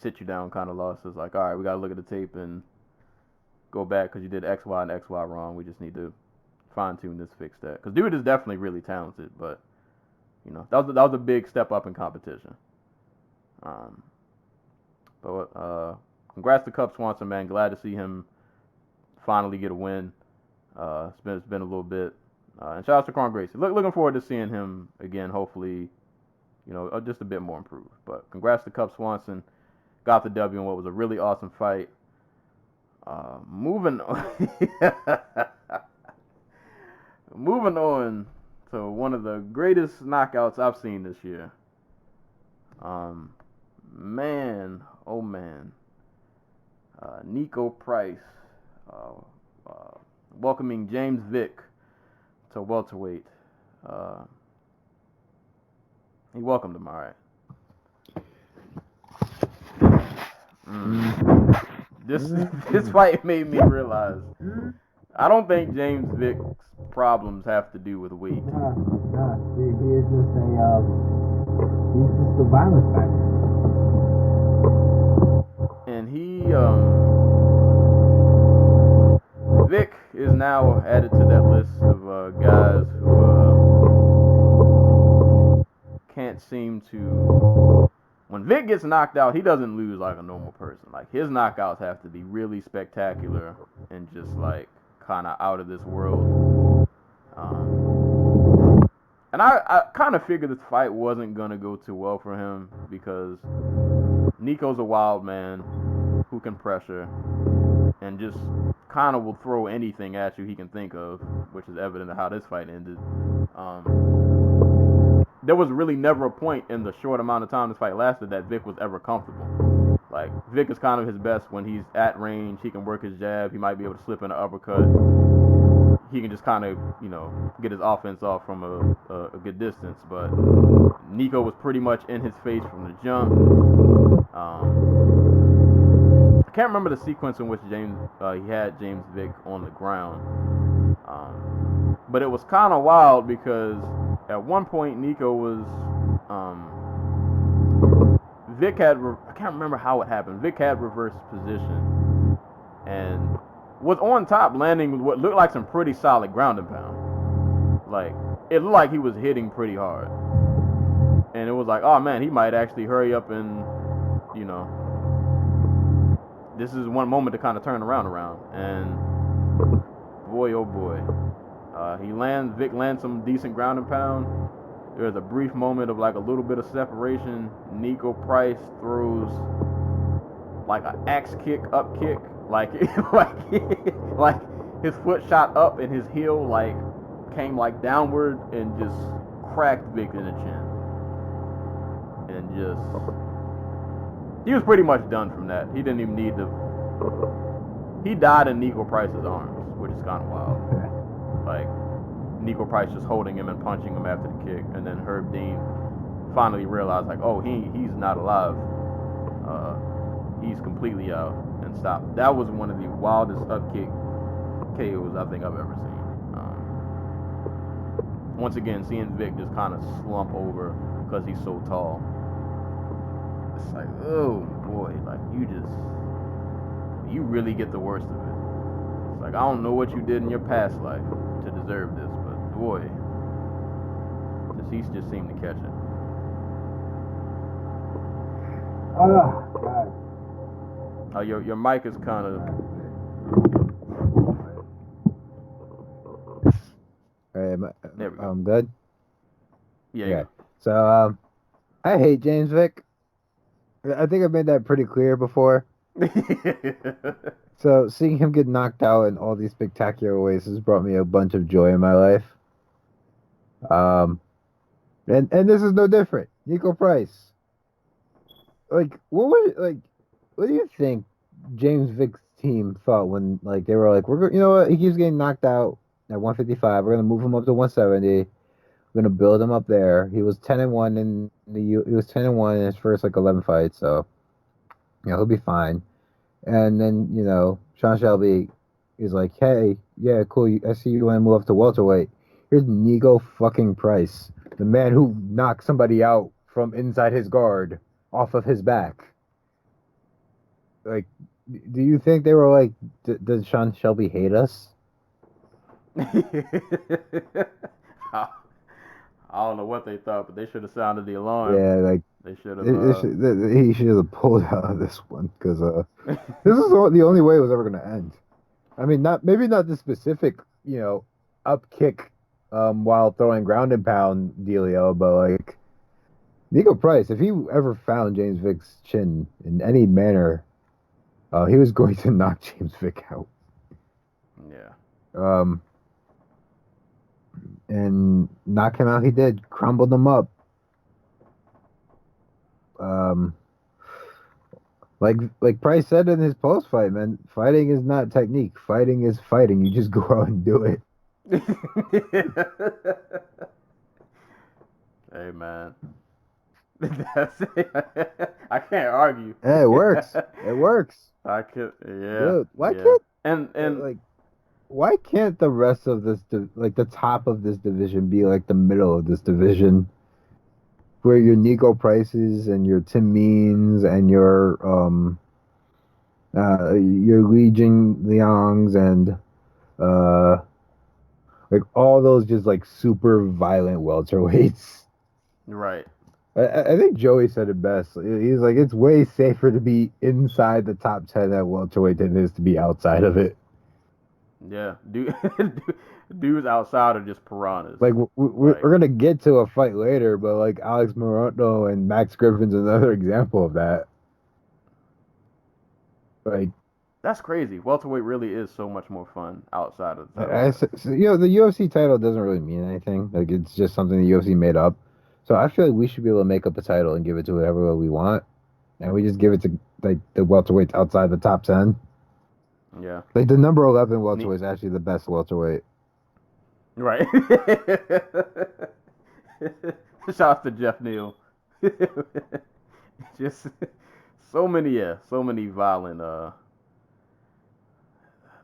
Speaker 1: sit you down kind of losses. Like, all right, we got to look at the tape and go back because you did X, Y, and X, Y wrong. We just need to fine tune this, fix that. Because dude is definitely really talented, but you know that was a big step up in competition. But congrats to Cub Swanson, man. Glad to see him finally get a win. It's been a little bit. And shout out to Kron Gracie. Looking forward to seeing him again. Hopefully, you know, just a bit more improved. But congrats to Cub Swanson. Got the W in what was a really awesome fight. Moving on to one of the greatest knockouts I've seen this year. Man, oh man. Nico Price welcoming James Vick to welterweight. He welcomed him, all right. This fight made me realize I don't think James Vick's problems have to do with weight.
Speaker 5: Nah. He's just a violence factor.
Speaker 1: And Vick is now added to that list of guys who can't seem to. When Vick gets knocked out, he doesn't lose like a normal person. Like, his knockouts have to be really spectacular and just, like, kind of out of this world. And I kind of figured this fight wasn't going to go too well for him because Nico's a wild man who can pressure and just kind of will throw anything at you he can think of, which is evident of how this fight ended. There was really never a point in the short amount of time this fight lasted that Vick was ever comfortable. Like, Vick is kind of his best when he's at range. He can work his jab. He might be able to slip in an uppercut. He can just kind of, you know, get his offense off from a good distance. But Nico was pretty much in his face from the jump. I can't remember the sequence in which he had James Vick on the ground. But it was kind of wild because at one point Nico was Vick had I can't remember how it happened. Vick had reversed position and was on top, landing with what looked like some pretty solid ground and pound. Like, it looked like he was hitting pretty hard. And it was like, oh man, he might actually hurry up and, you know, this is one moment to kind of turn around. And boy, oh boy. Vick lands some decent ground and pound. There's a brief moment of like a little bit of separation. Nico Price throws like an axe kick, up kick, like his foot shot up and his heel like came like downward and just cracked Vick in the chin. And he was pretty much done from that. He didn't even need to. He died in Nico Price's arms, which is kind of wild. Like, Nico Price just holding him and punching him after the kick, and then Herb Dean finally realized, like, oh, he's not alive. He's completely out. and stopped. That was one of the wildest upkick KOs I think I've ever seen. Once again, seeing Vic just kind of slump over because he's so tall. It's like, oh boy, like you really get the worst of it. It's like, I don't know what you did in your past life to deserve this, but boy, he just seemed to catch it.
Speaker 5: Oh, God.
Speaker 1: Your mic is kind of.
Speaker 5: All right,
Speaker 1: There we go.
Speaker 5: I'm good.
Speaker 1: Yeah.
Speaker 5: Okay. So, I hate James Vick. I think I've made that pretty clear before. So, seeing him get knocked out in all these spectacular ways has brought me a bunch of joy in my life. And this is no different. Nico Price. Like, what do you think James Vick's team thought when, like, they were like, you know what, he keeps getting knocked out at 155. We're gonna move him up to 170. We're gonna build him up there. He was 10-1 he was 10-1 in his first 11 fights, so he'll be fine. And then Sean Shelby is like, hey, yeah, cool. I see you want to move up to welterweight. Here's Nico fucking Price, the man who knocked somebody out from inside his guard off of his back. Like, do you think they were like, does Sean Shelby hate us?
Speaker 1: I don't know what they thought, but they should have sounded the alarm.
Speaker 5: Yeah, like
Speaker 1: they should have.
Speaker 5: He should have pulled out of this one because this is the only way it was ever going to end. I mean, maybe not the specific, up kick while throwing ground and pound dealio, but like Nico Price, if he ever found James Vick's chin in any manner, he was going to knock James Vick out.
Speaker 1: Yeah.
Speaker 5: And knock him out he did. Crumbled him up. Like Price said in his post-fight, man, fighting is not technique. Fighting is fighting. You just go out and do it.
Speaker 1: Hey, man. That's it. I can't argue.
Speaker 5: Hey, it works. It works.
Speaker 1: I could, yeah.
Speaker 5: Dude, why
Speaker 1: yeah.
Speaker 5: can't
Speaker 1: and
Speaker 5: like why can't the rest of this the top of this division be like the middle of this division, where your Nico Prices and your Tim Means and your Legion Liangs and like all those just like super violent welterweights.
Speaker 1: Right.
Speaker 5: I think Joey said it best. He's like, it's way safer to be inside the top 10 at welterweight than it is to be outside of it.
Speaker 1: Yeah, dudes outside are just piranhas.
Speaker 5: Like we're gonna get to a fight later, but like Alex Morono and Max Griffin's another example of that. Like,
Speaker 1: that's crazy. Welterweight really is so much more fun outside of the
Speaker 5: title. The UFC title doesn't really mean anything. Like, it's just something the UFC made up. So I feel like we should be able to make up a title and give it to whoever we want, and we just give it to like the welterweights outside the top 10.
Speaker 1: Yeah.
Speaker 5: Like the number 11 welterweight is actually the best welterweight.
Speaker 1: Right. Shout out to Jeff Neal. Just so many violent.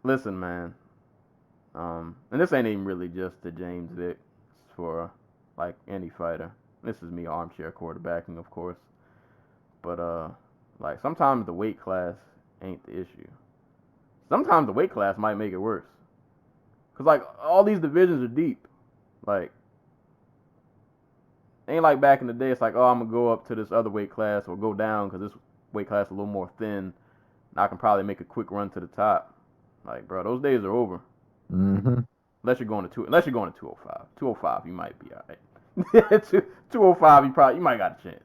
Speaker 1: Listen, man. And this ain't even really just to James Vick. It's for like any fighter. This is me armchair quarterbacking, of course. But like sometimes the weight class ain't the issue. Sometimes the weight class might make it worse. Cause like all these divisions are deep. Like ain't like back in the day. It's like, oh, I'm gonna go up to this other weight class or go down because this weight class is a little more thin. And I can probably make a quick run to the top. Like, bro, those days are over.
Speaker 5: Mm-hmm.
Speaker 1: Unless you're going to 205. 205, you might be alright. 205, you might got a chance.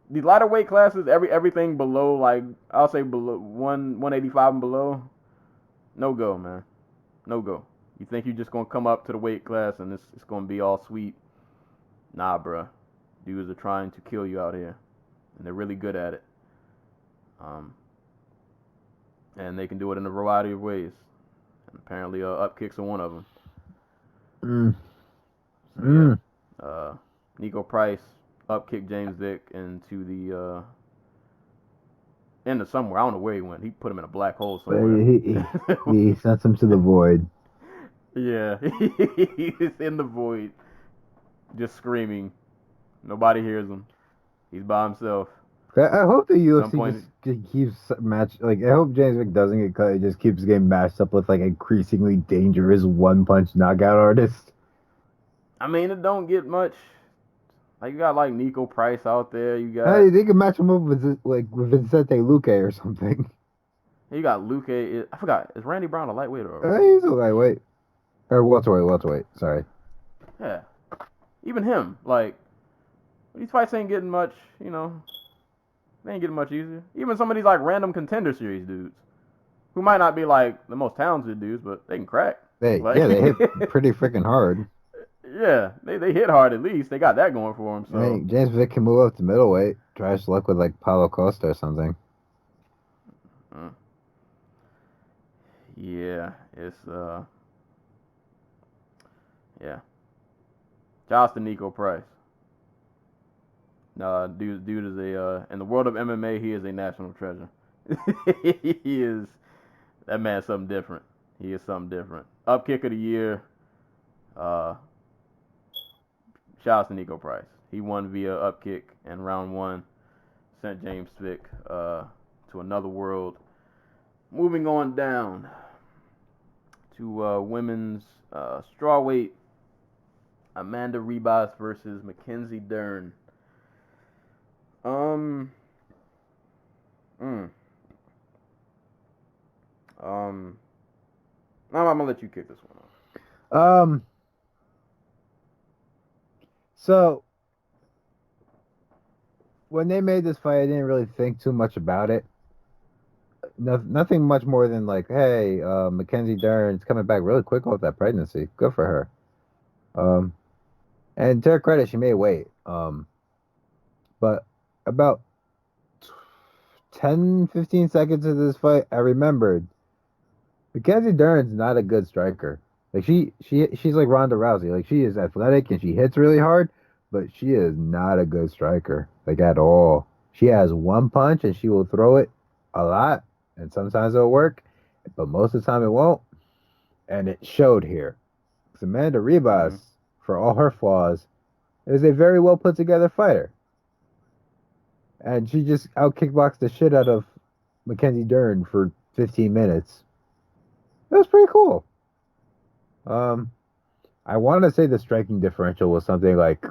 Speaker 1: These lighter weight classes, everything below, like I'll say below 185 and below, no go, man. No go. You think you're just gonna come up to the weight class and it's gonna be all sweet? Nah, bruh. Dudes are trying to kill you out here, and they're really good at it. And they can do it in a variety of ways. And apparently, up kicks are one of them. So, yeah. Nico Price up kicked James Vick into the into somewhere. I don't know where he went. He put him in a black hole
Speaker 5: But
Speaker 1: somewhere.
Speaker 5: he sent him to the void.
Speaker 1: Yeah, he's in the void, just screaming. Nobody hears him. He's by himself.
Speaker 5: I hope the UFC
Speaker 1: point-
Speaker 5: just keeps like I hope James Vick doesn't get cut. It just keeps getting matched up with like increasingly dangerous one punch knockout artists.
Speaker 1: I mean, it don't get much. Like, you got like Nico Price out there. You got
Speaker 5: Hey, they can match him up with Vicente Luque or something.
Speaker 1: you got Luque. I forgot. Is Randy Brown a lightweight or?
Speaker 5: He's a lightweight or welterweight. Sorry.
Speaker 1: Yeah. Even him, like, these fights ain't getting much. You know, they ain't getting much easier. Even some of these like random contender series dudes, who might not be like the most talented dudes, but they can crack.
Speaker 5: They hit pretty freaking hard.
Speaker 1: Yeah, they hit hard at least. They got that going for them. So
Speaker 5: I mean, James Vick can move up to middleweight. Try his luck with like Paulo Costa or something.
Speaker 1: Yeah, it's yeah. Shouts to Nico Price. Dude is a in the world of MMA, he is a national treasure. He is that man's something different. He is something different. Up kick of the year. Shouts to Nico Price. He won via up kick in round 1. Sent James Vick to another world. Moving on down to women's strawweight. Amanda Ribas versus Mackenzie Dern. I'm gonna let you kick this one off.
Speaker 5: So when they made this fight, I didn't really think too much about it. Nothing much more than like, hey, Mackenzie Dern's coming back really quick off that pregnancy. Good for her. And to her credit, she made weight. But about 10, 15 seconds into this fight, I remembered Mackenzie Dern's not a good striker. Like she's like Ronda Rousey. Like she is athletic and she hits really hard, but she is not a good striker. Like at all. She has one punch and she will throw it a lot, and sometimes it'll work, but most of the time it won't. And it showed here. Amanda Ribas, for all her flaws, is a very well put together fighter. And she just out kickboxed the shit out of Mackenzie Dern for 15 minutes. That was pretty cool. I want to say the striking differential was something like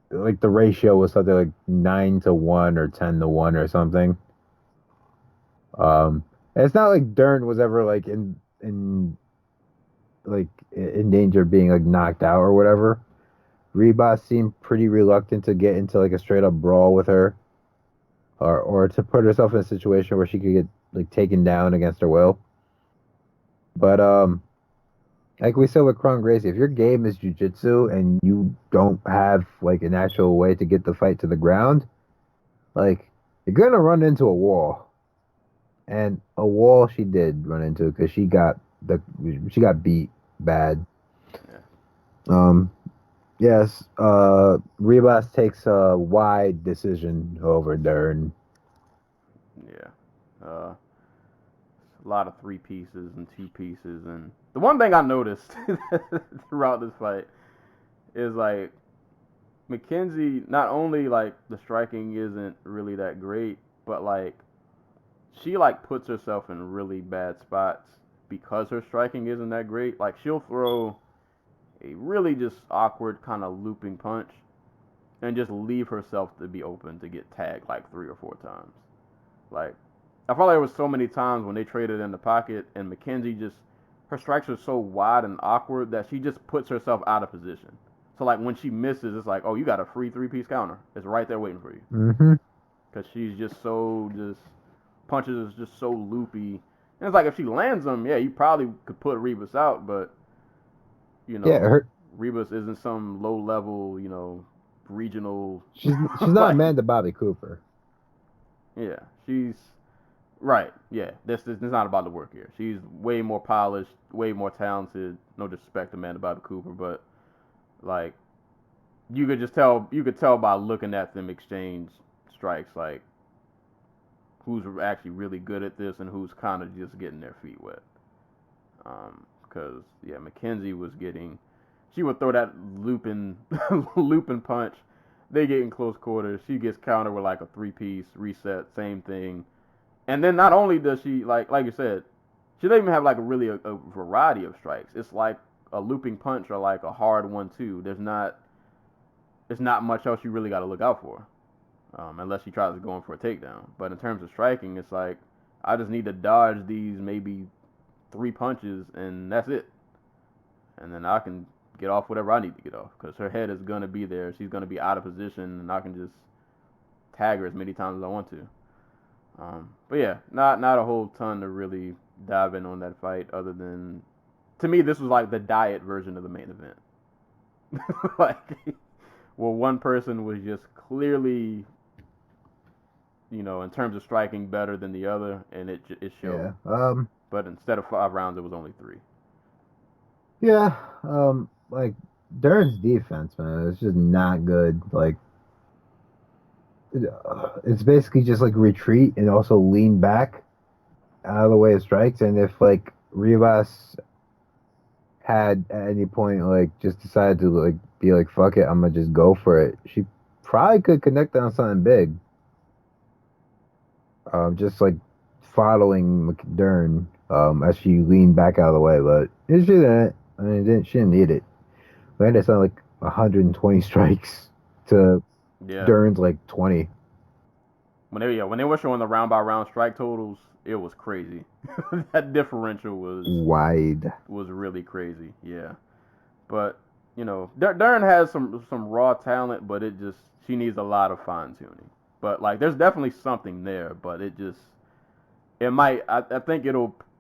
Speaker 5: the ratio was something like 9-1 or 10-1 or something. And it's not like Dern was ever like in danger of being like knocked out or whatever. Ribas seemed pretty reluctant to get into like a straight up brawl with her, or to put herself in a situation where she could get like taken down against her will. But like we said with Kron Gracie, if your game is jiu-jitsu and you don't have like an actual way to get the fight to the ground, like you're gonna run into a wall. And a wall she did run into because she got beat bad.
Speaker 1: Yeah.
Speaker 5: Yes. Ribas takes a wide decision over Dern.
Speaker 1: Yeah. A lot of 3 pieces and 2 pieces, and the one thing I noticed throughout this fight is like Mackenzie, not only like the striking isn't really that great, but like she like puts herself in really bad spots because her striking isn't that great. Like she'll throw a really just awkward kind of looping punch and just leave herself to be open to get tagged like 3 or 4 times. Like I felt like there was so many times when they traded in the pocket and Mackenzie just, her strikes are so wide and awkward that she just puts herself out of position. So like when she misses, it's like, oh, you got a free 3-piece counter. It's right there waiting for you.
Speaker 5: Mm-hmm.
Speaker 1: Because she's just punches is just so loopy. And it's like if she lands them, yeah, you probably could put Ribas out, but you know, Ribas isn't some low level, you know, regional.
Speaker 5: She's not Amanda Bobby Cooper.
Speaker 1: Yeah, she's right. Yeah, this is not about the work here. She's way more polished, way more talented. No disrespect to Amanda Bobby Cooper, but like you could tell by looking at them exchange strikes, like who's actually really good at this and who's kind of just getting their feet wet. Because Mackenzie she would throw that looping punch. They get in close quarters. She gets countered with like a 3-piece reset, same thing. And then not only does she, like you said, she doesn't even have like a variety of strikes. It's like a looping punch or like a hard 1-2. There's not much else you really got to look out for, unless she tries to go in for a takedown. But in terms of striking, it's like I just need to dodge these maybe 3 punches and that's it. And then I can get off whatever I need to get off because her head is going to be there. She's going to be out of position and I can just tag her as many times as I want to. But yeah, not a whole ton to really dive in on that fight other than, to me, this was like the diet version of the main event. Like, well, one person was just clearly, in terms of striking better than the other, and it showed.
Speaker 5: Yeah.
Speaker 1: But instead of 5 rounds, it was only 3.
Speaker 5: Yeah. Like Dern's defense, man, it's just not good. Like, it's basically just like retreat and also lean back out of the way of strikes. And if like Rivas had at any point like just decided to like be like fuck it, I'm gonna just go for it, she probably could connect on something big. Just like following McDern as she leaned back out of the way, but she didn't. I mean, she didn't need it. Right, it's not like 120 strikes to Dern's like 20.
Speaker 1: When they were showing the round by round strike totals, it was crazy. That differential was
Speaker 5: wide.
Speaker 1: Was really crazy. Yeah, but Dern has some raw talent, but she needs a lot of fine tuning. But like, there's definitely something there, but I think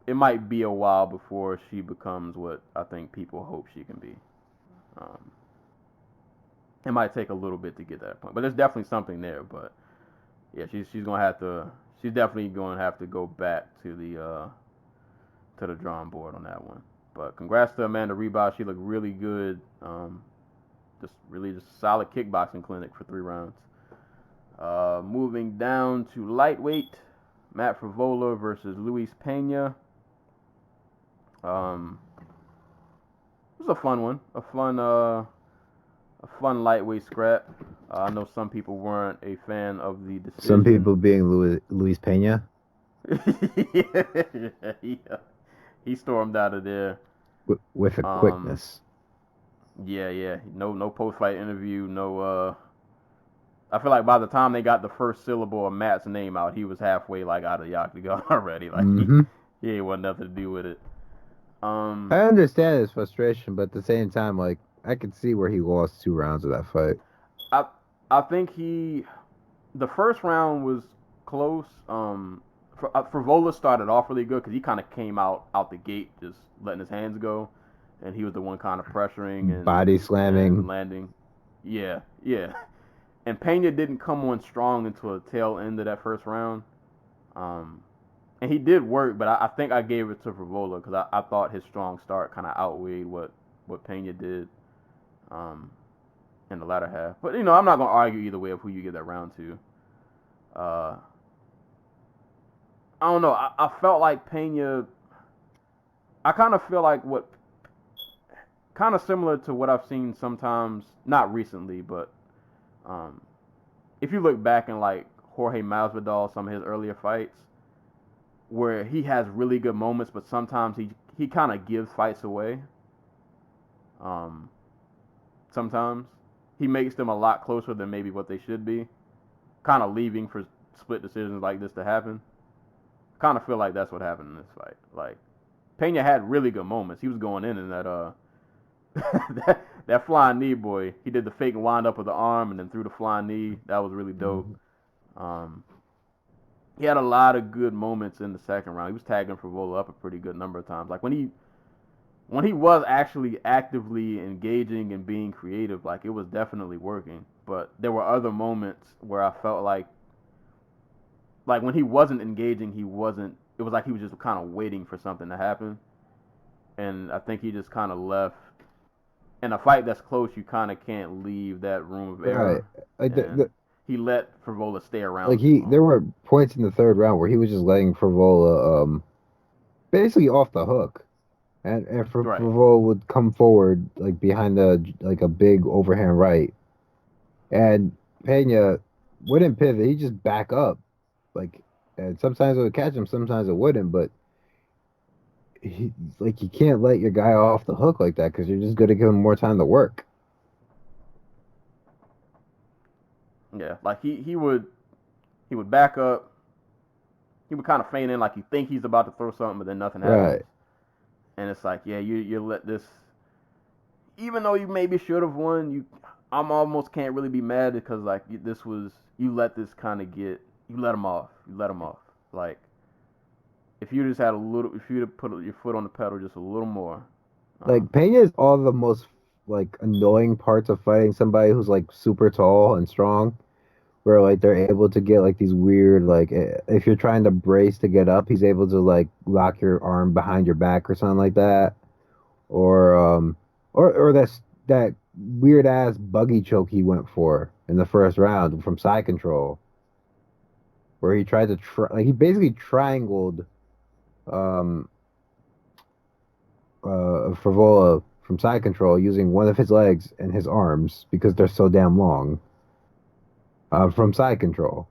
Speaker 1: it might be a while before she becomes what I think people hope she can be. It might take a little bit to get to that point, but there's definitely something there. But yeah, she's definitely going to have to go back to the drawing board on that one. But congrats to Amanda Ribas. She looked really good. Just solid kickboxing clinic for 3 rounds. Moving down to lightweight, Matt Frevola versus Luis Pena. It was a fun one. A fun lightweight scrap. I know some people weren't a fan of the decision.
Speaker 5: Some people being Luis Pena.
Speaker 1: Yeah. He stormed out of there
Speaker 5: with a quickness.
Speaker 1: Yeah. No post-fight interview. No. I feel like by the time they got the first syllable of Matt's name out, he was halfway like out of the octagon already. Like he ain't want nothing to do with it.
Speaker 5: I understand his frustration, but at the same time, like, I could see where he lost 2 rounds of that fight.
Speaker 1: I think the first round was close. Frevola started off really good because he kind of came out the gate just letting his hands go, and he was the one kind of pressuring and
Speaker 5: body slamming
Speaker 1: and landing. Yeah. And Pena didn't come on strong until the tail end of that first round. And he did work, but I think I gave it to Frevola because I thought his strong start kind of outweighed what Pena did in the latter half. But, I'm not going to argue either way of who you give that round to. I don't know. I felt like Pena... I kind of feel like kind of similar to what I've seen sometimes, not recently, but if you look back in like Jorge Masvidal, some of his earlier fights, where he has really good moments, but sometimes he kind of gives fights away. Sometimes he makes them a lot closer than maybe what they should be, kind of leaving for split decisions like this to happen. Kind of feel like that's what happened in this fight. Like, Pena had really good moments. He was going in that that flying knee, boy. He did the fake wind up with the arm and then threw the flying knee. That was really dope. He had a lot of good moments in the second round. He was tagging Frevola up a pretty good number of times. Like, when he was actually actively engaging and being creative, like, it was definitely working. But there were other moments where I felt like when he wasn't engaging, it was like he was just kind of waiting for something to happen. And I think he just kind of left. In a fight that's close, you kind of can't leave that room of error.
Speaker 5: Right.
Speaker 1: he let Frevola stay around.
Speaker 5: Like there were points in the third round where he was just letting Frevola basically off the hook, and
Speaker 1: Right.
Speaker 5: Frevola would come forward like behind a big overhand right, and Pena wouldn't pivot. He'd just back up, like, and sometimes it would catch him, sometimes it wouldn't, but. You can't let your guy off the hook like that because you're just going to give him more time to work.
Speaker 1: Yeah, like he would back up. He would kind of feign in like you think he's about to throw something, but then nothing happens.
Speaker 5: Right.
Speaker 1: And it's like, yeah, you let this. Even though you maybe should have won, I'm almost can't really be mad because like this was you let this kind of get you let him off. Like. If you just had if you'd have put your foot on the pedal just a little more.
Speaker 5: Like, Pena is all the most, like, annoying parts of fighting somebody who's, like, super tall and strong, where, like, they're able to get, like, these weird, like, if you're trying to brace to get up, he's able to, like, lock your arm behind your back or something like that. Or that weird-ass buggy choke he went for in the first round from side control, where he tried to, he basically triangled Frevola from side control using one of his legs and his arms because they're so damn long from side control.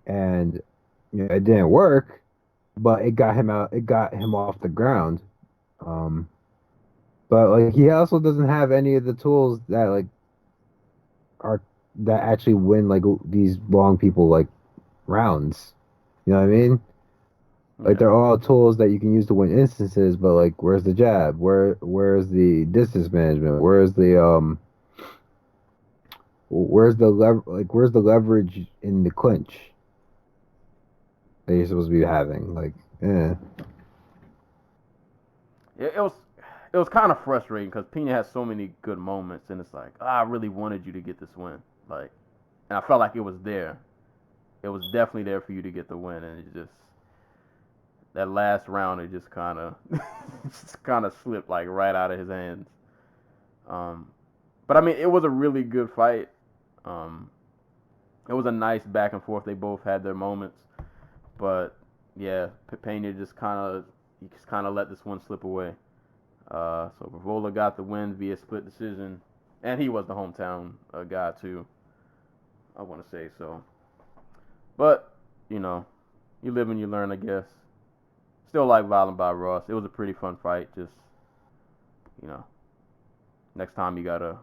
Speaker 5: And it didn't work, but it got him out. It got him off the ground. But like he also doesn't have any of the tools that like are that actually win like these long people like rounds. You know what I mean? Like they're all tools that you can use to win instances, but like where's the jab? Where's the distance management? Where's the leverage in the clinch that you're supposed to be having? Like, yeah.
Speaker 1: It was kind of frustrating because Pena has so many good moments, and it's like I really wanted you to get this win, like, and I felt like it was there. It was definitely there for you to get the win, and it just that last round it just kind of slipped like right out of his hands. But I mean, it was a really good fight. It was a nice back and forth. They both had their moments, but yeah, Pena just kind of let this one slip away. So Frevola got the win via split decision, and he was the hometown guy too. I want to say so. But you live and you learn, I guess. Still like Violent by Ross. It was a pretty fun fight. Just next time you gotta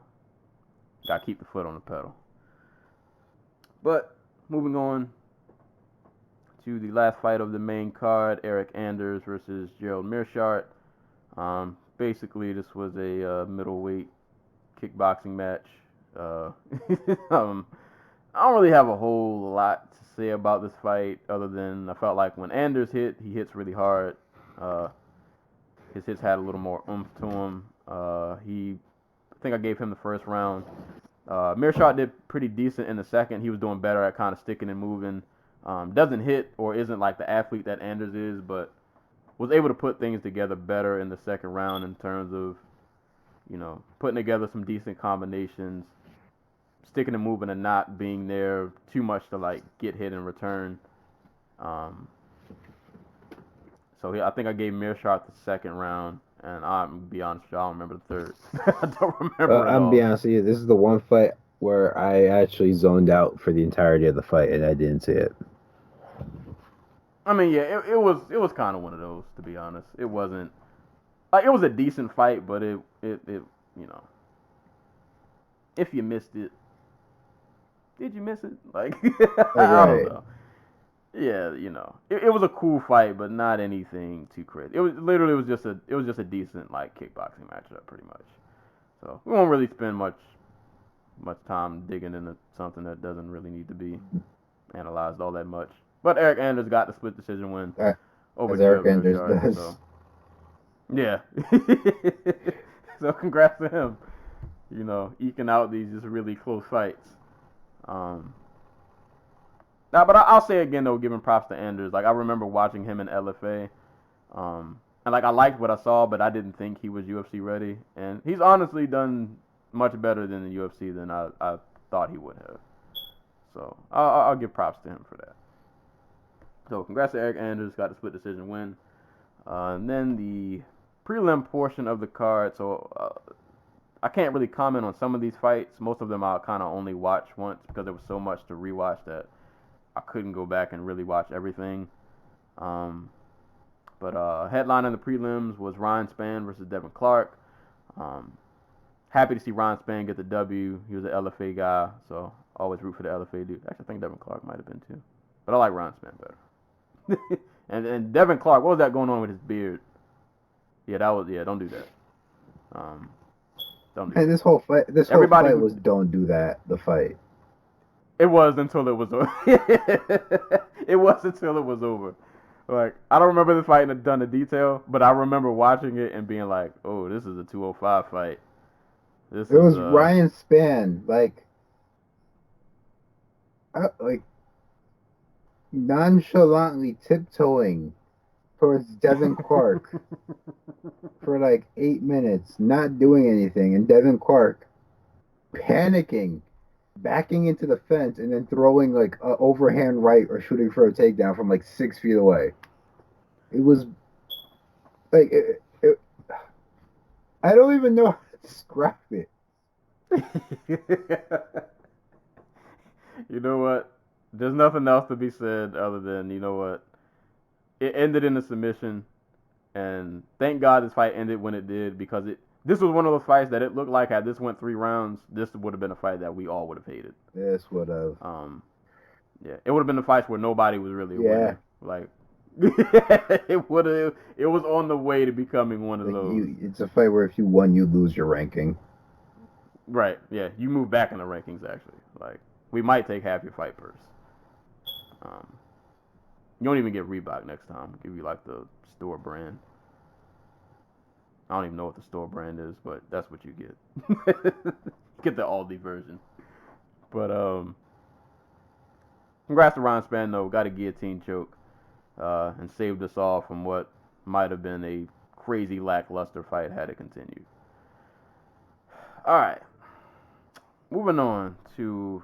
Speaker 1: keep the foot on the pedal. But moving on to the last fight of the main card, Eric Anders versus Gerald Meerschaert. Basically, this was a middleweight kickboxing match. I don't really have a whole lot to say about this fight other than I felt like when Anders he hits really hard. His hits had a little more oomph to him. I think I gave him the first round. Meerschaert did pretty decent in the second. He was doing better at kind of sticking and moving. Doesn't hit or isn't like the athlete that Anders is, but was able to put things together better in the second round in terms of, putting together some decent combinations, sticking and moving and not being there too much to like get hit in return. So I think I gave Meerschaert the second round, and I'm be honest with you, I don't remember the third. I don't remember.
Speaker 4: I'm be honest with you, this is the one fight where I actually zoned out for the entirety of the fight, and I didn't see it.
Speaker 1: I mean, yeah, it was kind of one of those, to be honest. It wasn't like it was a decent fight, but it if you missed it, did you miss it? Like I don't know. Yeah, it was a cool fight, but not anything too crazy. It was just a decent like kickboxing matchup, pretty much. So we won't really spend much time digging into something that doesn't really need to be analyzed all that much. But Eric Anders got the split decision win over
Speaker 4: Eric Anders does.
Speaker 1: So. Yeah. So congrats to him. Eking out these just really close fights. But I'll say again though, giving props to Anders. Like I remember watching him in LFA, and like I liked what I saw, but I didn't think he was UFC ready. And he's honestly done much better than the UFC than I thought he would have. So I'll give props to him for that. So congrats to Eric Anders, got the split decision win. And then the prelim portion of the card. So I can't really comment on some of these fights. Most of them I'll kind of only watch once because there was so much to rewatch that I couldn't go back and really watch everything. But headline in the prelims was Ryan Spann versus Devin Clark. Happy to see Ryan Spann get the W. He was an LFA guy, so always root for the LFA dude. Actually, I think Devin Clark might have been too, but I like Ryan Spann better. and Devin Clark, what was that going on with his beard? Yeah, don't do that. Don't do
Speaker 4: And
Speaker 1: that.
Speaker 4: this whole fight was don't do that. The fight.
Speaker 1: It was until it was over. It was until it was over. Like, I don't remember the fight in done in detail, but I remember watching it and being like, "Oh, this is a 205 fight." It
Speaker 4: was Ryan Spann, like nonchalantly tiptoeing towards Devin Clark for like 8 minutes, not doing anything, and Devin Clark panicking, backing into the fence, and then throwing like an overhand right or shooting for a takedown from like 6 feet away. It was like I don't even know how to describe it.
Speaker 1: You know what? There's nothing else to be said other than, you know what? It ended in a submission, and thank God this fight ended when it did, because this was one of those fights that it looked like had this went 3 rounds, this would have been a fight that we all would have hated.
Speaker 4: This would have.
Speaker 1: Yeah, it would have been the fights where nobody was really a winner. Like it was on the way to becoming one of those.
Speaker 4: It's a fight where if you won, you lose your ranking.
Speaker 1: Right. Yeah, you move back in the rankings actually. Like, we might take half your fight purse. You don't even get Reebok next time. We'll give you like the store brand. I don't even know what the store brand is, but that's what you get. Get the Aldi version. But congrats to Ron Spann though. Got a guillotine choke and saved us all from what might have been a crazy lackluster fight had it continued. All right. Moving on to,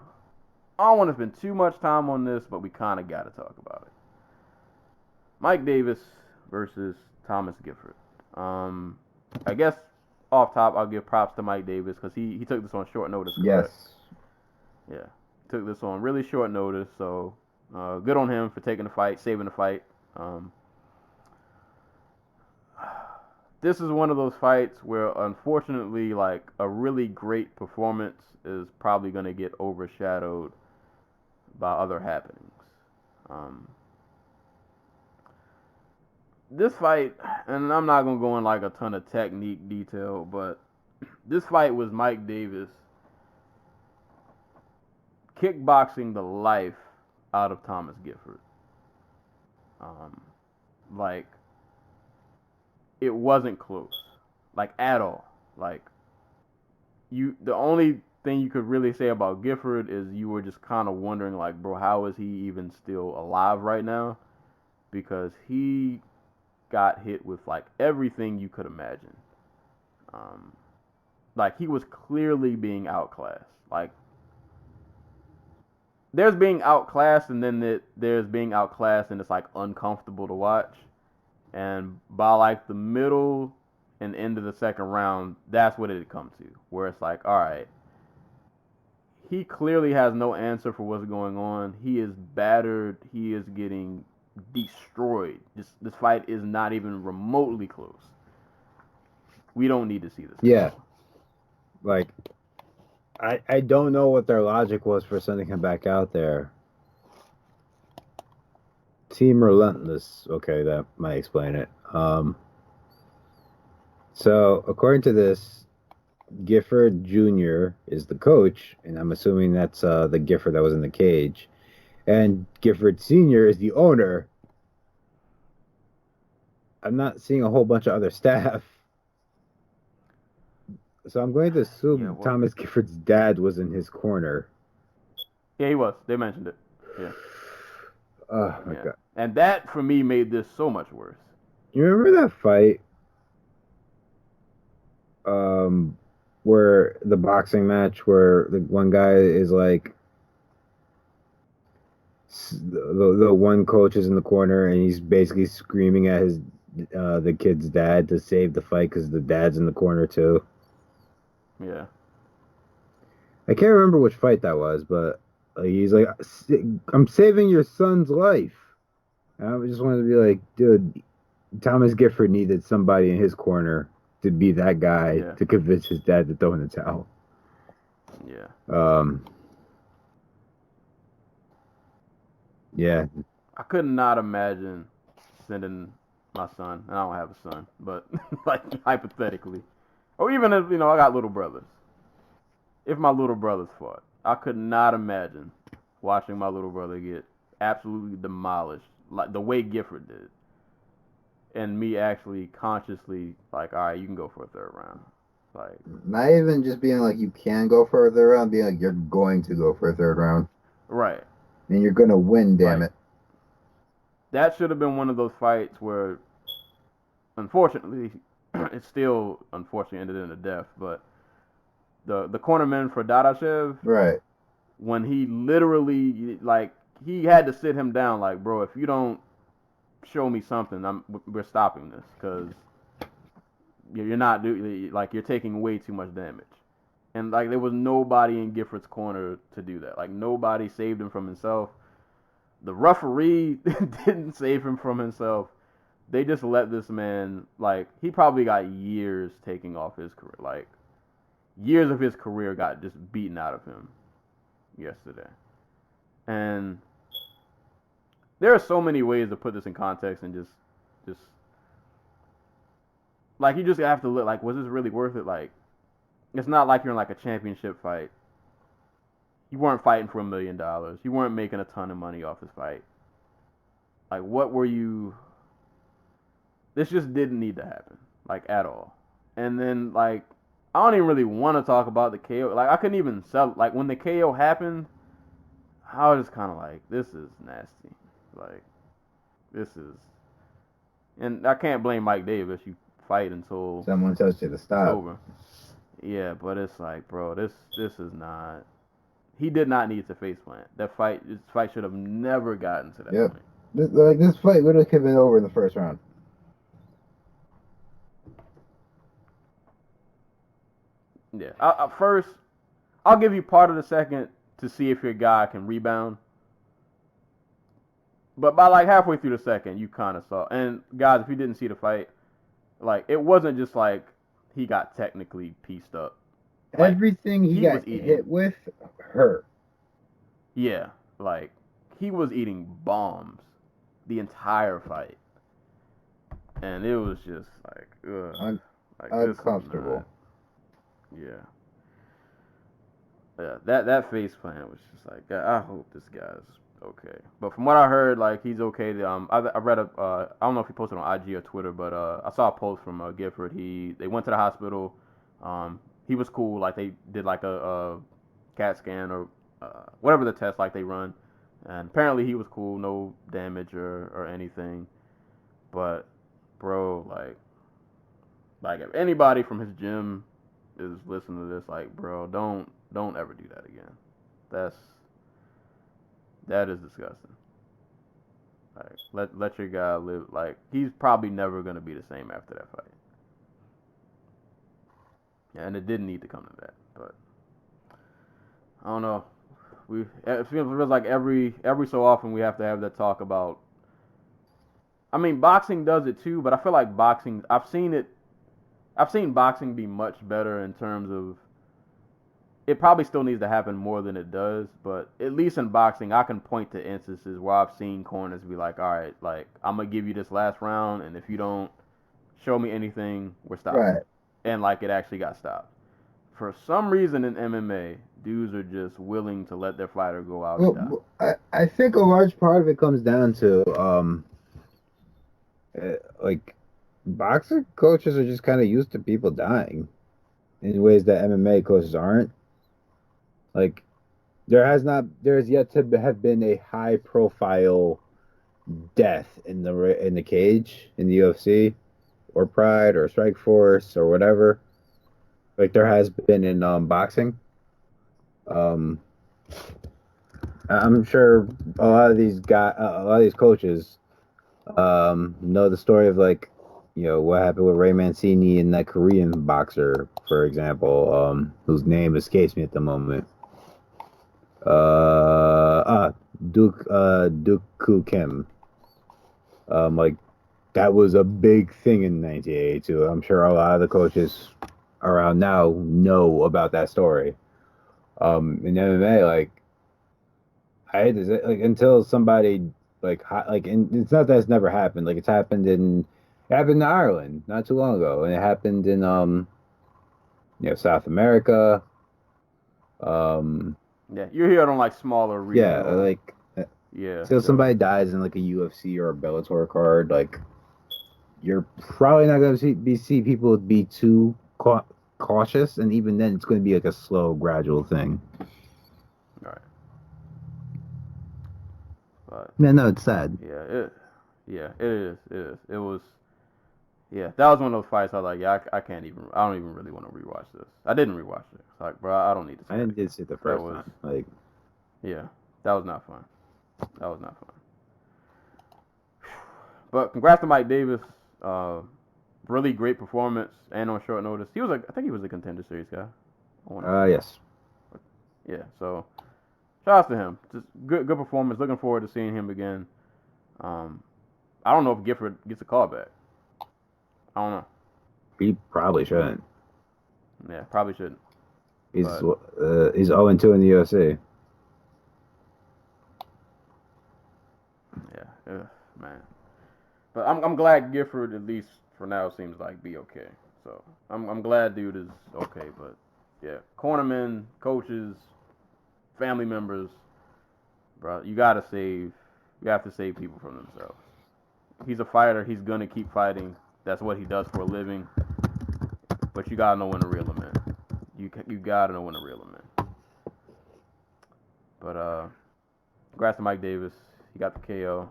Speaker 1: I don't want to spend too much time on this, but we kind of got to talk about it. Mike Davis versus Thomas Gifford. I guess off top, I'll give props to Mike Davis because he took this on short notice. Correct?
Speaker 4: Yes.
Speaker 1: Yeah. Took this on really short notice, so good on him for taking the fight, saving the fight. This is one of those fights where, unfortunately, like, a really great performance is probably going to get overshadowed by other happenings. This fight, and I'm not going to go in like a ton of technique detail, but this fight was Mike Davis kickboxing the life out of Thomas Gifford. Like, it wasn't close, like, at all. Like, the only thing you could really say about Gifford is you were just kind of wondering, like, bro, how is he even still alive right now? Because he got hit with like everything you could imagine. Like, he was clearly being outclassed. Like, there's being outclassed, and then there's being outclassed, and it's like uncomfortable to watch. And by like the middle and end of the second round, that's what it had come to, where it's like, all right, he clearly has no answer for what's going on. He is battered. He is getting destroyed. This fight is not even remotely close. We don't need to see this.
Speaker 4: Yeah. Like, I don't know what their logic was for sending him back out there. Team Relentless. Okay, that might explain it. So, according to this, Gifford Jr. is the coach, and I'm assuming that's the Gifford that was in the cage. And Gifford Sr. is the owner. I'm not seeing a whole bunch of other staff. So I'm going to assume Thomas Gifford's dad was in his corner.
Speaker 1: Yeah, he was. They mentioned it. Yeah.
Speaker 4: Oh, my God.
Speaker 1: And that, for me, made this so much worse.
Speaker 4: You remember that fight where the boxing match where the one guy is like the one coach is in the corner and he's basically screaming at his the kid's dad to save the fight because the dad's in the corner too.
Speaker 1: Yeah.
Speaker 4: I can't remember which fight that was, but he's like, "I'm saving your son's life." And I just wanted to be like, dude, Thomas Gifford needed somebody in his corner to be that guy to convince his dad to throw in the towel.
Speaker 1: Yeah.
Speaker 4: Yeah.
Speaker 1: I could not imagine sending my son, and I don't have a son, but like hypothetically, or even if I got little brothers. If my little brothers fought, I could not imagine watching my little brother get absolutely demolished, like the way Gifford did, and me actually consciously like, all right, you can go for a third round. Like,
Speaker 5: not even just being like you can go for a third round, being like you're going to go for a third round.
Speaker 1: Right.
Speaker 5: And you're gonna win, damn it.
Speaker 1: That should have been one of those fights where, unfortunately, it still unfortunately ended in a death. But the cornerman for Dadashev,
Speaker 5: right?
Speaker 1: When he literally he had to sit him down, like, bro, if you don't show me something, we're stopping this because you're not you're taking way too much damage. And like there was nobody in Gifford's corner to do that. Like nobody saved him from himself. The referee didn't save him from himself. They just let this man, like, he probably got years taking off his career. Like, years of his career got just beaten out of him yesterday. And there are so many ways to put this in context and just like, you just have to look, like, was this really worth it? Like, it's not like you're in, like, a championship fight. You weren't fighting for $1 million. You weren't making a ton of money off this fight. Like, what were you... This just didn't need to happen, like, at all. And then, like, I don't even really want to talk about the KO. Like, I couldn't even sell... Like, when the KO happened, I was just kind of like, this is nasty. Like, this is... And I can't blame Mike Davis. You fight until...
Speaker 5: Someone tells you to stop.
Speaker 1: It's over. Yeah, but it's like, bro, this is not... He did not need to face plant. This fight should have never gotten to that point.
Speaker 5: This fight would have been over in the first round.
Speaker 1: Yeah. First, I'll give you part of the second to see if your guy can rebound. But by like halfway through the second, you kind of saw. And guys, if you didn't see the fight, like it wasn't just like he got technically pieced up. Like,
Speaker 5: everything he got hit with hurt.
Speaker 1: Yeah, like he was eating bombs the entire fight, and it was just like, ugh,
Speaker 5: uncomfortable.
Speaker 1: Yeah. That face plant was just like, I hope this guy's okay. But from what I heard, like he's okay. I read I don't know if he posted on IG or Twitter, but I saw a post from Gifford. They went to the hospital. He was cool. Like they did like a CAT scan or whatever the test like they run, and apparently he was cool, no damage or anything. But bro, like if anybody from his gym is listening to this, like, bro, don't ever do that again. That is disgusting. Like let your guy live. Like he's probably never gonna be the same after that fight. Yeah, and it didn't need to come to that, but I don't know. It feels like every so often we have to have that talk about. I mean, boxing does it too, but I feel like boxing. I've seen boxing be much better in terms of. It probably still needs to happen more than it does, but at least in boxing, I can point to instances where I've seen corners be like, all right, like I'm gonna give you this last round, and if you don't show me anything, we're stopping.
Speaker 5: Right.
Speaker 1: And like it actually got stopped. For some reason in MMA, dudes are just willing to let their fighter go out and die.
Speaker 5: I think a large part of it comes down to like boxing coaches are just kind of used to people dying in ways that MMA coaches aren't. Like there has yet to have been a high profile death in the cage in the UFC or Pride or Strikeforce or whatever. Like there has been in boxing.
Speaker 4: I'm sure a lot of these coaches, know the story of like, what happened with Ray Mancini and that Korean boxer, for example, whose name escapes me at the moment. Duke Koo Kim. Like that was a big thing in 1982. I'm sure a lot of the coaches around now know about that story. In MMA, like I hate to say, like until somebody and it's not that it's never happened. Like it happened in Ireland not too long ago, and it happened in South America. Um,
Speaker 1: Yeah, you hear it on like smaller
Speaker 4: yeah,
Speaker 1: regional.
Speaker 4: like
Speaker 1: Yeah.
Speaker 4: till somebody dies in like a UFC or a Bellator card, like you're probably not going to see people be too cautious, and even then, it's going to be like a slow, gradual thing.
Speaker 1: All right. But
Speaker 4: Man, no, it's sad.
Speaker 1: it is. It is. It was. Yeah, that was one of those fights I was like, yeah, I can't even. I don't even really want to rewatch this. I didn't rewatch it. It's like, bro, I don't need to see
Speaker 4: I
Speaker 1: that
Speaker 4: didn't
Speaker 1: again.
Speaker 4: see it the
Speaker 1: That
Speaker 4: first
Speaker 1: was.
Speaker 4: time. Like,
Speaker 1: Yeah, that was not fun. That was not fun. But congrats to Mike Davis. Really great performance and on short notice. I think he was a Contender Series guy. I want to say.
Speaker 4: yes.
Speaker 1: Yeah, so shout out to him. Just good performance. Looking forward to seeing him again. Um, I don't know if Gifford gets a call back. I don't know.
Speaker 4: He probably shouldn't.
Speaker 1: Yeah, probably shouldn't.
Speaker 4: He's
Speaker 1: But
Speaker 4: he's 0-2 in the UFC.
Speaker 1: yeah, man. But I'm glad Gifford at least for now seems like be okay. So I'm glad dude is okay. But yeah, cornermen, coaches, family members, bro, you have to save people from themselves. He's a fighter. He's gonna keep fighting. That's what he does for a living. But you gotta know when to reel him in. You gotta know when to reel him in. But congrats to Mike Davis. He got the KO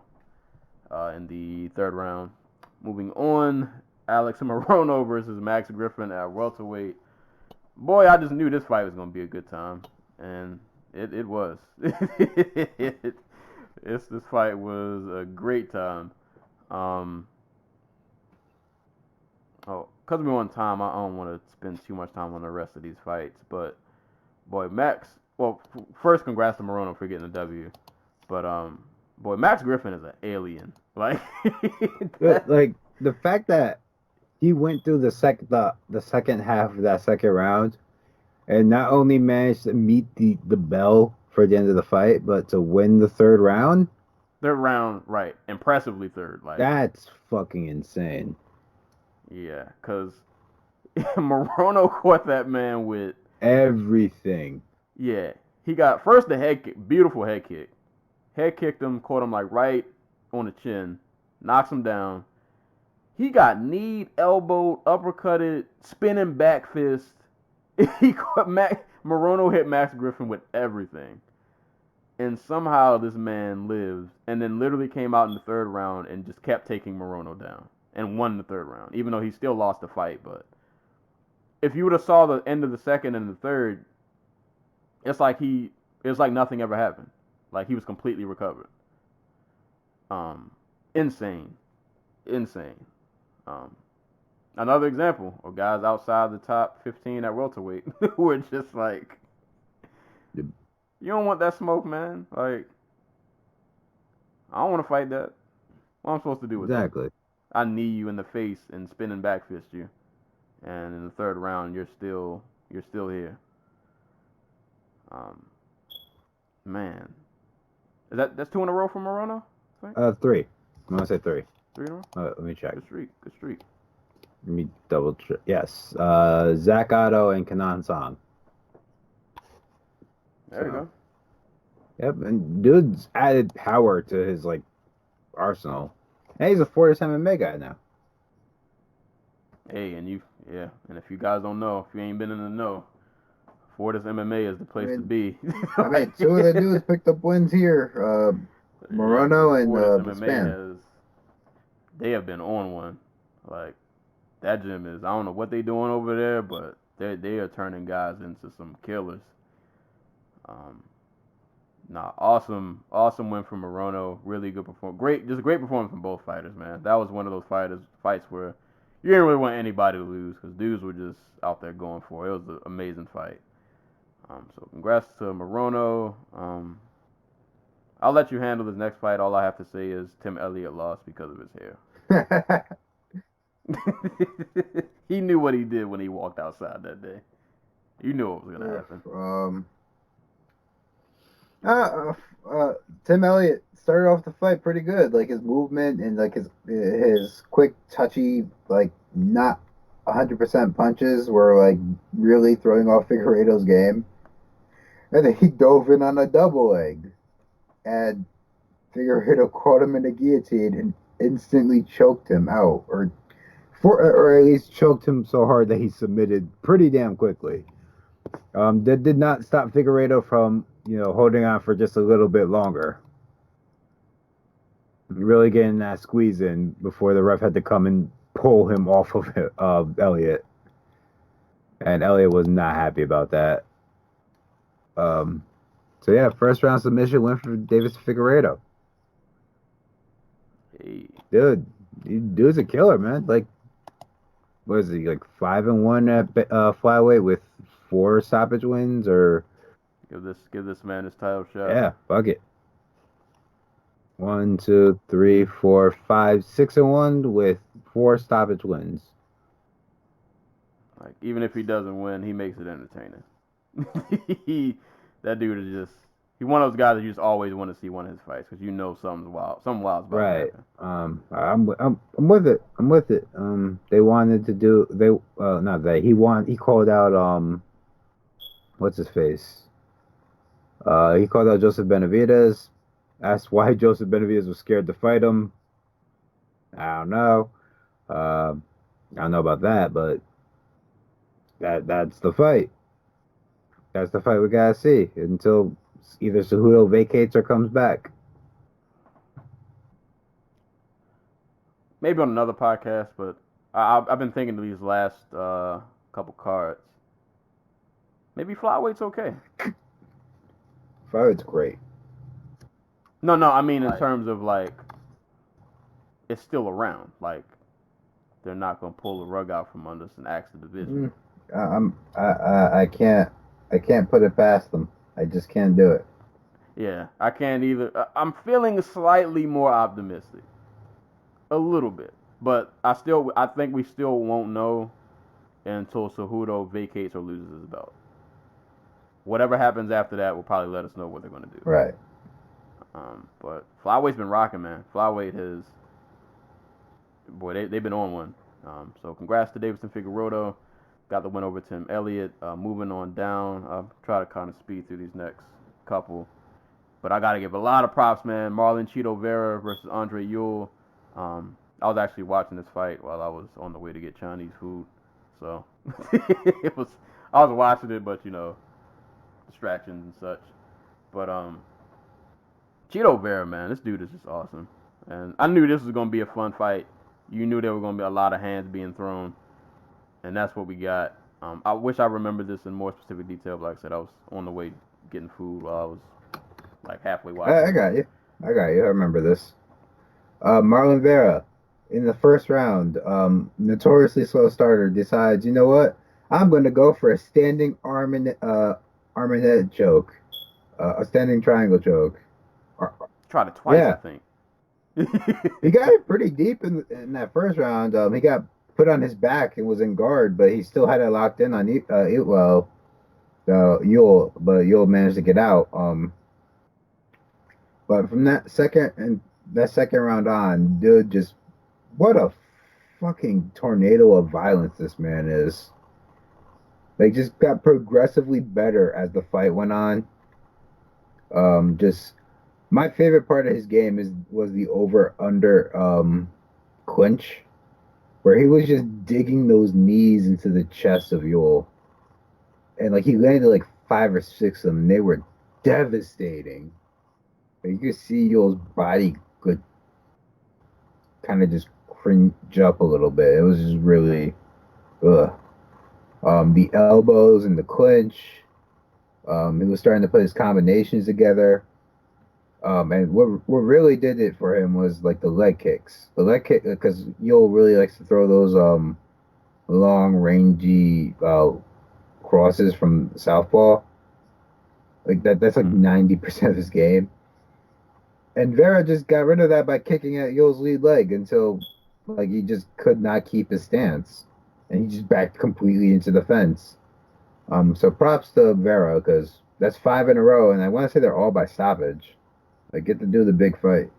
Speaker 1: in the third round. Moving on, Alex Morono versus Max Griffin at welterweight. Boy, I just knew this fight was gonna be a good time, and it was. This fight was a great time. Um, because we're on time, I don't want to spend too much time on the rest of these fights. But boy, Max. Well, first, congrats to Morono for getting the W. But boy, Max Griffin is an alien. Like,
Speaker 4: Like the fact that he went through the second half of that second round and not only managed to meet the bell for the end of the fight, but to win the third round.
Speaker 1: third round, right? Impressively third. Like,
Speaker 4: That's fucking insane.
Speaker 1: yeah, because Morono caught that man with
Speaker 4: Everything.
Speaker 1: yeah. He got first the head kick, beautiful head kick. Head kicked him, caught him like right on the chin, knocks him down. He got kneed, elbowed, uppercutted, spinning back fist. He caught Morono hit Max Griffin with everything. And somehow this man lived and then literally came out in the third round and just kept taking Morono down and won the third round, even though he still lost the fight. But if you would have saw the end of the second and the third, it's like nothing ever happened. Like he was completely recovered. Um, insane, insane. Um, another example of guys outside the top 15 at welterweight who are just like, you don't want that smoke, man. Like, I don't want to fight that. What am I supposed to do with
Speaker 4: Exactly.
Speaker 1: that? I knee you in the face and spinning back fist you, and in the third round you're still here. Um, man, that's two in a row for Morono?
Speaker 4: Three. I'm gonna say three.
Speaker 1: Three in a row.
Speaker 4: Let me check.
Speaker 1: Good streak. Good streak.
Speaker 4: Let me double check. Yes. Zach Otto and Kanan Song.
Speaker 1: There you go.
Speaker 4: Yep, and dude's added power to his like arsenal. And he's a Fortis MMA guy now.
Speaker 1: Hey, and if you guys don't know, if you ain't been in the know, Fortis MMA is the place to be.
Speaker 4: I mean, two of the dudes picked up wins here. Morono and
Speaker 1: Fortis
Speaker 4: Span.
Speaker 1: they have been on one. Like that gym is. I don't know what they doing over there, but they are turning guys into some killers. Nah, awesome win from Morono. Really good performance. Just a great performance from both fighters, man. That was one of those fights where you didn't really want anybody to lose because dudes were just out there going for it. It was an amazing fight. So congrats to Morono. I'll let you handle this next fight. All I have to say is Tim Elliott lost because of his hair. He knew what he did when he walked outside that day. You knew what was gonna happen.
Speaker 4: Tim Elliott started off the fight pretty good. Like his movement and like his quick, touchy, like not 100% punches were like really throwing off Figueiredo's game. And then he dove in on a double leg, and Figueiredo caught him in a guillotine and instantly choked him out, or at least choked him so hard that he submitted pretty damn quickly. That did not stop Figueiredo from, holding on for just a little bit longer. Really getting that squeeze in before the ref had to come and pull him off of Elliott. And Elliott was not happy about that. So yeah, first round submission win for Davis Figueiredo.
Speaker 1: Hey.
Speaker 4: Dude's a killer, man. Like, what is he, like 5-1 at flyweight with 4 stoppage wins, or
Speaker 1: give this man his title shot.
Speaker 4: Yeah, fuck it. 1, 2, 3, 4, 5, 6-1 with 4 stoppage wins.
Speaker 1: Like, even if he doesn't win, he makes it entertaining. That dude is he's one of those guys that you just always want to see one of his fights because something's wild. Something wild's about
Speaker 4: right.
Speaker 1: to happen.
Speaker 4: I'm with it. They wanted to do not they. He called out what's his face? He called out Joseph Benavidez. Asked why Joseph Benavidez was scared to fight him. I don't know. I don't know about that, but that's the fight. That's the fight we gotta see until either Cejudo vacates or comes back.
Speaker 1: Maybe on another podcast, but I've been thinking of these last couple cards. Maybe flyweight's okay.
Speaker 4: Flyweight's great.
Speaker 1: No, I mean in terms of like, it's still around. Like, they're not gonna pull the rug out from under us and axe the division.
Speaker 4: I can't put it past them. I just can't do it.
Speaker 1: Yeah, I can't either. I'm feeling slightly more optimistic. A little bit. But I think we still won't know until Cejudo vacates or loses his belt. Whatever happens after that will probably let us know what they're going to do.
Speaker 4: Right.
Speaker 1: But flyweight's been rocking, man. Flyweight has... Boy, they've been on one. So congrats to Davidson Figueiredo. Got the win over Tim Elliott. Moving on down. I'll try to kind of speed through these next couple. But I got to give a lot of props, man. Marlon Chito Vera versus Andre Ewell. I was actually watching this fight while I was on the way to get Chinese food. So I was watching it, but distractions and such. But Chito Vera, man, this dude is just awesome. And I knew this was going to be a fun fight. You knew there were going to be a lot of hands being thrown. And that's what we got. I wish I remembered this in more specific detail, but like I said, I was on the way getting food while I was like halfway watching.
Speaker 4: I got you. I remember this. Marlon Vera, in the first round, notoriously slow starter, decides, you know what? I'm going to go for a standing arm-and-head choke, a standing triangle choke.
Speaker 1: Tried it twice,
Speaker 4: yeah.
Speaker 1: I think.
Speaker 4: He got it pretty deep in that first round. He got put on his back and was in guard, but he still had it locked in on Ewell. Ewell managed to get out. But from that second round on, dude, just what a fucking tornado of violence this man is. They just got progressively better as the fight went on. Just my favorite part of his game was the over-under clinch, where he was just digging those knees into the chest of Ewell. And like he landed like 5 or 6 of them, and they were devastating. You could see Ewell's body could kind of just cringe up a little bit. It was just really, ugh. The elbows and the clinch. He was starting to put his combinations together. And what really did it for him was like the leg kicks. The leg kick, because Yo really likes to throw those long rangy crosses from southpaw. Like that's like 90% of his game. And Vera just got rid of that by kicking at Yo's lead leg until like he just could not keep his stance, and he just backed completely into the fence. So props to Vera because that's 5 in a row, and I want to say they're all by stoppage. Like get to do the big fight.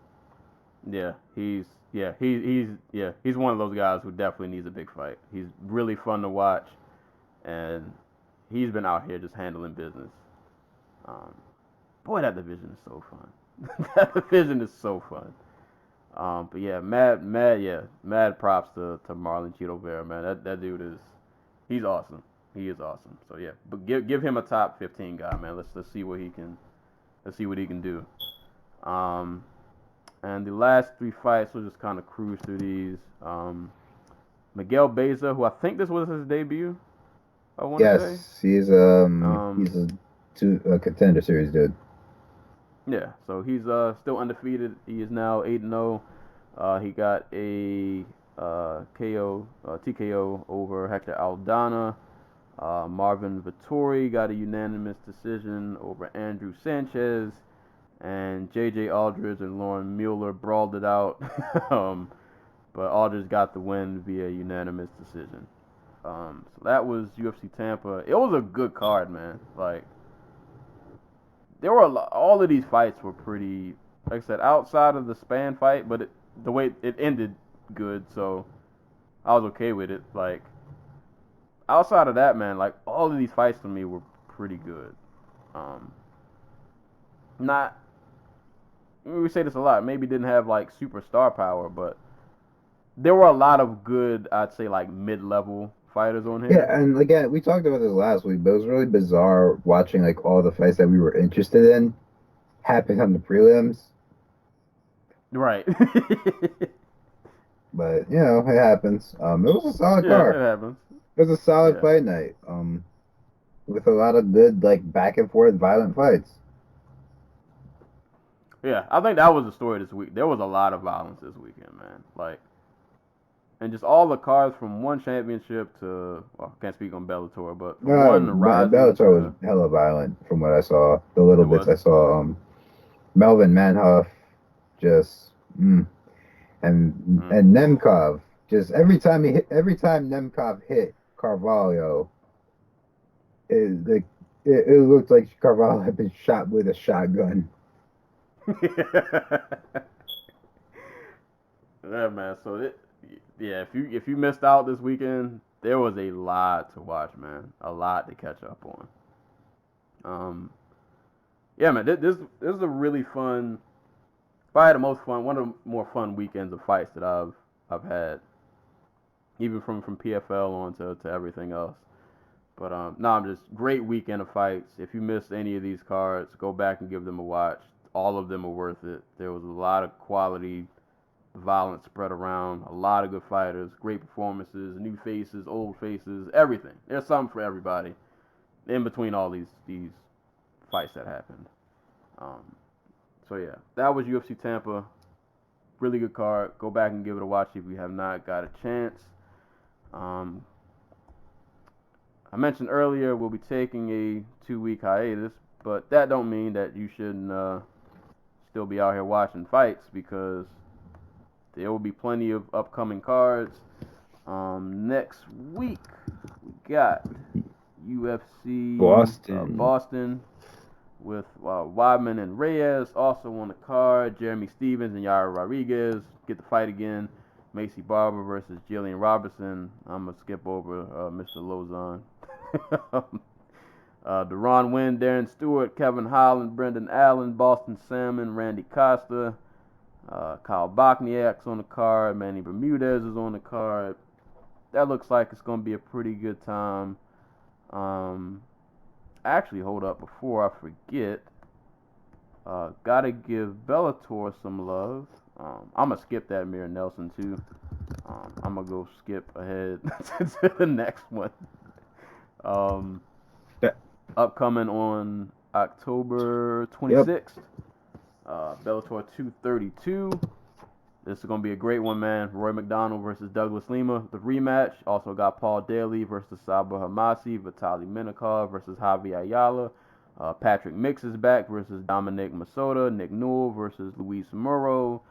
Speaker 1: He's one of those guys who definitely needs a big fight. He's really fun to watch, and he's been out here just handling business. Boy, that division is so fun. That division is so fun. But yeah, mad props to Marlon Chito Vera, man. That dude he's awesome. He is awesome. So yeah, but give him a top 15 guy, man. Let's see what he can do. And the last 3 fights, we'll just kind of cruise through these. Miguel Beza, who I think this was his debut. I want to say.
Speaker 4: Yes, he's a contender series dude.
Speaker 1: Yeah, so he's still undefeated. He is now 8-0. He got a TKO over Hector Aldana. Marvin Vittori got a unanimous decision over Andrew Sanchez. And J.J. Aldridge and Lauren Mueller brawled it out. But Aldridge got the win via unanimous decision. So that was UFC Tampa. It was a good card, man. Like, there were all of these fights were pretty, like I said, outside of the Span fight, but the way it ended good, so I was okay with it. Like, outside of that, man, like, all of these fights to me were pretty good. Not, we say this a lot, maybe didn't have, like, superstar power, but there were a lot of good, I'd say, like, mid-level fighters on here.
Speaker 4: Yeah, and again, we talked about this last week, but it was really bizarre watching, like, all the fights that we were interested in happen on the prelims.
Speaker 1: Right.
Speaker 4: But, you know, it happens. It was a solid card.
Speaker 1: It happens.
Speaker 4: It was a solid fight night. With a lot of good, like, back and forth violent fights.
Speaker 1: Yeah, I think that was the story this week. There was a lot of violence this weekend, man. Like, and just all the cards from one championship to, well, I can't speak on Bellator, but one Rizin.
Speaker 4: Bellator was hella violent from what I saw. The little bits I saw. Melvin Manhoff, just, and Nemkov, just every time Nemkov hit Carvalho, it looked like Carvalho had been shot with a shotgun.
Speaker 1: Yeah, man. So if you missed out this weekend, there was a lot to watch, man. A lot to catch up on. Yeah, man. This is a really fun. Probably the most fun, one of the more fun weekends of fights that I've had, even from PFL on to everything else. But I'm just great weekend of fights. If you missed any of these cards, go back and give them a watch. All of them are worth it. There was a lot of quality violence spread around, a lot of good fighters, great performances, new faces, old faces, everything. There's something for everybody in between all these fights that happened. So yeah, that was UFC Tampa. Really good card. Go back and give it a watch if you have not got a chance. I mentioned earlier we'll be taking a 2-week hiatus, but that don't mean that you shouldn't still be out here watching fights, because there will be plenty of upcoming cards. Next week we got UFC Boston with Weidman and Reyes. Also on the card, Jeremy Stevens and Yair Rodriguez get the fight again. Macy Barber versus Jillian Robertson. I'm going to skip over Mr. Lozon. Deron Wynn, Darren Stewart, Kevin Holland, Brendan Allen, Boston Salmon, Randy Costa, Kyle Bosniak's on the card, Manny Bermudez is on the card. That looks like it's going to be a pretty good time. Actually, hold up, before I forget, gotta give Bellator some love. I'm going to skip that Amir Nelson too. I'm going to go skip ahead to the next one. Upcoming on October 26th. Bellator 232. This is going to be a great one, man. Roy McDonald versus Douglas Lima. The rematch. Also got Paul Daly versus Sabah Hamasi. Vitaly Minakov versus Javi Ayala. Patrick Mix is back versus Dominic Masota. Nick Newell versus Luis Muro.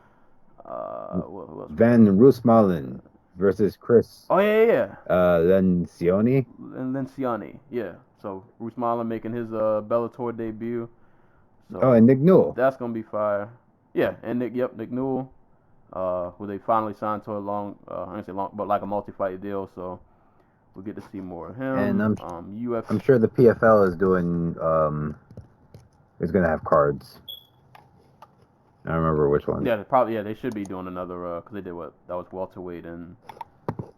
Speaker 1: Who else?
Speaker 4: Van Roosmalen versus Chris.
Speaker 1: Oh, yeah.
Speaker 4: Lencioni.
Speaker 1: And Lencioni. Yeah. So, Roosmalen making his Bellator debut. So,
Speaker 4: And Nick Newell.
Speaker 1: That's going to be fire. Yeah, and Nick Newell. Who they finally signed to a I didn't say long, but like a multi-fight deal, so we'll get to see more of him.
Speaker 4: And
Speaker 1: UFC.
Speaker 4: I'm sure the PFL is doing, is going to have cards. I don't remember which one.
Speaker 1: Yeah, they should be doing another, because they did that was welterweight and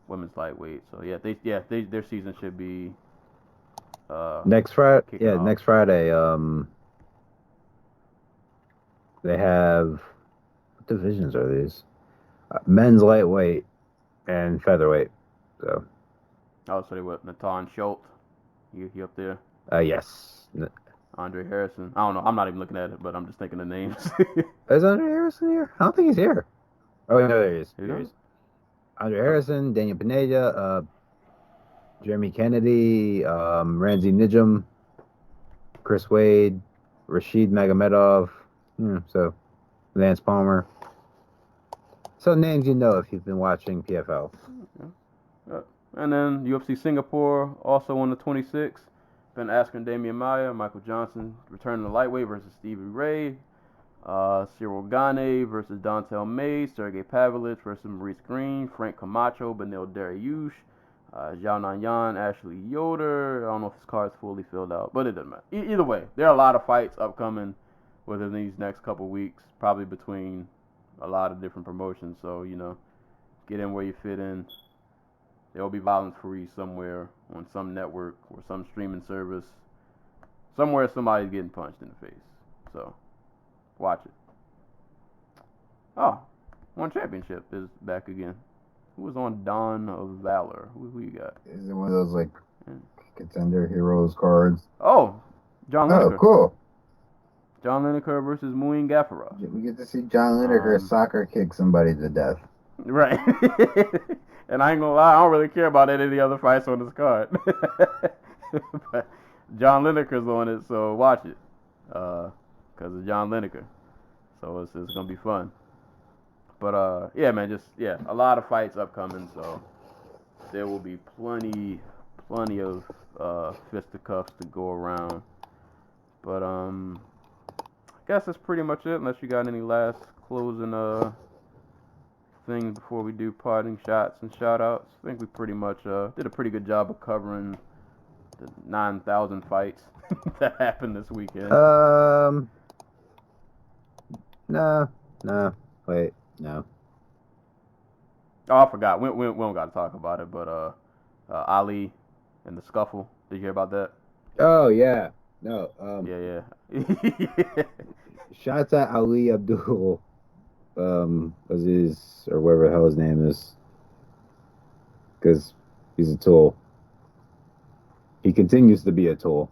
Speaker 1: women's lightweight, so their season should be,
Speaker 4: next Friday,
Speaker 1: off.
Speaker 4: next Friday, they have, what divisions are these? Men's lightweight and featherweight. So.
Speaker 1: Oh, so they were Natan Schultz. You up there?
Speaker 4: Yes.
Speaker 1: Andre Harrison. I don't know. I'm not even looking at it, but I'm just thinking of names.
Speaker 4: Is Andre Harrison here? I don't think he's here. Oh, no, there he is.
Speaker 1: Here he is.
Speaker 4: Andre Harrison, Daniel Pineda, Jeremy Kennedy, Ramsey Nijum, Chris Wade, Rashid Magomedov. So Lance Palmer. So names you know if you've been watching PFL.
Speaker 1: And then UFC Singapore, also on the 26th. Ben Askren, Damian Maia, Michael Johnson returning to lightweight versus Stevie Ray. Cyril Gane versus Dontel May. Sergey Pavlich versus Maurice Green. Frank Camacho, Benil Dariush. Zhao Nanyan, Ashley Yoder. I don't know if his card's fully filled out, but it doesn't matter. Either way, there are a lot of fights upcoming within these next couple weeks, probably between a lot of different promotions. So, get in where you fit in. There will be violence free somewhere on some network or some streaming service. Somewhere somebody's getting punched in the face. So, watch it. Oh, One Championship is back again. Who was on Dawn of Valor? Who you got?
Speaker 5: Is it one of those contender heroes cards?
Speaker 1: Oh, John Lineker.
Speaker 5: Oh, cool.
Speaker 1: John Lineker versus Muin Gaffarov.
Speaker 5: We get to see John Lineker soccer kick somebody to death.
Speaker 1: Right. And I ain't gonna lie, I don't really care about any of the other fights on this card. But John Lineker's on it, so watch it. Because of John Lineker. So it's gonna be fun. But yeah, man, a lot of fights upcoming, so there will be plenty of fisticuffs to go around. But I guess that's pretty much it, unless you got any last closing things before we do parting shots and shout outs. I think we pretty much did a pretty good job of covering the 9,000 fights that happened this weekend.
Speaker 4: No.
Speaker 1: Oh, I forgot. We don't got to talk about it, but Ali and the scuffle. Did you hear about that?
Speaker 4: Oh, yeah. No.
Speaker 1: Yeah.
Speaker 4: Shots at Ali Abdul, Aziz, or whatever the hell his name is. Because he's a tool. He continues to be a tool.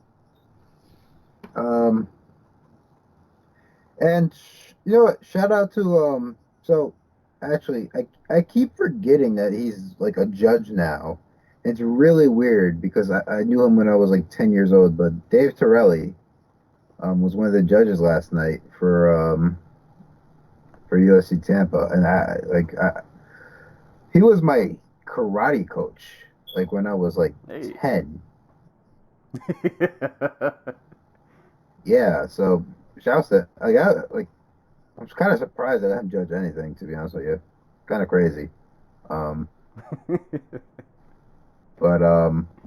Speaker 5: And you know what? Shout out to So actually, I keep forgetting that he's like a judge now. It's really weird because I knew him when I was like 10 years old. But Dave Torelli was one of the judges last night for UFC Tampa, and he was my karate coach like when I was like 10. Yeah, so shouts to I'm kind of surprised I didn't judge anything, to be honest with you. Kind of crazy. But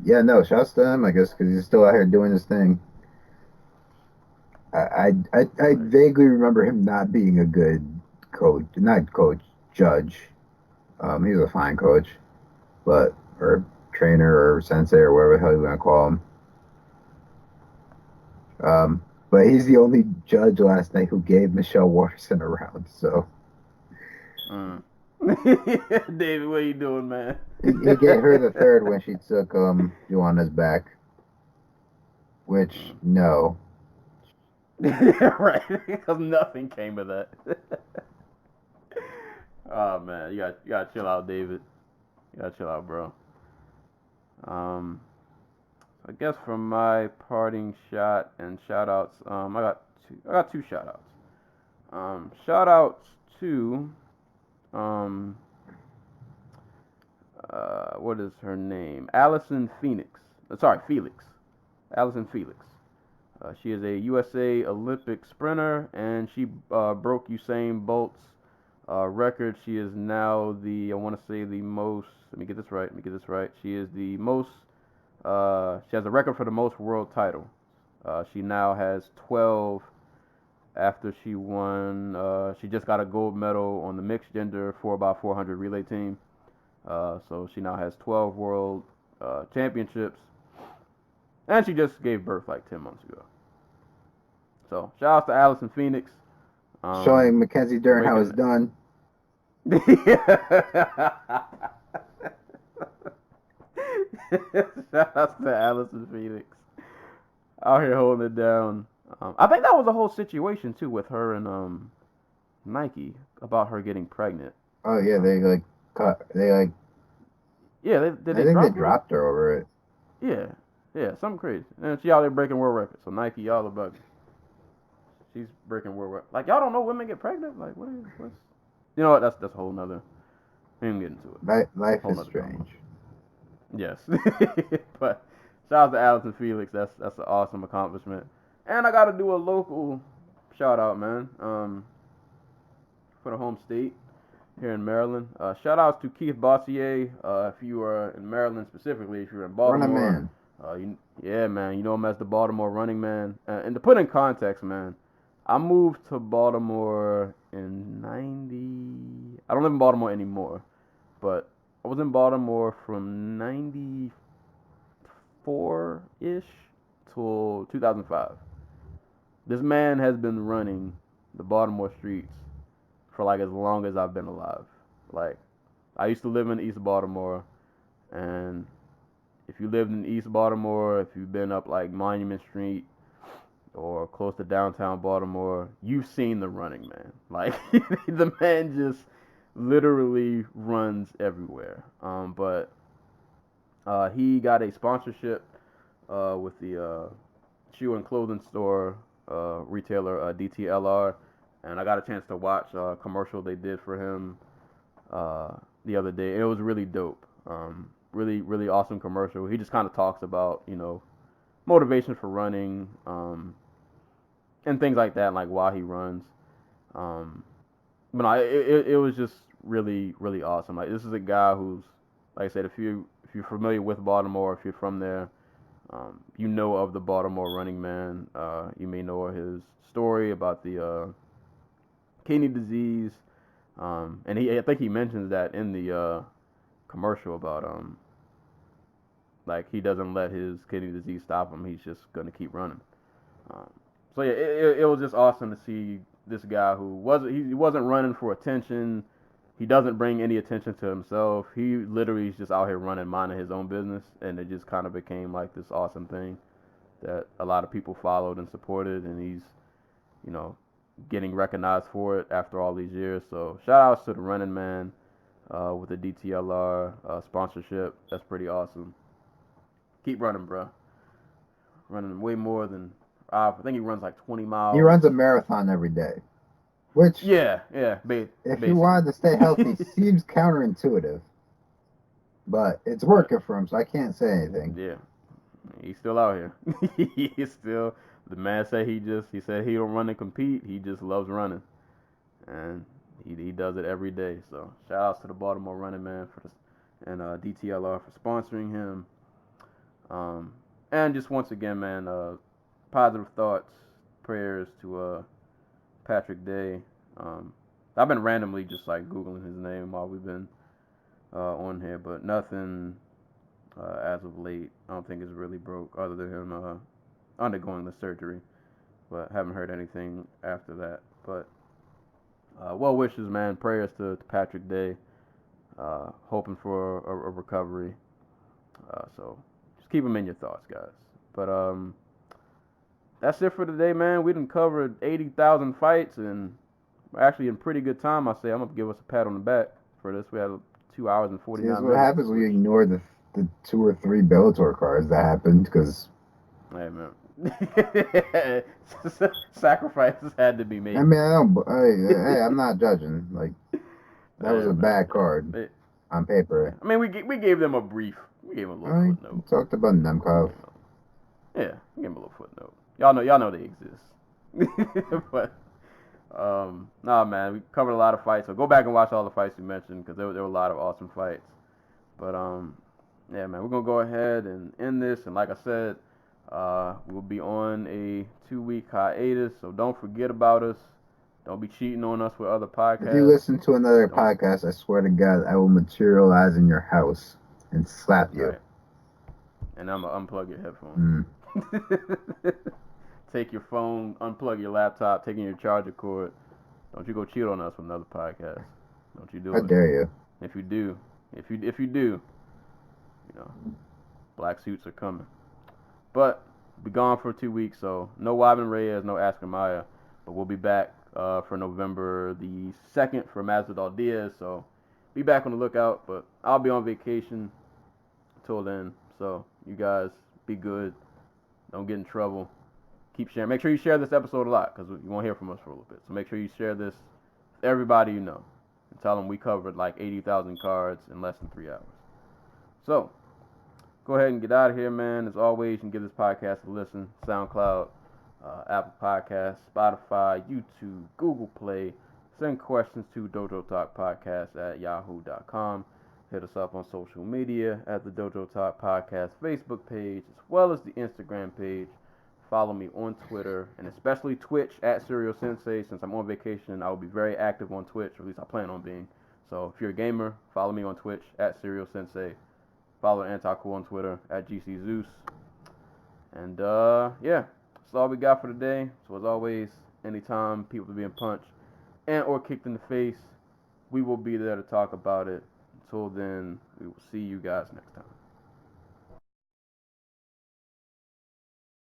Speaker 5: yeah, no, shouts to him, I guess, because he's still out here doing his thing. I vaguely remember him not being a good judge. He was a fine coach, or trainer or sensei or whatever the hell you want to call him. But he's the only judge last night who gave Michelle Waterson a round. So,
Speaker 1: David, what are you doing, man?
Speaker 5: he gave her the third when she took Joanna's back. Which no,
Speaker 1: Yeah, right. Because nothing came of that. Oh man, you gotta chill out, David. You gotta chill out, bro. Um, I guess from my parting shot and shout outs, I got two shout outs. Shout outs to um what is her name? Allison Phoenix. Sorry, Felix. Allison Felix. She is a USA Olympic sprinter, and she broke Usain Bolt's record. She is now the, I want to say the most. Let me get this right. Let me get this right. She is the most. She has a record for the most world title. She now has 12 after she won. She just got a gold medal on the mixed gender 4x400 relay team. So she now has 12 world championships. And she just gave birth like 10 months ago. So shout out to Allison Phoenix.
Speaker 5: Showing Mackenzie Dern how it's done.
Speaker 1: Shout out to Allison Phoenix. Out here holding it down. I think that was a whole situation too with her and Nike about her getting pregnant.
Speaker 5: Oh yeah, they
Speaker 1: Yeah,
Speaker 5: I think they dropped her over it.
Speaker 1: Yeah, something crazy. And she out there breaking world records. So Nike, y'all about it. She's breaking world records. Like y'all don't know women get pregnant. Like what's you know what? That's a whole nother. We didn't get into it.
Speaker 5: Life is strange.
Speaker 1: Yes, but shout out to Allison Felix. That's an awesome accomplishment. And I got to do a local shout out, man. For the home state here in Maryland. Shout outs to Keith Bossier. If you are in Maryland specifically, if you're in Baltimore, yeah, man, you know him as the Baltimore running man. And to put in context, man, I moved to Baltimore in '90. I don't live in Baltimore anymore, but I was in Baltimore from '94-ish till 2005. This man has been running the Baltimore streets for like as long as I've been alive. Like, I used to live in East Baltimore, and if you lived in East Baltimore, if you've been up like Monument Street or close to downtown Baltimore, you've seen the running man. Like, the man just literally runs everywhere. But he got a sponsorship with the shoe and clothing store retailer DTLR, and I got a chance to watch a commercial they did for him the other day. It was really dope. Really, really awesome commercial. He just kind of talks about, motivation for running, and things like that, like why he runs. But no, it was just really, really awesome. Like, this is a guy who's, like I said, if you're familiar with Baltimore, if you're from there, you know of the Baltimore running man. You may know his story about the kidney disease, and I think he mentions that in the commercial about like he doesn't let his kidney disease stop him. He's just gonna keep running. So yeah, it was just awesome to see this guy who wasn't running for attention. He doesn't bring any attention to himself. He literally is just out here running, minding his own business, and it just kind of became like this awesome thing that a lot of people followed and supported, and he's, getting recognized for it after all these years. So shout outs to the running man with the DTLR sponsorship. That's pretty awesome. Keep running, bro. Running way more than I think he runs like 20 miles.
Speaker 5: He runs a marathon every day, which
Speaker 1: if
Speaker 5: he wanted to stay healthy, seems counterintuitive. But it's working for him, so I can't say anything.
Speaker 1: Yeah, he's still out here. He's still, the man said he said he don't run and compete. He just loves running, and he does it every day. So shout outs to the Baltimore running man and DTLR for sponsoring him. And just once again, man, positive thoughts, prayers to Patrick Day. I've been randomly just like Googling his name while we've been on here, but nothing as of late I don't think is really broke other than him undergoing the surgery, but haven't heard anything after that. But well wishes, man, prayers to Patrick Day, hoping for a recovery. So just keep him in your thoughts, guys. But that's it for today, man. We done covered 80,000 fights, and we're actually in pretty good time, I say. I'm going to give us a pat on the back for this. We had 2 hours and 49
Speaker 4: See, that's
Speaker 1: minutes.
Speaker 4: what happens when you ignore the 2 or 3 Bellator cards that happened, because...
Speaker 1: Hey, man. Sacrifices had to be made.
Speaker 4: I mean, I don't... Hey, I'm not judging. Like, that was
Speaker 1: Hey,
Speaker 4: a
Speaker 1: man.
Speaker 4: bad card on paper.
Speaker 1: I mean, we gave them a brief. We gave them a little
Speaker 4: We
Speaker 1: footnote.
Speaker 4: talked about Nemkov.
Speaker 1: Yeah, we gave them a little footnote. Y'all know they exist. But nah, man, we covered a lot of fights. So go back and watch all the fights we mentioned, because there were a lot of awesome fights. But yeah, man, we're gonna go ahead and end this. And like I said, we'll be on a 2-week hiatus. So don't forget about us. Don't be cheating on us with other podcasts.
Speaker 4: If you listen to another podcast, I swear to God, I will materialize in your house and slap you.
Speaker 1: Right. And I'm gonna unplug your headphones. Take your phone, unplug your laptop, taking your charger cord. Don't you go cheat on us with another podcast. Don't you do it.
Speaker 4: How dare you?
Speaker 1: If you do, you know, black suits are coming. But be gone for 2 weeks, so no Wyman Reyes, no Oscar Maya. But we'll be back for November the 2nd for Masvidal Diaz. So be back on the lookout. But I'll be on vacation until then. So you guys be good. Don't get in trouble. Keep sharing. Make sure you share this episode a lot, because you won't hear from us for a little bit. So make sure you share this with everybody you know. And tell them we covered like 80,000 cards in less than 3 hours. So go ahead and get out of here, man. As always, you can give this podcast a listen. SoundCloud, Apple Podcasts, Spotify, YouTube, Google Play. Send questions to dojotalkpodcast@yahoo.com. Hit us up on social media at the Dojo Talk Podcast Facebook page, as well as the Instagram page. Follow me on Twitter, and especially Twitch at Serial Sensei. Since I'm on vacation, I will be very active on Twitch, or at least I plan on being. So if you're a gamer, follow me on Twitch at Serial Sensei. Follow Anti-Cool on Twitter at GC Zeus. And yeah, that's all we got for today. So as always, anytime people are being punched and or kicked in the face, we will be there to talk about it. Until then, we will see you guys next time.